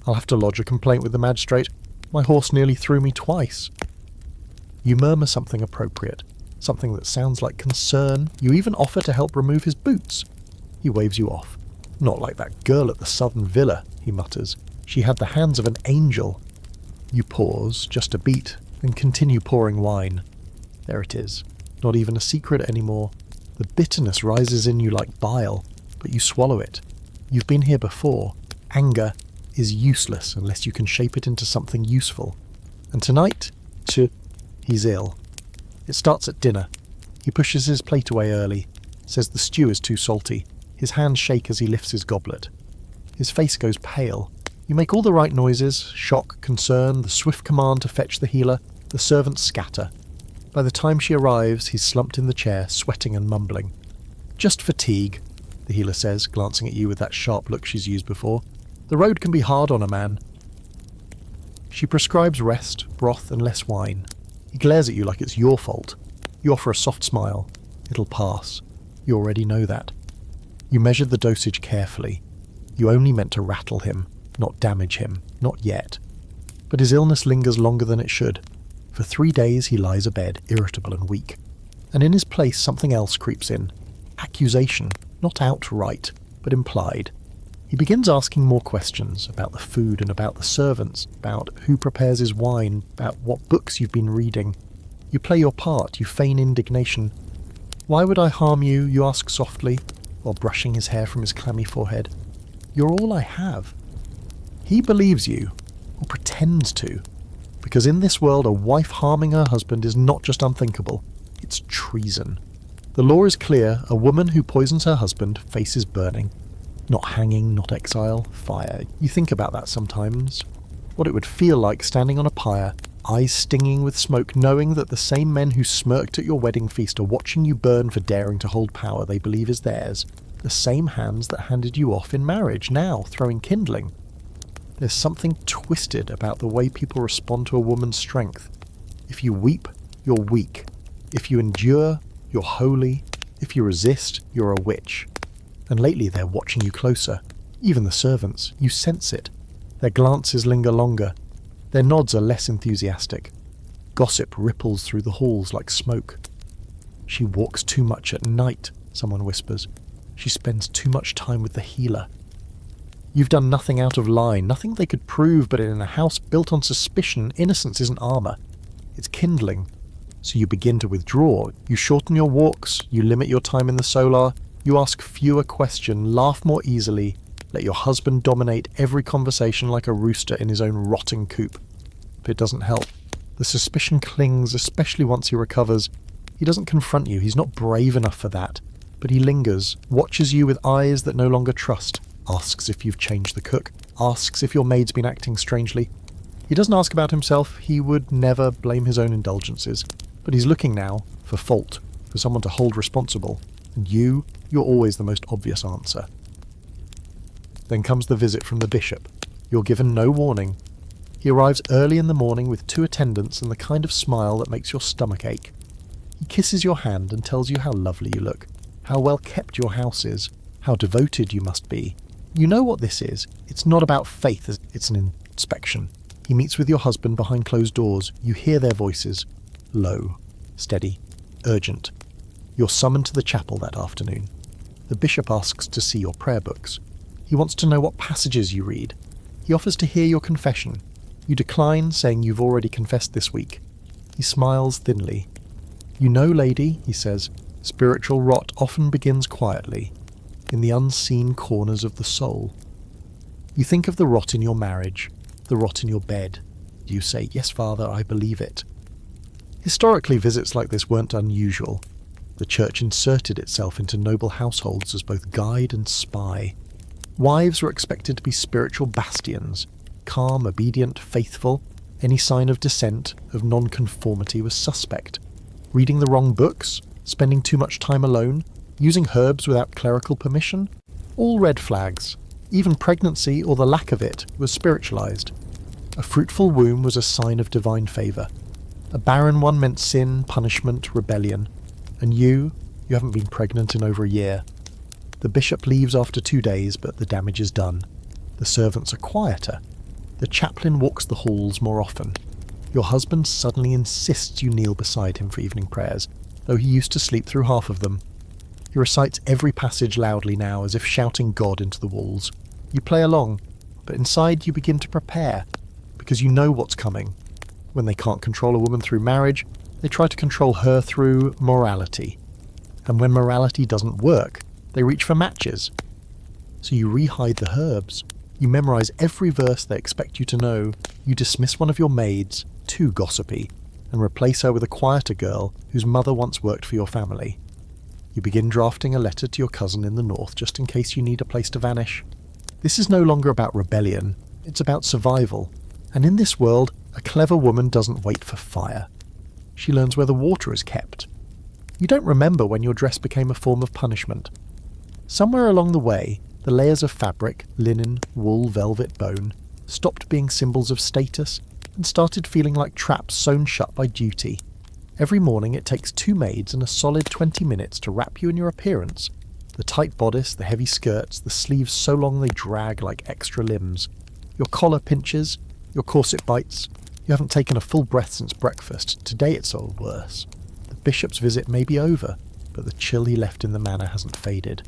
"I'll have to lodge a complaint with the magistrate. My horse nearly threw me twice." You murmur something appropriate, something that sounds like concern. You even offer to help remove his boots. He waves you off. "Not like that girl at the southern villa," he mutters. "She had the hands of an angel." You pause, just a beat, then continue pouring wine. There it is. Not even a secret anymore. The bitterness rises in you like bile, but you swallow it. You've been here before. Anger is useless unless you can shape it into something useful. And tonight, he's ill. It starts at dinner. He pushes his plate away early, says the stew is too salty. His hands shake as he lifts his goblet. His face goes pale. You make all the right noises: shock, concern, the swift command to fetch the healer. The servants scatter. By the time she arrives, he's slumped in the chair, sweating and mumbling. "Just fatigue," the healer says, glancing at you with that sharp look she's used before. "The road can be hard on a man." She prescribes rest, broth and less wine. He glares at you like it's your fault. You offer a soft smile. It'll pass. You already know that. You measure the dosage carefully. You only meant to rattle him, not damage him, not yet. But his illness lingers longer than it should. For 3 days he lies abed, irritable and weak. And in his place something else creeps in. Accusation, not outright, but implied. He begins asking more questions about the food and about the servants, about who prepares his wine, about what books you've been reading. You play your part, you feign indignation. "Why would I harm you?" you ask softly, while brushing his hair from his clammy forehead. "You're all I have." He believes you, or pretends to, because in this world a wife harming her husband is not just unthinkable, it's treason. The law is clear: a woman who poisons her husband faces burning. Not hanging, not exile, fire. You think about that sometimes. What it would feel like standing on a pyre, eyes stinging with smoke, knowing that the same men who smirked at your wedding feast are watching you burn for daring to hold power they believe is theirs. The same hands that handed you off in marriage, now throwing kindling. There's something twisted about the way people respond to a woman's strength. If you weep, you're weak. If you endure, you're holy. If you resist, you're a witch. And lately they're watching you closer. Even the servants. You sense it. Their glances linger longer. Their nods are less enthusiastic. Gossip ripples through the halls like smoke. "She walks too much at night," someone whispers. "She spends too much time with the healer." You've done nothing out of line, nothing they could prove, but in a house built on suspicion, innocence isn't armour. It's kindling. So you begin to withdraw. You shorten your walks. You limit your time in the solar. You ask fewer questions, laugh more easily, let your husband dominate every conversation like a rooster in his own rotting coop. But it doesn't help. The suspicion clings, especially once he recovers. He doesn't confront you, he's not brave enough for that. But he lingers, watches you with eyes that no longer trust, asks if you've changed the cook, asks if your maid's been acting strangely. He doesn't ask about himself, he would never blame his own indulgences. But he's looking now for fault, for someone to hold responsible. And you're always the most obvious answer. Then comes the visit from the bishop. You're given no warning. He arrives early in the morning with 2 attendants and the kind of smile that makes your stomach ache. He kisses your hand and tells you how lovely you look, how well kept your house is, how devoted you must be. You know what this is. It's not about faith, it's an inspection. He meets with your husband behind closed doors. You hear their voices. Low, steady, urgent. You're summoned to the chapel that afternoon. The bishop asks to see your prayer books. He wants to know what passages you read. He offers to hear your confession. You decline, saying you've already confessed this week. He smiles thinly. "You know, lady," he says, "spiritual rot often begins quietly, in the unseen corners of the soul." You think of the rot in your marriage, the rot in your bed. You say, "Yes, Father, I believe it." Historically, visits like this weren't unusual. The church inserted itself into noble households as both guide and spy. Wives were expected to be spiritual bastions, calm, obedient, faithful. Any sign of dissent, of non-conformity was suspect. Reading the wrong books, spending too much time alone, using herbs without clerical permission, all red flags. Even pregnancy, or the lack of it, was spiritualized. A fruitful womb was a sign of divine favour. A barren one meant sin, punishment, rebellion. And you haven't been pregnant in over a year. The bishop leaves after 2 days, but the damage is done. The servants are quieter. The chaplain walks the halls more often. Your husband suddenly insists you kneel beside him for evening prayers, though he used to sleep through half of them. He recites every passage loudly now, as if shouting God into the walls. You play along, but inside you begin to prepare, because you know what's coming. When they can't control a woman through marriage, they try to control her through morality. And when morality doesn't work, they reach for matches. So you re-hide the herbs. You memorize every verse they expect you to know. You dismiss one of your maids, too gossipy, and replace her with a quieter girl whose mother once worked for your family. You begin drafting a letter to your cousin in the north just in case you need a place to vanish. This is no longer about rebellion, it's about survival. And in this world, a clever woman doesn't wait for fire. She learns where the water is kept. You don't remember when your dress became a form of punishment. Somewhere along the way, the layers of fabric, linen, wool, velvet, bone, stopped being symbols of status and started feeling like traps sewn shut by duty. Every morning it takes 2 maids and a solid 20 minutes to wrap you in your appearance. The tight bodice, the heavy skirts, the sleeves so long they drag like extra limbs. Your collar pinches, your corset bites. You haven't taken a full breath since breakfast. Today it's all worse. The bishop's visit may be over, but the chill he left in the manor hasn't faded.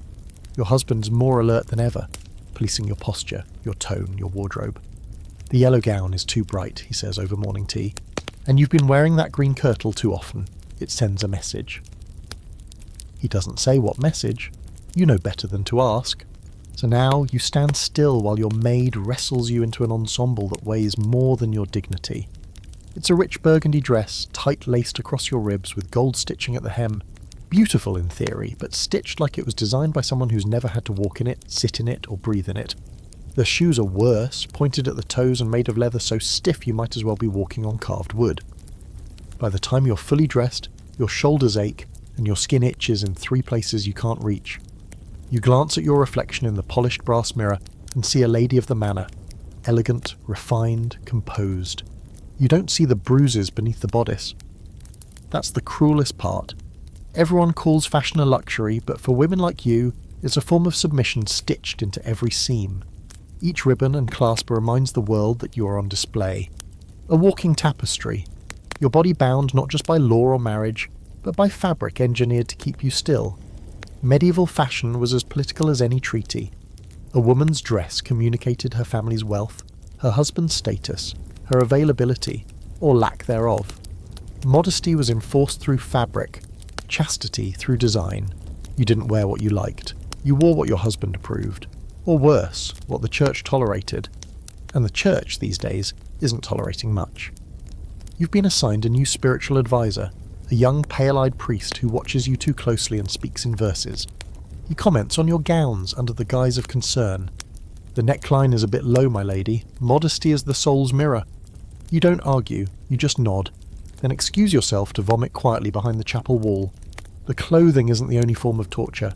Your husband's more alert than ever, policing your posture, your tone, your wardrobe. The yellow gown is too bright, he says over morning tea. And you've been wearing that green kirtle too often. It sends a message. He doesn't say what message. You know better than to ask. So now you stand still while your maid wrestles you into an ensemble that weighs more than your dignity. It's a rich burgundy dress, tight laced across your ribs with gold stitching at the hem. Beautiful in theory, but stitched like it was designed by someone who's never had to walk in it, sit in it, or breathe in it. The shoes are worse, pointed at the toes and made of leather so stiff you might as well be walking on carved wood. By the time you're fully dressed, your shoulders ache and your skin itches in 3 places you can't reach. You glance at your reflection in the polished brass mirror and see a lady of the manor, elegant, refined, composed. You don't see the bruises beneath the bodice. That's the cruelest part. Everyone calls fashion a luxury, but for women like you, it's a form of submission stitched into every seam. Each ribbon and clasp reminds the world that you are on display. A walking tapestry. Your body bound not just by law or marriage, but by fabric engineered to keep you still. Medieval fashion was as political as any treaty. A woman's dress communicated her family's wealth, her husband's status, her availability, or lack thereof. Modesty was enforced through fabric, chastity through design. You didn't wear what you liked. You wore what your husband approved. Or worse, what the church tolerated. And the church, these days, isn't tolerating much. You've been assigned a new spiritual advisor, a young pale-eyed priest who watches you too closely and speaks in verses. He comments on your gowns under the guise of concern. The neckline is a bit low, my lady. Modesty is the soul's mirror. You don't argue, you just nod, then excuse yourself to vomit quietly behind the chapel wall. The clothing isn't the only form of torture.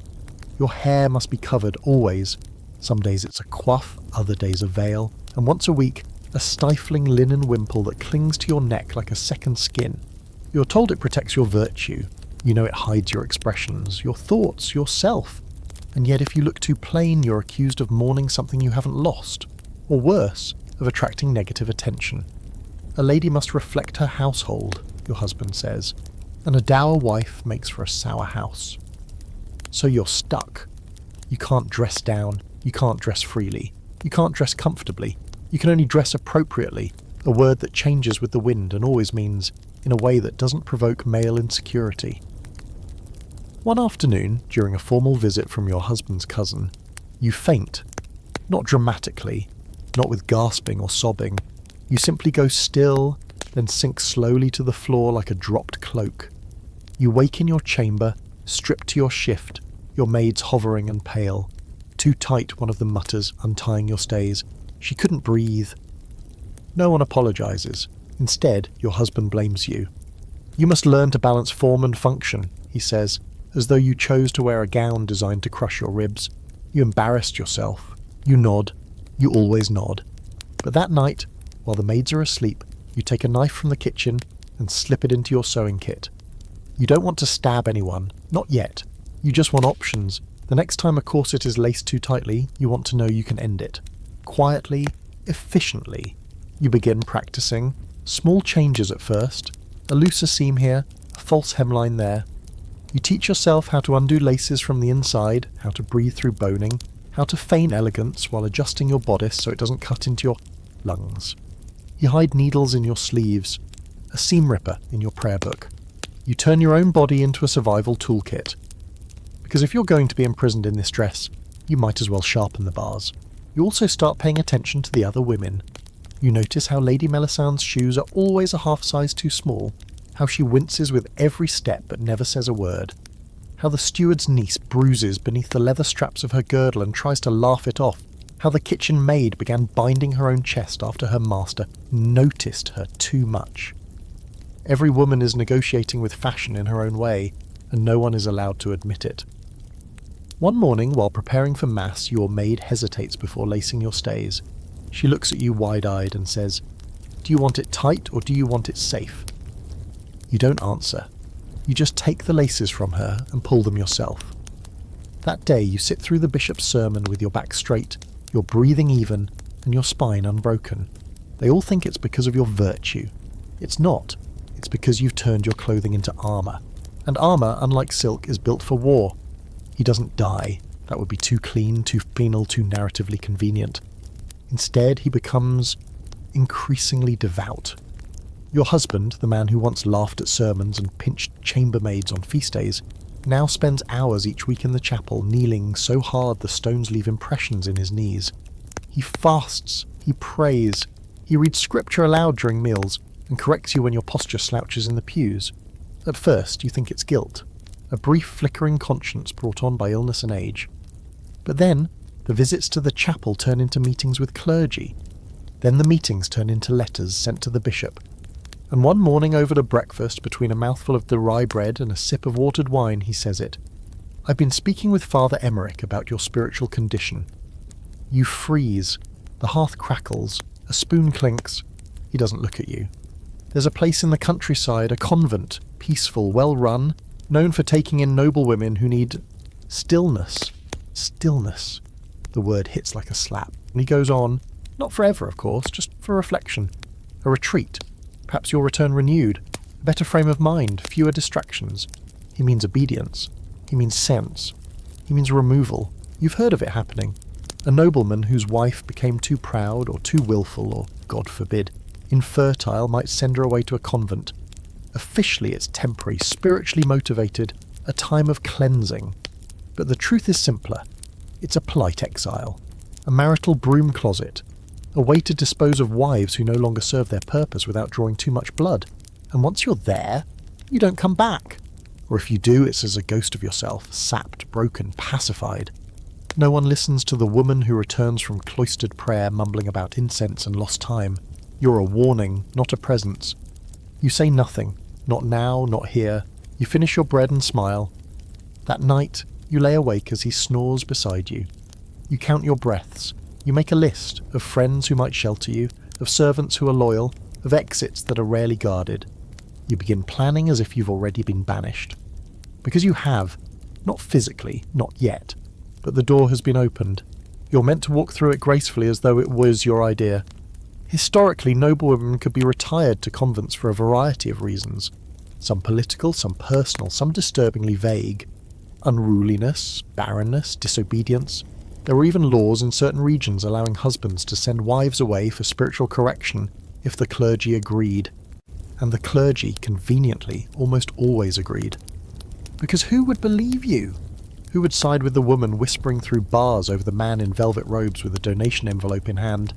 Your hair must be covered always. Some days it's a coif, other days a veil, and once a week, a stifling linen wimple that clings to your neck like a second skin. You're told it protects your virtue. You know it hides your expressions, your thoughts, yourself. And yet if you look too plain, you're accused of mourning something you haven't lost. Or worse, of attracting negative attention. A lady must reflect her household, your husband says, and a dour wife makes for a sour house. So you're stuck. You can't dress down, you can't dress freely, you can't dress comfortably, you can only dress appropriately, a word that changes with the wind and always means in a way that doesn't provoke male insecurity. One afternoon, during a formal visit from your husband's cousin, you faint. Not dramatically, not with gasping or sobbing. You simply go still, then sink slowly to the floor like a dropped cloak. You wake in your chamber, stripped to your shift, your maids hovering and pale. Too tight, one of them mutters, untying your stays. She couldn't breathe. No one apologizes. Instead, your husband blames you. You must learn to balance form and function, he says, as though you chose to wear a gown designed to crush your ribs. You embarrassed yourself. You nod. You always nod. But that night, while the maids are asleep, you take a knife from the kitchen and slip it into your sewing kit. You don't want to stab anyone, not yet. You just want options. The next time a corset is laced too tightly, you want to know you can end it. Quietly, efficiently. You begin practicing. Small changes at first. A looser seam here, a false hemline there. You teach yourself how to undo laces from the inside, how to breathe through boning, how to feign elegance while adjusting your bodice so it doesn't cut into your lungs. You hide needles in your sleeves, a seam ripper in your prayer book. You turn your own body into a survival toolkit. Because if you're going to be imprisoned in this dress, you might as well sharpen the bars. You also start paying attention to the other women. You notice how Lady Melisandre's shoes are always a half size too small, how she winces with every step but never says a word, how the steward's niece bruises beneath the leather straps of her girdle and tries to laugh it off, how the kitchen maid began binding her own chest after her master noticed her too much. Every woman is negotiating with fashion in her own way, and no one is allowed to admit it. One morning, while preparing for mass, your maid hesitates before lacing your stays. She looks at you wide-eyed and says, "Do you want it tight or do you want it safe?" You don't answer. You just take the laces from her and pull them yourself. That day you sit through the bishop's sermon with your back straight, your breathing even, and your spine unbroken. They all think it's because of your virtue. It's not. It's because you've turned your clothing into armour. And armour, unlike silk, is built for war. He doesn't die. That would be too clean, too penal, too narratively convenient. Instead, he becomes increasingly devout. Your husband, the man who once laughed at sermons and pinched chambermaids on feast days, now spends hours each week in the chapel, kneeling so hard the stones leave impressions in his knees. He fasts, he prays, he reads scripture aloud during meals, and corrects you when your posture slouches in the pews. At first, you think it's guilt, a brief flickering conscience brought on by illness and age. But then, the visits to the chapel turn into meetings with clergy. Then the meetings turn into letters sent to the bishop. And one morning over to breakfast, between a mouthful of the rye bread and a sip of watered wine, he says it. "I've been speaking with Father Emmerich about your spiritual condition." You freeze. The hearth crackles. A spoon clinks. He doesn't look at you. There's a place in the countryside, a convent, peaceful, well-run, known for taking in noble women who need stillness. Stillness. The word hits like a slap. And he goes on, not forever, of course, just for reflection. A retreat. Perhaps you'll return renewed. A better frame of mind, fewer distractions. He means obedience. He means sense. He means removal. You've heard of it happening. A nobleman whose wife became too proud or too willful or, God forbid, infertile might send her away to a convent. Officially it's temporary, spiritually motivated, a time of cleansing. But the truth is simpler. It's a polite exile. A marital broom closet. A way to dispose of wives who no longer serve their purpose without drawing too much blood. And once you're there, you don't come back. Or if you do, it's as a ghost of yourself, sapped, broken, pacified. No one listens to the woman who returns from cloistered prayer mumbling about incense and lost time. You're a warning, not a presence. You say nothing. Not now, not here. You finish your bread and smile. That night, you lay awake as he snores beside you. You count your breaths. You make a list of friends who might shelter you, of servants who are loyal, of exits that are rarely guarded. You begin planning as if you've already been banished. Because you have, not physically, not yet, but the door has been opened. You're meant to walk through it gracefully as though it was your idea. Historically, noble women could be retired to convents for a variety of reasons. Some political, some personal, some disturbingly vague. Unruliness, barrenness, disobedience. There were even laws in certain regions allowing husbands to send wives away for spiritual correction if the clergy agreed. And the clergy, conveniently, almost always agreed. Because who would believe you? Who would side with the woman whispering through bars over the man in velvet robes with a donation envelope in hand?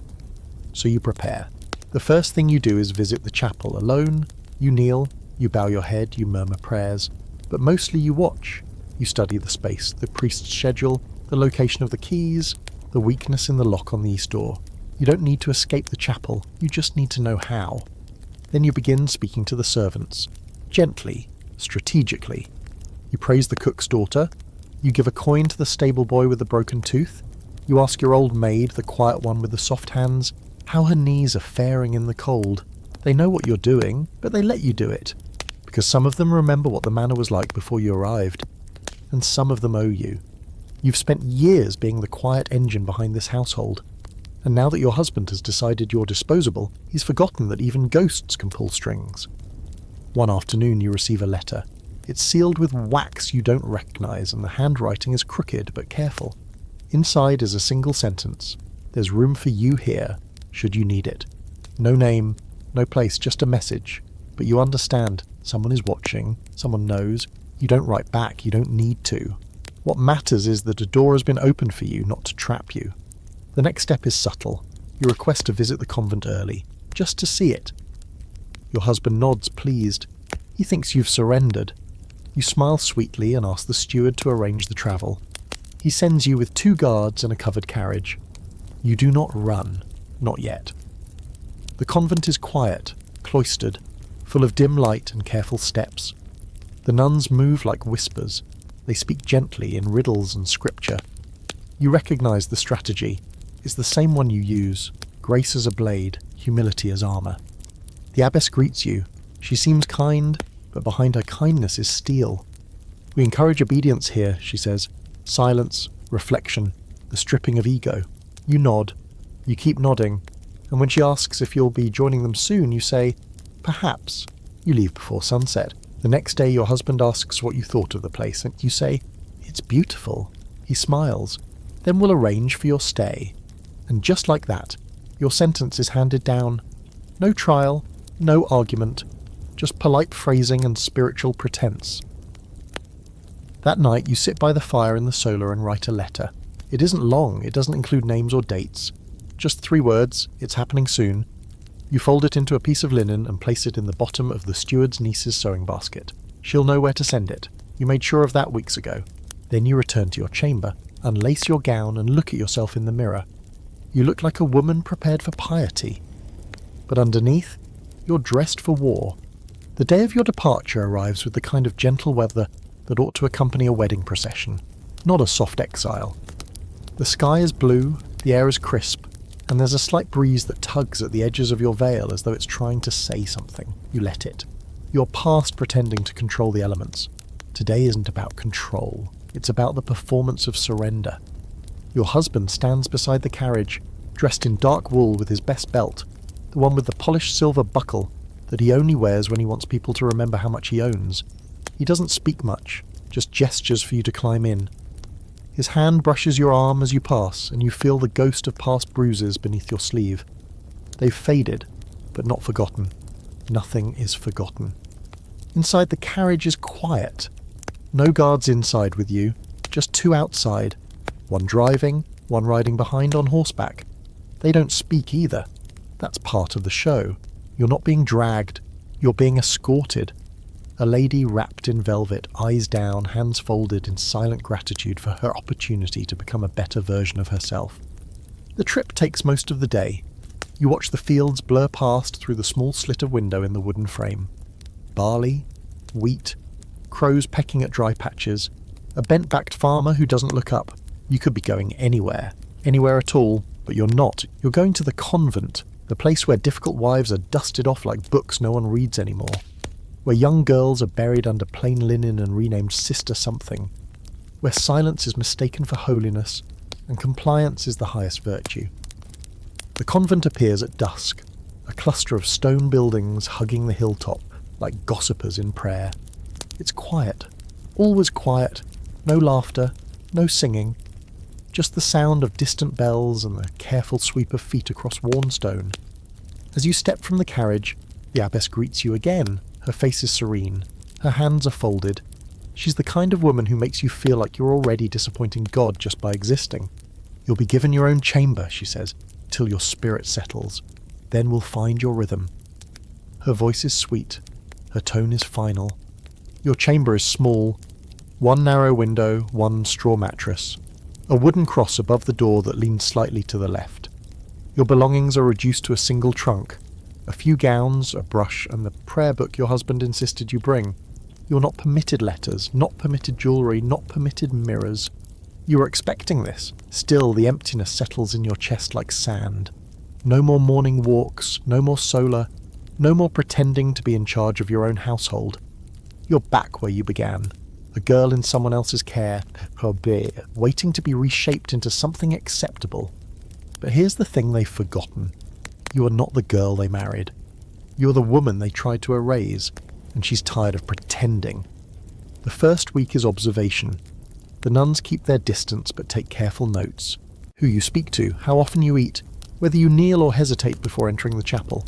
So you prepare. The first thing you do is visit the chapel alone. You kneel, you bow your head, you murmur prayers. But mostly you watch. You study the space, the priest's schedule, the location of the keys, the weakness in the lock on the east door. You don't need to escape the chapel, you just need to know how. Then you begin speaking to the servants. Gently, strategically. You praise the cook's daughter. You give a coin to the stable boy with the broken tooth. You ask your old maid, the quiet one with the soft hands, how her knees are faring in the cold. They know what you're doing, but they let you do it. Because some of them remember what the manor was like before you arrived. And some of them owe you. You've spent years being the quiet engine behind this household. And now that your husband has decided you're disposable, he's forgotten that even ghosts can pull strings. One afternoon you receive a letter. It's sealed with wax you don't recognise, and the handwriting is crooked but careful. Inside is a single sentence. There's room for you here, should you need it. No name, no place, just a message. But you understand, someone is watching, someone knows. You don't write back, you don't need to. What matters is that a door has been opened for you, not to trap you. The next step is subtle. You request to visit the convent early, just to see it. Your husband nods, pleased. He thinks you've surrendered. You smile sweetly and ask the steward to arrange the travel. He sends you with 2 guards and a covered carriage. You do not run, not yet. The convent is quiet, cloistered, full of dim light and careful steps. The nuns move like whispers. They speak gently in riddles and scripture. You recognize the strategy. It's the same one you use. Grace as a blade, humility as armor. The abbess greets you. She seems kind, but behind her kindness is steel. We encourage obedience here, she says. Silence, reflection, the stripping of ego. You nod. You keep nodding. And when she asks if you'll be joining them soon, you say, perhaps. You leave before sunset. The next day your husband asks what you thought of the place, and you say, it's beautiful. He smiles. Then we'll arrange for your stay. And just like that, your sentence is handed down. No trial, no argument, just polite phrasing and spiritual pretense. That night you sit by the fire in the solar and write a letter. It isn't long, it doesn't include names or dates. Just 3 words, it's happening soon. You fold it into a piece of linen and place it in the bottom of the steward's niece's sewing basket. She'll know where to send it. You made sure of that weeks ago. Then you return to your chamber, unlace your gown and look at yourself in the mirror. You look like a woman prepared for piety. But underneath, you're dressed for war. The day of your departure arrives with the kind of gentle weather that ought to accompany a wedding procession, not a soft exile. The sky is blue, the air is crisp, and there's a slight breeze that tugs at the edges of your veil as though it's trying to say something. You let it. You're past pretending to control the elements. Today isn't about control. It's about the performance of surrender. Your husband stands beside the carriage, dressed in dark wool with his best belt, the one with the polished silver buckle that he only wears when he wants people to remember how much he owns. He doesn't speak much, just gestures for you to climb in. His hand brushes your arm as you pass, and you feel the ghost of past bruises beneath your sleeve. They've faded, but not forgotten. Nothing is forgotten. Inside the carriage is quiet. No guards inside with you, just 2 outside. One driving, one riding behind on horseback. They don't speak either. That's part of the show. You're not being dragged. You're being escorted. A lady wrapped in velvet, eyes down, hands folded in silent gratitude for her opportunity to become a better version of herself. The trip takes most of the day. You watch the fields blur past through the small slit of window in the wooden frame. Barley, wheat, crows pecking at dry patches, a bent-backed farmer who doesn't look up. You could be going anywhere at all, but you're not. You're going to the convent, the place where difficult wives are dusted off like books no one reads anymore, where young girls are buried under plain linen and renamed Sister Something, where silence is mistaken for holiness and compliance is the highest virtue. The convent appears at dusk, a cluster of stone buildings hugging the hilltop like gossipers in prayer. It's quiet, always quiet, no laughter, no singing, just the sound of distant bells and the careful sweep of feet across worn stone. As you step from the carriage, the abbess greets you again. Her face is serene. Her hands are folded. She's the kind of woman who makes you feel like you're already disappointing God just by existing. You'll be given your own chamber, she says, till your spirit settles. Then we'll find your rhythm. Her voice is sweet. Her tone is final. Your chamber is small. 1 narrow window, 1 straw mattress. A wooden cross above the door that leans slightly to the left. Your belongings are reduced to a single trunk. A few gowns, a brush, and the prayer book your husband insisted you bring. You're not permitted letters, not permitted jewellery, not permitted mirrors. You were expecting this. Still, the emptiness settles in your chest like sand. No more morning walks, no more solar, no more pretending to be in charge of your own household. You're back where you began. A girl in someone else's care, waiting to be reshaped into something acceptable. But here's the thing they've forgotten. You are not the girl they married. You're the woman they tried to erase, and she's tired of pretending. The first week is observation. The nuns keep their distance but take careful notes. Who you speak to, how often you eat, whether you kneel or hesitate before entering the chapel.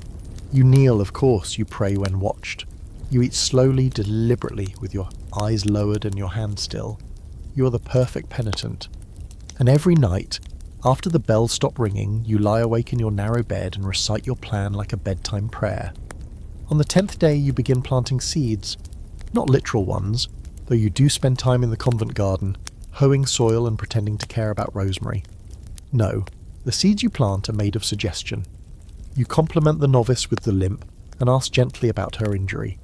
You kneel, of course, you pray when watched. You eat slowly, deliberately, with your eyes lowered and your hand still. You are the perfect penitent. And every night, after the bells stop ringing, you lie awake in your narrow bed and recite your plan like a bedtime prayer. On the 10th day you begin planting seeds. Not literal ones, though you do spend time in the convent garden, hoeing soil and pretending to care about rosemary. No, the seeds you plant are made of suggestion. You compliment the novice with the limp and ask gently about her injury.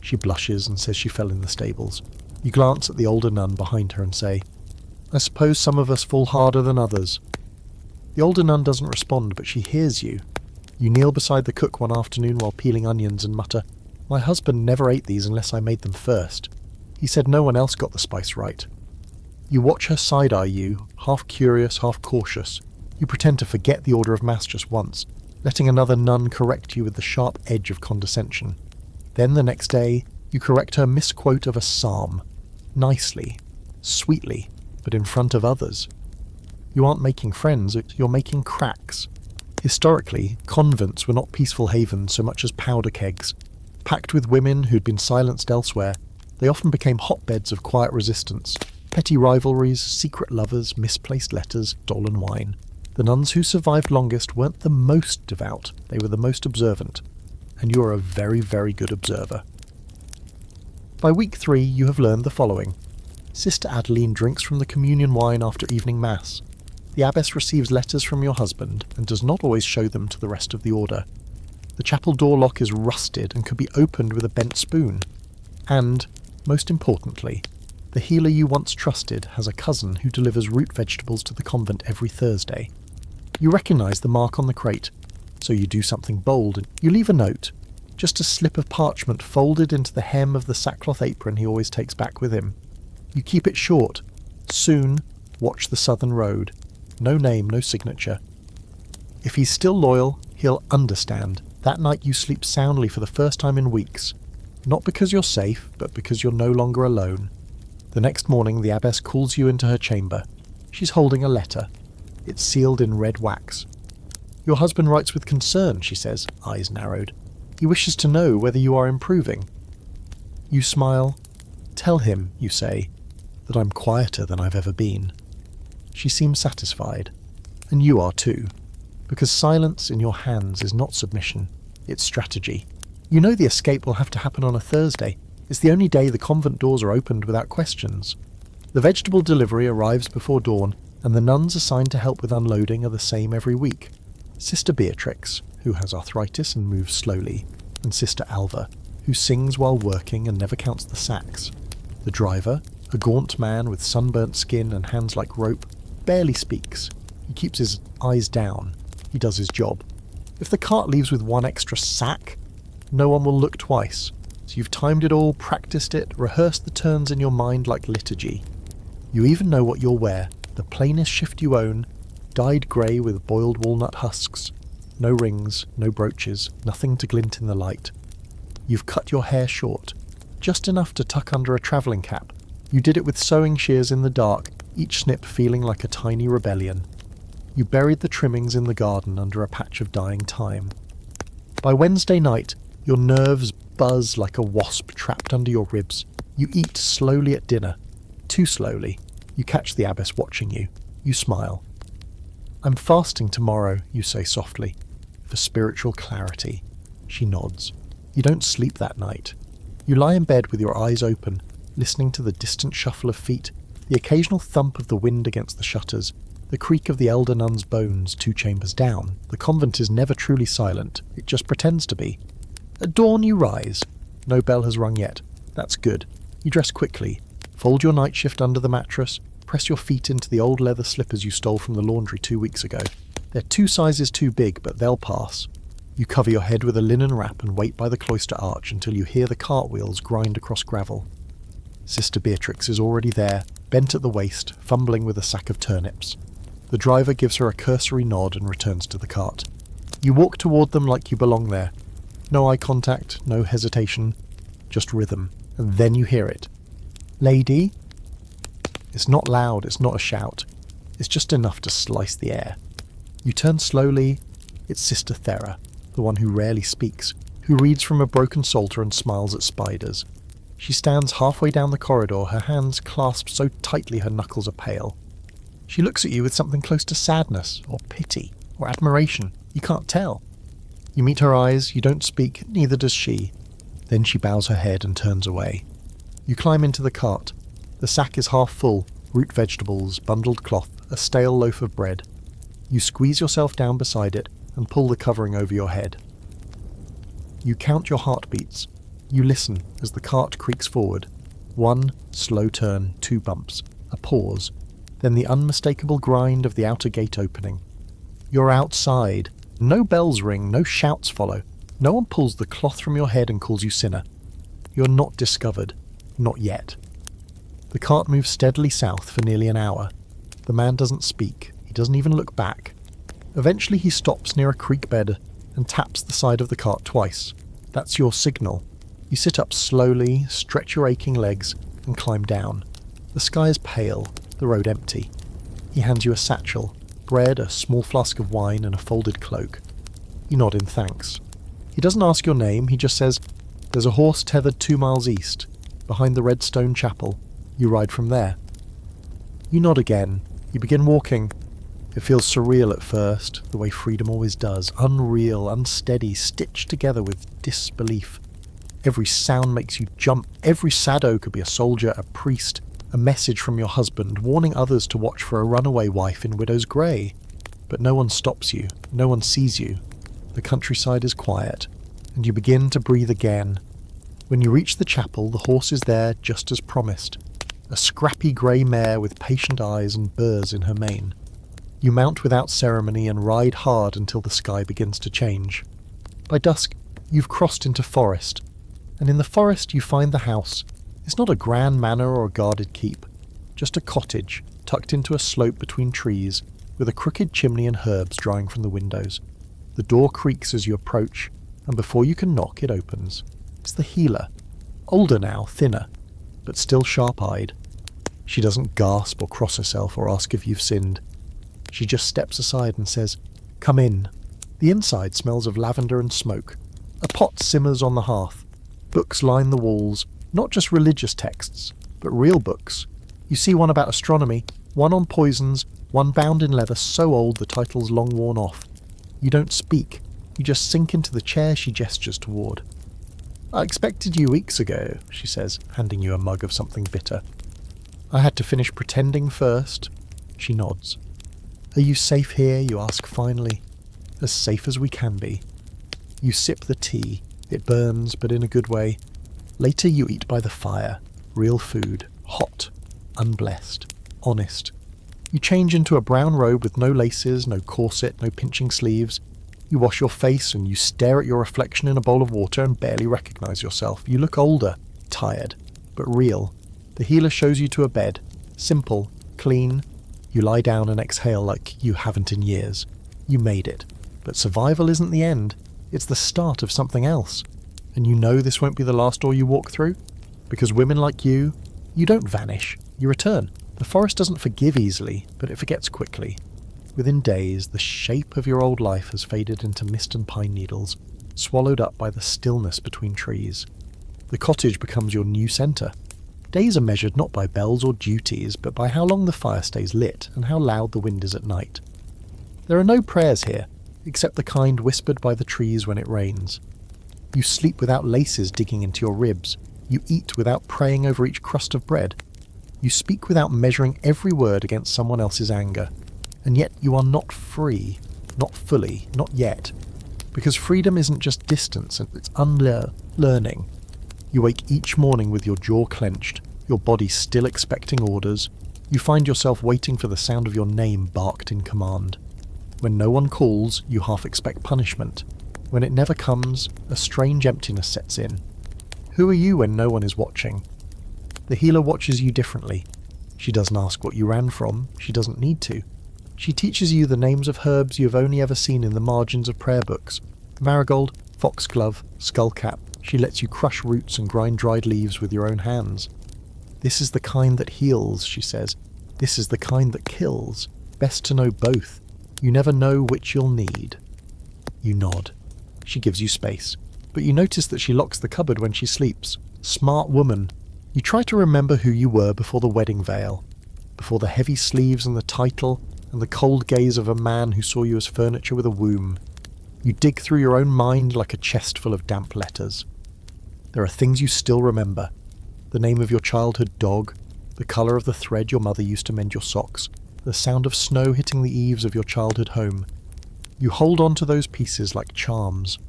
She blushes and says she fell in the stables. You glance at the older nun behind her and say, "I suppose some of us fall harder than others." The older nun doesn't respond, but she hears you. You kneel beside the cook one afternoon while peeling onions and mutter, "My husband never ate these unless I made them first. He said no one else got the spice right." You watch her side-eye you, half curious, half cautious. You pretend to forget the order of Mass just once, letting another nun correct you with the sharp edge of condescension. Then the next day, you correct her misquote of a psalm. Nicely, sweetly, but in front of others. You aren't making friends, you're making cracks. Historically, convents were not peaceful havens so much as powder kegs. Packed with women who'd been silenced elsewhere, they often became hotbeds of quiet resistance. Petty rivalries, secret lovers, misplaced letters, stolen wine. The nuns who survived longest weren't the most devout, they were the most observant. And you are a very, very good observer. By week 3, you have learned the following. Sister Adeline drinks from the communion wine after evening Mass. The abbess receives letters from your husband and does not always show them to the rest of the order. The chapel door lock is rusted and could be opened with a bent spoon. And, most importantly, the healer you once trusted has a cousin who delivers root vegetables to the convent every Thursday. You recognise the mark on the crate, so you do something bold and you leave a note, just a slip of parchment folded into the hem of the sackcloth apron he always takes back with him. You keep it short. Soon, watch the southern road. No name, no signature. If he's still loyal, he'll understand. That night you sleep soundly for the first time in weeks. Not because you're safe, but because you're no longer alone. The next morning the abbess calls you into her chamber. She's holding a letter. It's sealed in red wax. Your husband writes with concern, she says, eyes narrowed. He wishes to know whether you are improving. You smile. Tell him, you say, that I'm quieter than I've ever been. She seems satisfied, and you are too, because silence in your hands is not submission, it's strategy. You know the escape will have to happen on a Thursday. It's the only day the convent doors are opened without questions. The vegetable delivery arrives before dawn, and the nuns assigned to help with unloading are the same every week. Sister Beatrix, who has arthritis and moves slowly, and Sister Alva, who sings while working and never counts the sacks. The driver, a gaunt man with sunburnt skin and hands like rope, barely speaks. He keeps his eyes down. He does his job. If the cart leaves with one extra sack, no one will look twice. So you've timed it all, practiced it, rehearsed the turns in your mind like liturgy. You even know what you'll wear, the plainest shift you own, dyed grey with boiled walnut husks. No rings, no brooches, nothing to glint in the light. You've cut your hair short, just enough to tuck under a travelling cap. You did it with sewing shears in the dark, each snip feeling like a tiny rebellion. You buried the trimmings in the garden under a patch of dying thyme. By Wednesday night, your nerves buzz like a wasp trapped under your ribs. You eat slowly at dinner. Too slowly. You catch the abbess watching you. You smile. I'm fasting tomorrow, you say softly, for spiritual clarity. She nods. You don't sleep that night. You lie in bed with your eyes open, listening to the distant shuffle of feet, the occasional thump of the wind against the shutters, The creak of the elder nun's bones 2 chambers down. The convent is never truly silent, it just pretends to be. At dawn you rise. No bell has rung yet. That's good. You dress quickly, fold your night shift under the mattress, press your feet into the old leather slippers you stole from the laundry 2 weeks ago. They're 2 sizes too big, but they'll pass. You cover your head with a linen wrap and wait by the cloister arch until you hear the cartwheels grind across gravel. Sister Beatrix is already there, bent at the waist, fumbling with a sack of turnips. The driver gives her a cursory nod and returns to the cart. You walk toward them like you belong there. No eye contact, no hesitation, just rhythm, and then you hear it. Lady? It's not loud, it's not a shout. It's just enough to slice the air. You turn slowly. It's Sister Thera, the one who rarely speaks, who reads from a broken psalter and smiles at spiders. She stands halfway down the corridor, her hands clasped so tightly her knuckles are pale. She looks at you with something close to sadness, or pity, or admiration. You can't tell. You meet her eyes, you don't speak, neither does she. Then she bows her head and turns away. You climb into the cart. The sack is half full, root vegetables, bundled cloth, a stale loaf of bread. You squeeze yourself down beside it and pull the covering over your head. You count your heartbeats. You listen as the cart creaks forward. 1 slow turn, 2 bumps, a pause, then the unmistakable grind of the outer gate opening. You're outside. No bells ring, no shouts follow. No one pulls the cloth from your head and calls you sinner. You're not discovered. Not yet. The cart moves steadily south for nearly an hour. The man doesn't speak. He doesn't even look back. Eventually he stops near a creek bed and taps the side of the cart twice. That's your signal. You sit up slowly, stretch your aching legs, and climb down. The sky is pale, the road empty. He hands you a satchel, bread, a small flask of wine, and a folded cloak. You nod in thanks. He doesn't ask your name, he just says, "There's a horse tethered 2 miles east, behind the red stone chapel. You ride from there." You nod again. You begin walking. It feels surreal at first, the way freedom always does, unreal, unsteady, stitched together with disbelief. Every sound makes you jump. Every shadow could be a soldier, a priest, a message from your husband, warning others to watch for a runaway wife in widow's grey. But no one stops you, no one sees you. The countryside is quiet, and you begin to breathe again. When you reach the chapel, the horse is there just as promised. A scrappy grey mare with patient eyes and burrs in her mane. You mount without ceremony and ride hard until the sky begins to change. By dusk, you've crossed into forest, and in the forest you find the house. It's not a grand manor or a guarded keep, just a cottage tucked into a slope between trees, with a crooked chimney and herbs drying from the windows. The door creaks as you approach, and before you can knock, it opens. It's the healer. Older now, thinner, but still sharp-eyed. She doesn't gasp or cross herself or ask if you've sinned. She just steps aside and says, "Come in." The inside smells of lavender and smoke. A pot simmers on the hearth. Books line the walls, not just religious texts, but real books. You see one about astronomy, one on poisons, one bound in leather so old the title's long worn off. You don't speak. You just sink into the chair she gestures toward. "I expected you weeks ago," she says, handing you a mug of something bitter. "I had to finish pretending first." She nods. "Are you safe here?" you ask finally. "As safe as we can be." You sip the tea. It burns, but in a good way. Later you eat by the fire. Real food. Hot. Unblessed. Honest. You change into a brown robe with no laces, no corset, no pinching sleeves. You wash your face and you stare at your reflection in a bowl of water and barely recognize yourself. You look older, tired, but real. The healer shows you to a bed. Simple, clean. You lie down and exhale like you haven't in years. You made it. But survival isn't the end. It's the start of something else. And you know this won't be the last door you walk through? Because women like you don't vanish. You return. The forest doesn't forgive easily, but it forgets quickly. Within days, the shape of your old life has faded into mist and pine needles, swallowed up by the stillness between trees. The cottage becomes your new centre. Days are measured not by bells or duties, but by how long the fire stays lit and how loud the wind is at night. There are no prayers here, except the kind whispered by the trees when it rains. You sleep without laces digging into your ribs. You eat without praying over each crust of bread. You speak without measuring every word against someone else's anger. And yet you are not free, not fully, not yet. Because freedom isn't just distance, it's unlearning. You wake each morning with your jaw clenched, your body still expecting orders. You find yourself waiting for the sound of your name barked in command. When no one calls, you half expect punishment. When it never comes, a strange emptiness sets in. Who are you when no one is watching? The healer watches you differently. She doesn't ask what you ran from, she doesn't need to. She teaches you the names of herbs you have only ever seen in the margins of prayer books. Marigold, foxglove, skullcap. She lets you crush roots and grind dried leaves with your own hands. This is the kind that heals, she says. This is the kind that kills. Best to know both. You never know which you'll need. You nod. She gives you space. But you notice that she locks the cupboard when she sleeps. Smart woman. You try to remember who you were before the wedding veil. Before the heavy sleeves and the title, and the cold gaze of a man who saw you as furniture with a womb. You dig through your own mind like a chest full of damp letters. There are things you still remember. The name of your childhood dog, the colour of the thread your mother used to mend your socks, the sound of snow hitting the eaves of your childhood home. You hold on to those pieces like charms.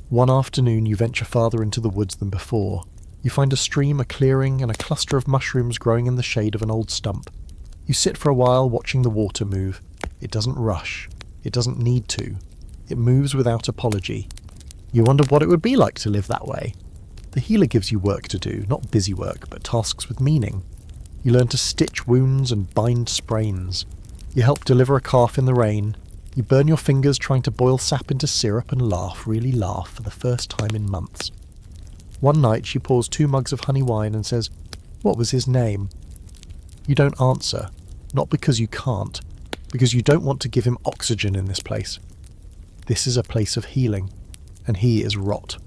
One afternoon you venture farther into the woods than before. You find a stream, a clearing, and a cluster of mushrooms growing in the shade of an old stump. You sit for a while watching the water move. It doesn't rush. It doesn't need to. It moves without apology. You wonder what it would be like to live that way. The healer gives you work to do, not busy work, but tasks with meaning. You learn to stitch wounds and bind sprains. You help deliver a calf in the rain. You burn your fingers trying to boil sap into syrup and laugh, really laugh, for the first time in months. One night she pours 2 mugs of honey wine and says, "What was his name?" You don't answer, not because you can't, because you don't want to give him oxygen in this place. This is a place of healing, and he is rot.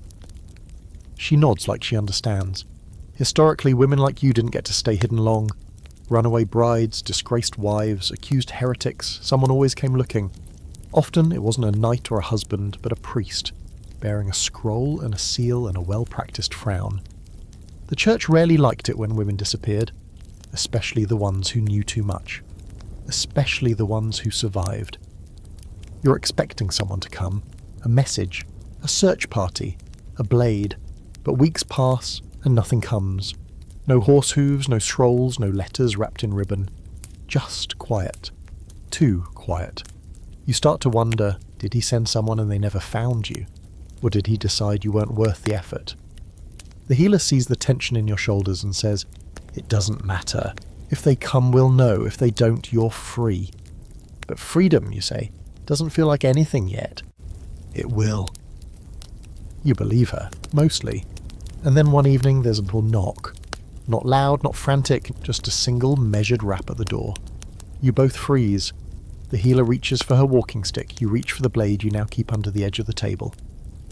She nods like she understands. Historically, women like you didn't get to stay hidden long. Runaway brides, disgraced wives, accused heretics, someone always came looking. Often it wasn't a knight or a husband, but a priest, bearing a scroll and a seal and a well-practiced frown. The church rarely liked it when women disappeared, especially the ones who knew too much, especially the ones who survived. You're expecting someone to come, a message, a search party, a blade, but weeks pass and nothing comes. No horse hooves, no scrolls, no letters wrapped in ribbon. Just quiet. Too quiet. You start to wonder, did he send someone and they never found you? Or did he decide you weren't worth the effort? The healer sees the tension in your shoulders and says, "It doesn't matter. If they come, we'll know. If they don't, you're free." But freedom, you say, doesn't feel like anything yet. It will. You believe her, mostly. And then one evening there's a little knock. Not loud, not frantic, just a single measured rap at the door. You both freeze. The healer reaches for her walking stick. You reach for the blade you now keep under the edge of the table.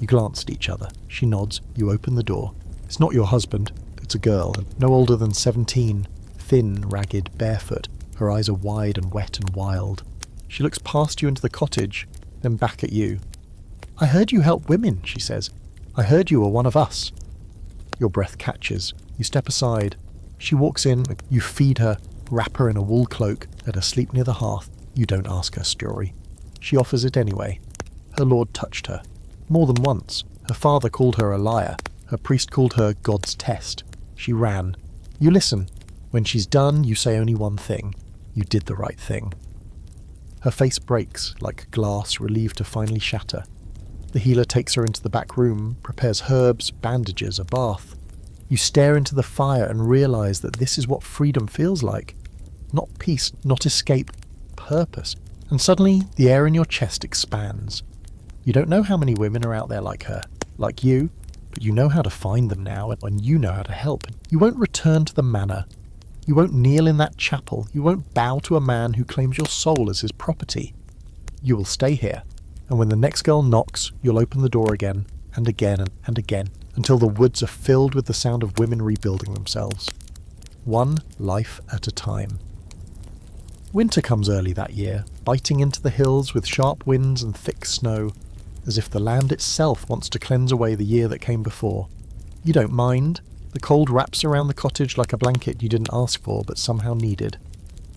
You glance at each other. She nods. You open the door. It's not your husband. It's a girl, no older than 17, thin, ragged, barefoot. Her eyes are wide and wet and wild. She looks past you into the cottage, then back at you. "I heard you help women," she says. "I heard you were one of us." Your breath catches. You step aside. She walks in. You feed her, wrap her in a wool cloak, let her sleep near the hearth. You don't ask her story. She offers it anyway. Her lord touched her. More than once. Her father called her a liar. Her priest called her God's test. She ran. You listen. When she's done, you say only one thing. You did the right thing. Her face breaks, like glass relieved to finally shatter. The healer takes her into the back room, prepares herbs, bandages, a bath. You stare into the fire and realize that this is what freedom feels like. Not peace, not escape, purpose. And suddenly, the air in your chest expands. You don't know how many women are out there like her, like you, but you know how to find them now, and you know how to help. You won't return to the manor. You won't kneel in that chapel. You won't bow to a man who claims your soul as his property. You will stay here, and when the next girl knocks, you'll open the door again, and again, and again, until the woods are filled with the sound of women rebuilding themselves. One life at a time. Winter comes early that year, biting into the hills with sharp winds and thick snow, as if the land itself wants to cleanse away the year that came before. You don't mind. The cold wraps around the cottage like a blanket you didn't ask for but somehow needed.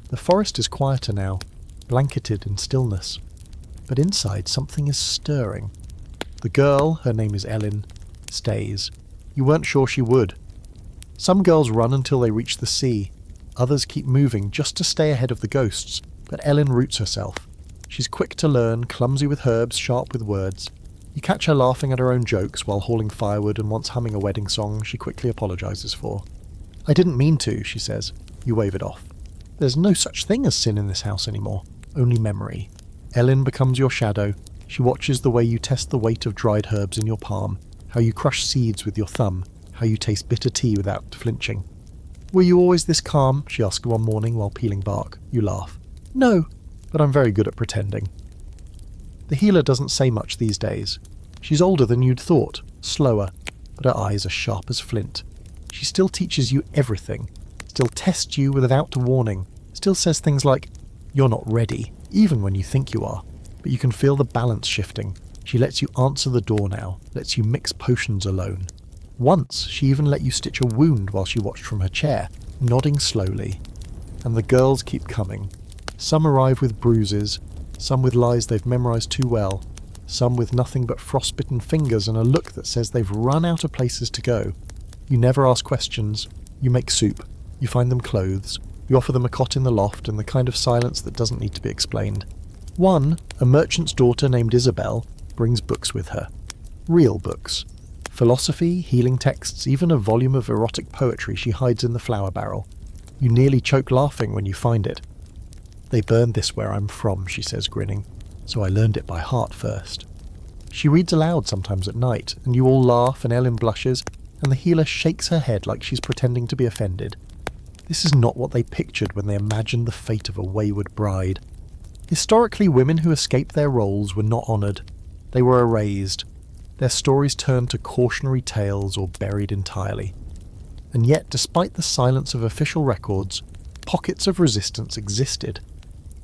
The forest is quieter now. blanketed in stillness. But inside, something is stirring. The girl, her name is Ellen, stays. You weren't sure she would. Some girls run until they reach the sea. Others keep moving just to stay ahead of the ghosts, but Ellen roots herself. She's quick to learn, clumsy with herbs, sharp with words. You catch her laughing at her own jokes while hauling firewood and once humming a wedding song she quickly apologises for. "I didn't mean to," she says. You wave it off. There's no such thing as sin in this house anymore, only memory. Ellen becomes your shadow. She watches the way you test the weight of dried herbs in your palm, how you crush seeds with your thumb, how you taste bitter tea without flinching. "Were you always this calm?" she asks one morning while peeling bark. You laugh. "No, but I'm very good at pretending." The healer doesn't say much these days. She's older than you'd thought, slower, but her eyes are sharp as flint. She still teaches you everything, still tests you without warning, still says things like, "You're not ready," even when you think you are. But you can feel the balance shifting. She lets you answer the door now, lets you mix potions alone. Once, she even let you stitch a wound while she watched from her chair, nodding slowly. And the girls keep coming. Some arrive with bruises, some with lies they've memorized too well, some with nothing but frostbitten fingers and a look that says they've run out of places to go. You never ask questions. You make soup. You find them clothes. You offer them a cot in the loft and the kind of silence that doesn't need to be explained. One, a merchant's daughter named Isabel, brings books with her. Real books. Philosophy, healing texts, even a volume of erotic poetry she hides in the flour barrel. You nearly choke laughing when you find it. "They burned this where I'm from," she says, grinning, "so I learned it by heart first." She reads aloud sometimes at night, and you all laugh and Ellen blushes, and the healer shakes her head like she's pretending to be offended. This is not what they pictured when they imagined the fate of a wayward bride. Historically, women who escaped their roles were not honoured. They were erased. Their stories turned to cautionary tales or buried entirely. And yet, despite the silence of official records, pockets of resistance existed.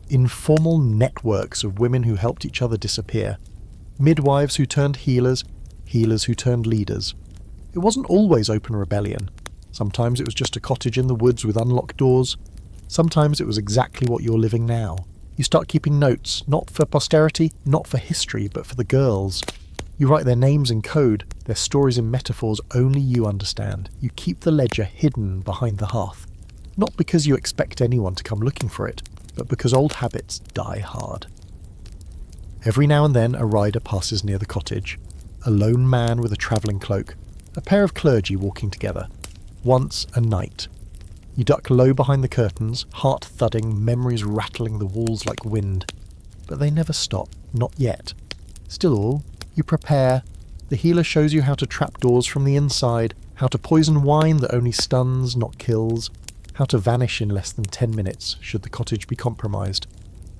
Informal networks of women who helped each other disappear. Midwives who turned healers, healers who turned leaders. It wasn't always open rebellion. Sometimes it was just a cottage in the woods with unlocked doors. Sometimes it was exactly what you're living now. You start keeping notes, not for posterity, not for history, but for the girls. You write their names in code, their stories in metaphors only you understand. You keep the ledger hidden behind the hearth. Not because you expect anyone to come looking for it, but because old habits die hard. Every now and then a rider passes near the cottage. A lone man with a travelling cloak. A pair of clergy walking together. Once a knight. You duck low behind the curtains, heart thudding, memories rattling the walls like wind. But they never stop, not yet. Still all, you prepare. The healer shows you how to trap doors from the inside, how to poison wine that only stuns, not kills, how to vanish in less than 10 minutes, should the cottage be compromised.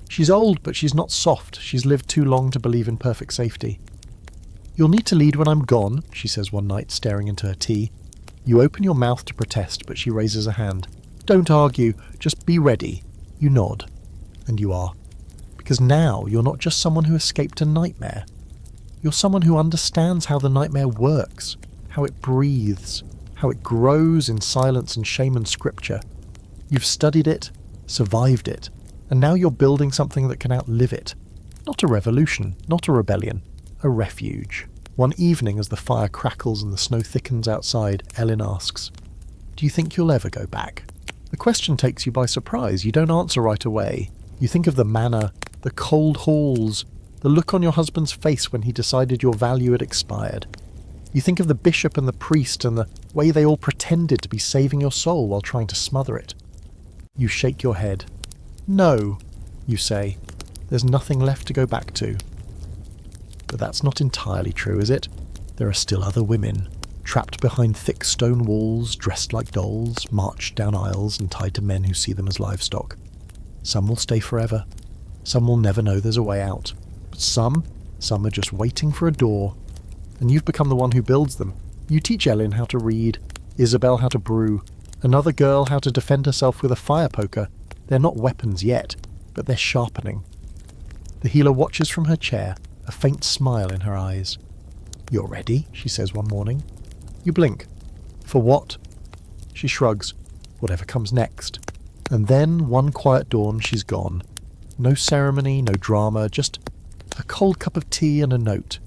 She's old, but she's not soft. She's lived too long to believe in perfect safety. "You'll need to lead when I'm gone," she says one night, staring into her tea. You open your mouth to protest, but she raises a hand. "Don't argue, just be ready." You nod. And you are. Because now you're not just someone who escaped a nightmare. You're someone who understands how the nightmare works, how it breathes, how it grows in silence and shame and scripture. You've studied it, survived it, and now you're building something that can outlive it. Not a revolution, not a rebellion, a refuge. One evening, as the fire crackles and the snow thickens outside, Ellen asks, "Do you think you'll ever go back?" The question takes you by surprise. You don't answer right away. You think of the manor, the cold halls, the look on your husband's face when he decided your value had expired. You think of the bishop and the priest and the way they all pretended to be saving your soul while trying to smother it. You shake your head. "No," you say. "There's nothing left to go back to." But that's not entirely true, is it? There are still other women, trapped behind thick stone walls, dressed like dolls, marched down aisles and tied to men who see them as livestock. Some will stay forever. Some will never know there's a way out. But some are just waiting for a door. And you've become the one who builds them. You teach Ellen how to read, Isabel how to brew, another girl how to defend herself with a fire poker. They're not weapons yet, but they're sharpening. The healer watches from her chair, a faint smile in her eyes. "You're ready," she says one morning. You blink. "For what?" She shrugs. "Whatever comes next." And then, one quiet dawn, she's gone. No ceremony, no drama, just a cold cup of tea and a note.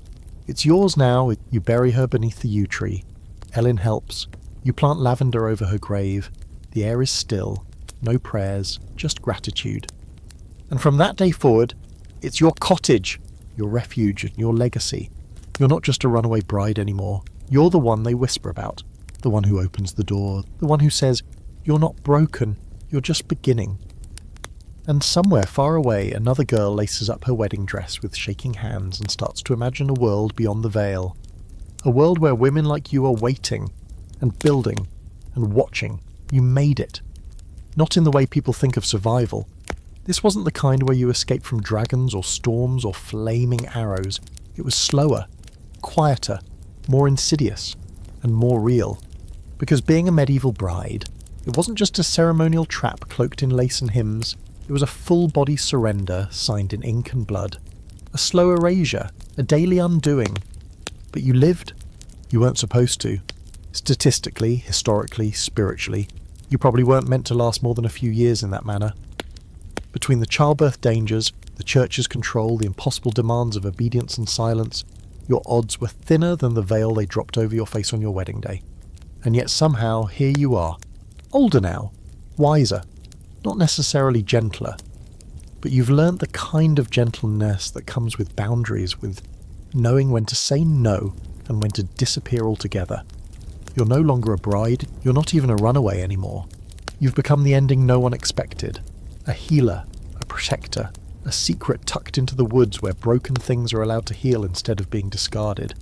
It's yours now. You bury her beneath the yew tree. Ellen helps. You plant lavender over her grave. The air is still. No prayers, just gratitude. And from that day forward, it's your cottage, your refuge and your legacy. You're not just a runaway bride anymore. You're the one they whisper about. The one who opens the door. The one who says, "You're not broken. You're just beginning." And somewhere far away, another girl laces up her wedding dress with shaking hands and starts to imagine a world beyond the veil. A world where women like you are waiting and building and watching. You made it. Not in the way people think of survival. This wasn't the kind where you escape from dragons or storms or flaming arrows. It was slower, quieter, more insidious, and more real. Because being a medieval bride, it wasn't just a ceremonial trap cloaked in lace and hymns. It was a full-body surrender signed in ink and blood. A slow erasure, a daily undoing. But you lived. You weren't supposed to. Statistically, historically, spiritually, you probably weren't meant to last more than a few years in that manner. Between the childbirth dangers, the church's control, the impossible demands of obedience and silence, your odds were thinner than the veil they dropped over your face on your wedding day. And yet somehow, here you are. Older now. Wiser. Not necessarily gentler. But you've learnt the kind of gentleness that comes with boundaries, with knowing when to say no and when to disappear altogether. You're no longer a bride. You're not even a runaway anymore. You've become the ending no one expected. A healer, a protector, a secret tucked into the woods where broken things are allowed to heal instead of being discarded.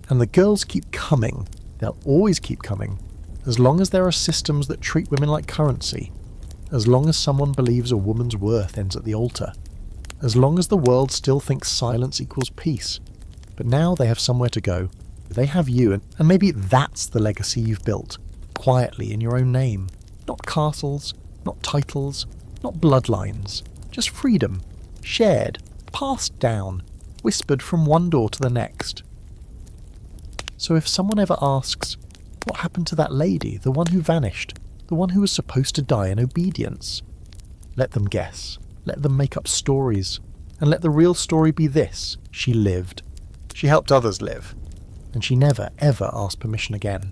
And the girls keep coming. They'll always keep coming. As long as there are systems that treat women like currency. As long as someone believes a woman's worth ends at the altar. As long as the world still thinks silence equals peace. But now they have somewhere to go. They have you, and maybe that's the legacy you've built, quietly in your own name. Not castles, not titles, not bloodlines. Just freedom. Shared. Passed down. Whispered from one door to the next. So if someone ever asks, what happened to that lady, the one who vanished? The one who was supposed to die in obedience? Let them guess. Let them make up stories. And let the real story be this. She lived. She helped others live. And she never, ever asked permission again.